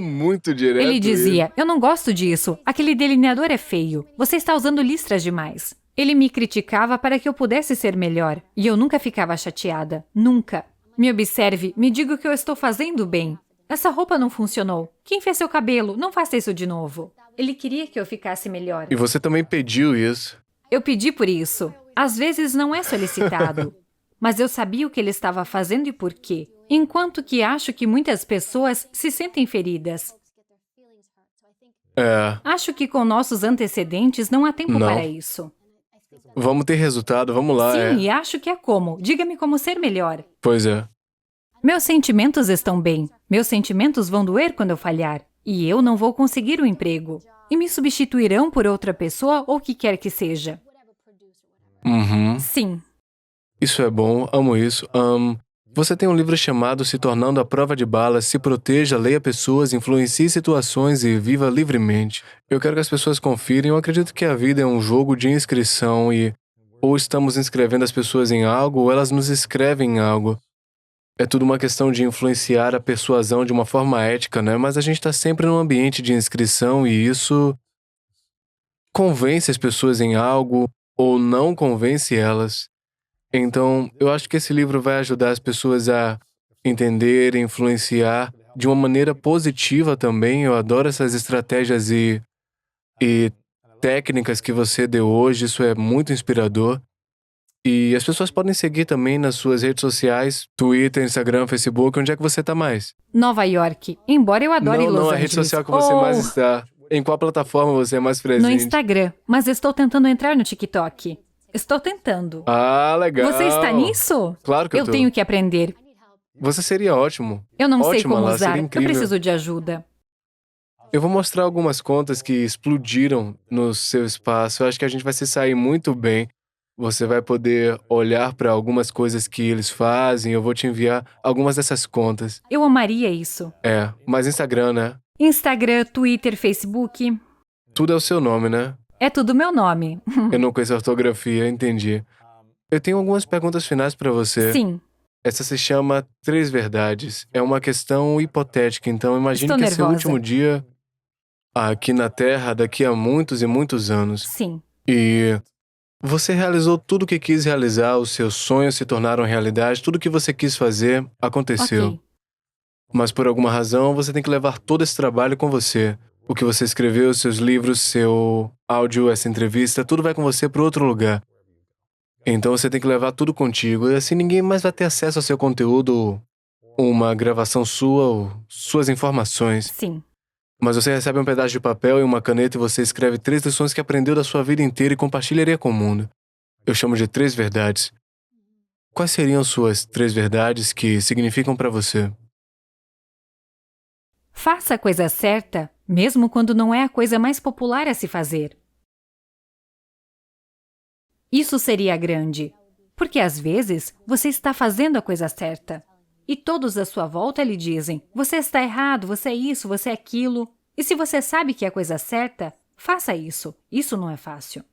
Muito direto. Ele dizia, eu não gosto disso. Aquele delineador é feio. Você está usando listras demais. Ele me criticava para que eu pudesse ser melhor. E eu nunca ficava chateada. Nunca. Me observe, me diga o que eu estou fazendo bem. Essa roupa não funcionou. Quem fez seu cabelo? Não faça isso de novo. Ele queria que eu ficasse melhor. E você também pediu isso. Eu pedi por isso. Às vezes não é solicitado. Mas eu sabia o que ele estava fazendo e por quê. Enquanto que acho que muitas pessoas se sentem feridas. Acho que com nossos antecedentes não há tempo Não. para isso. Vamos ter resultado, vamos lá. Sim, e acho que é como. Diga-me como ser melhor. Pois é. Meus sentimentos estão bem. Meus sentimentos vão doer quando eu falhar. E eu não vou conseguir o emprego. E me substituirão por outra pessoa ou o que quer que seja. Sim. Isso é bom, amo isso. Você tem um livro chamado Se Tornando à Prova de Balas, se proteja, leia pessoas, influencie situações e viva livremente. Eu quero que as pessoas confirem, eu acredito que a vida é um jogo de inscrição e ou estamos inscrevendo as pessoas em algo ou elas nos escrevem em algo. É tudo uma questão de influenciar a persuasão de uma forma ética, né? Mas a gente está sempre num ambiente de inscrição e isso convence as pessoas em algo ou não convence elas. Então, eu acho que esse livro vai ajudar as pessoas a entender, influenciar de uma maneira positiva também. Eu adoro essas estratégias e técnicas que você deu hoje, isso é muito inspirador. E as pessoas podem seguir também nas suas redes sociais, Twitter, Instagram, Facebook, onde é que você tá mais? Nova York. Embora eu adore Los Não, a Angeles. rede social que você mais está. Em qual plataforma você é mais presente? No Instagram. Mas estou tentando entrar no TikTok. Estou tentando. Ah, legal. Você está nisso? Claro que eu tô. tenho que aprender. Você seria ótimo. Eu não sei Ótima como lá, usar. seria Eu incrível. preciso de ajuda. Eu vou mostrar algumas contas que explodiram no seu espaço. Eu acho que a gente vai se sair muito bem. Você vai poder olhar para algumas coisas que eles fazem. Eu vou te enviar algumas dessas contas. Eu amaria isso. Mas Instagram, né? Instagram, Twitter, Facebook. Tudo é o seu nome, né? É tudo meu nome. Eu não conheço a ortografia, entendi. Eu tenho algumas perguntas finais para você. Sim. Essa se chama 3 verdades. É uma questão hipotética, então imagine Estou que é seu nervosa. último dia aqui na Terra daqui a muitos e muitos anos. Sim. E você realizou tudo o que quis realizar, os seus sonhos se tornaram realidade, tudo o que você quis fazer aconteceu. Ok. Mas por alguma razão você tem que levar todo esse trabalho com você. O que você escreveu, seus livros, seu áudio, essa entrevista, tudo vai com você para outro lugar. Então você tem que levar tudo contigo, e assim ninguém mais vai ter acesso ao seu conteúdo, uma gravação sua, ou suas informações. Sim. Mas você recebe um pedaço de papel e uma caneta e você escreve 3 lições que aprendeu da sua vida inteira e compartilharia com o mundo. Eu chamo de 3 verdades. Quais seriam suas 3 verdades que significam para você? Faça a coisa certa, mesmo quando não é a coisa mais popular a se fazer. Isso seria grande. Porque às vezes você está fazendo a coisa certa. E todos à sua volta lhe dizem: você está errado, você é isso, você é aquilo. E se você sabe que é a coisa certa, faça isso. Isso não é fácil.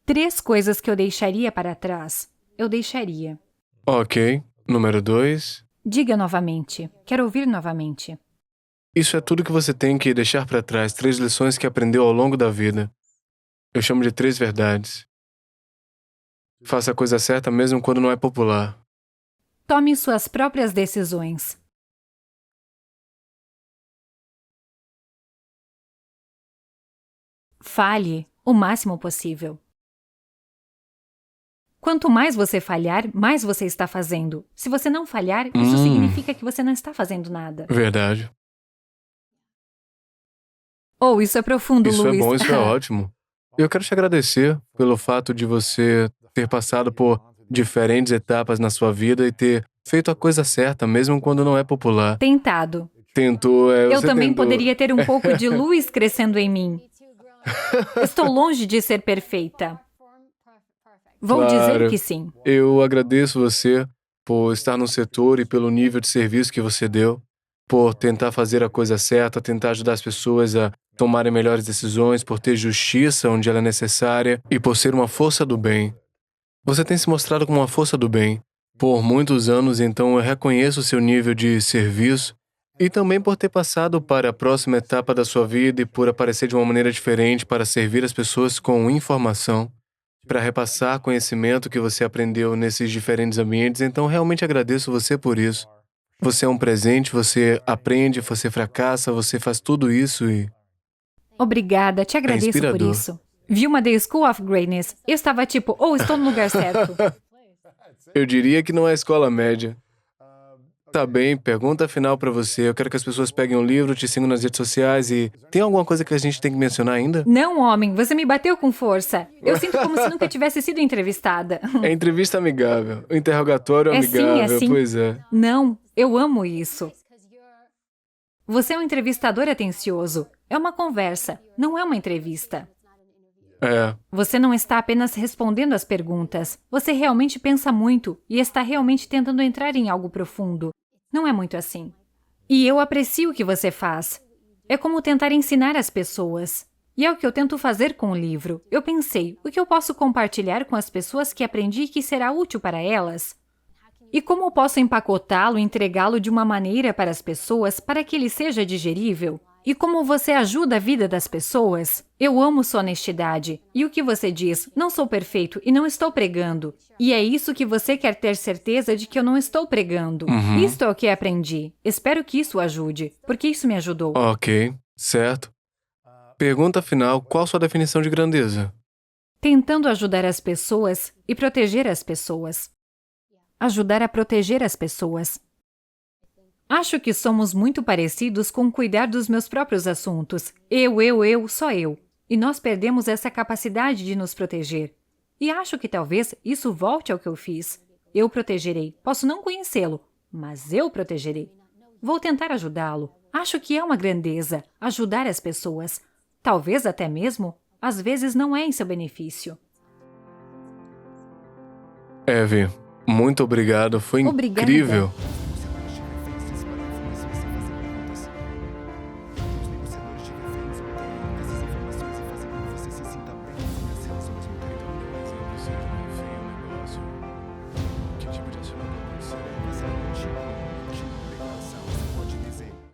3 coisas que eu deixaria para trás. Eu deixaria. Ok. Número 2. Diga novamente. Quero ouvir novamente. Isso é tudo que você tem que deixar para trás. 3 lições que aprendeu ao longo da vida. Eu chamo de 3 verdades. Faça a coisa certa mesmo quando não é popular. Tome suas próprias decisões. Falhe o máximo possível. Quanto mais você falhar, mais você está fazendo. Se você não falhar, isso significa que você não está fazendo nada. Verdade. Oh, isso é profundo, Isso Luiz. é bom, isso é ótimo. Eu quero te agradecer pelo fato de você ter passado por diferentes etapas na sua vida e ter feito a coisa certa, mesmo quando não é popular. Tentado. Tentou, Eu você também tentou. poderia ter um pouco de luz crescendo em mim. Estou longe de ser perfeita. Vou dizer Claro. que sim. Eu agradeço você por estar no setor e pelo nível de serviço que você deu, por tentar fazer a coisa certa, tentar ajudar as pessoas a tomarem melhores decisões, por ter justiça onde ela é necessária e por ser uma força do bem. Você tem se mostrado como uma força do bem por muitos anos, então eu reconheço o seu nível de serviço e também por ter passado para a próxima etapa da sua vida e por aparecer de uma maneira diferente para servir as pessoas com informação, para repassar conhecimento que você aprendeu nesses diferentes ambientes. Então, realmente agradeço você por isso. Você é um presente, você aprende, você fracassa, você faz tudo isso e... Obrigada, te agradeço por inspirador. isso. Vilma The School of Greatness. Eu estava tipo, estou no lugar certo. Eu diria que não é escola média. Tá bem, pergunta final pra você. Eu quero que as pessoas peguem um livro, te sigam nas redes sociais e... Tem alguma coisa que a gente tem que mencionar ainda? Não, homem, você me bateu com força. Eu sinto como se nunca tivesse sido entrevistada. É entrevista amigável. O interrogatório É sim, amigável, é sim. pois é. Não, eu amo isso. Você é um entrevistador atencioso. É uma conversa, não é uma entrevista. É. Você não está apenas respondendo às perguntas. Você realmente pensa muito e está realmente tentando entrar em algo profundo. Não é muito assim. E eu aprecio o que você faz. É como tentar ensinar as pessoas. E é o que eu tento fazer com o livro. Eu pensei, o que eu posso compartilhar com as pessoas que aprendi que será útil para elas? E como eu posso empacotá-lo e entregá-lo de uma maneira para as pessoas para que ele seja digerível? E como você ajuda a vida das pessoas? Eu amo sua honestidade. E o que você diz? Não sou perfeito e não estou pregando. E é isso que você quer ter certeza de que eu não estou pregando. Isto é o que aprendi. Espero que isso ajude, porque isso me ajudou. Ok, certo. Pergunta final, qual sua definição de grandeza? Tentando ajudar as pessoas e proteger as pessoas. Ajudar a proteger as pessoas. Acho que somos muito parecidos com cuidar dos meus próprios assuntos. Eu, só eu. E nós perdemos essa capacidade de nos proteger. E acho que talvez isso volte ao que eu fiz. Eu protegerei. Posso não conhecê-lo, mas eu protegerei. Vou tentar ajudá-lo. Acho que é uma grandeza ajudar as pessoas. Talvez até mesmo, às vezes não é em seu benefício. Evie, muito obrigado. Foi Obrigada. incrível.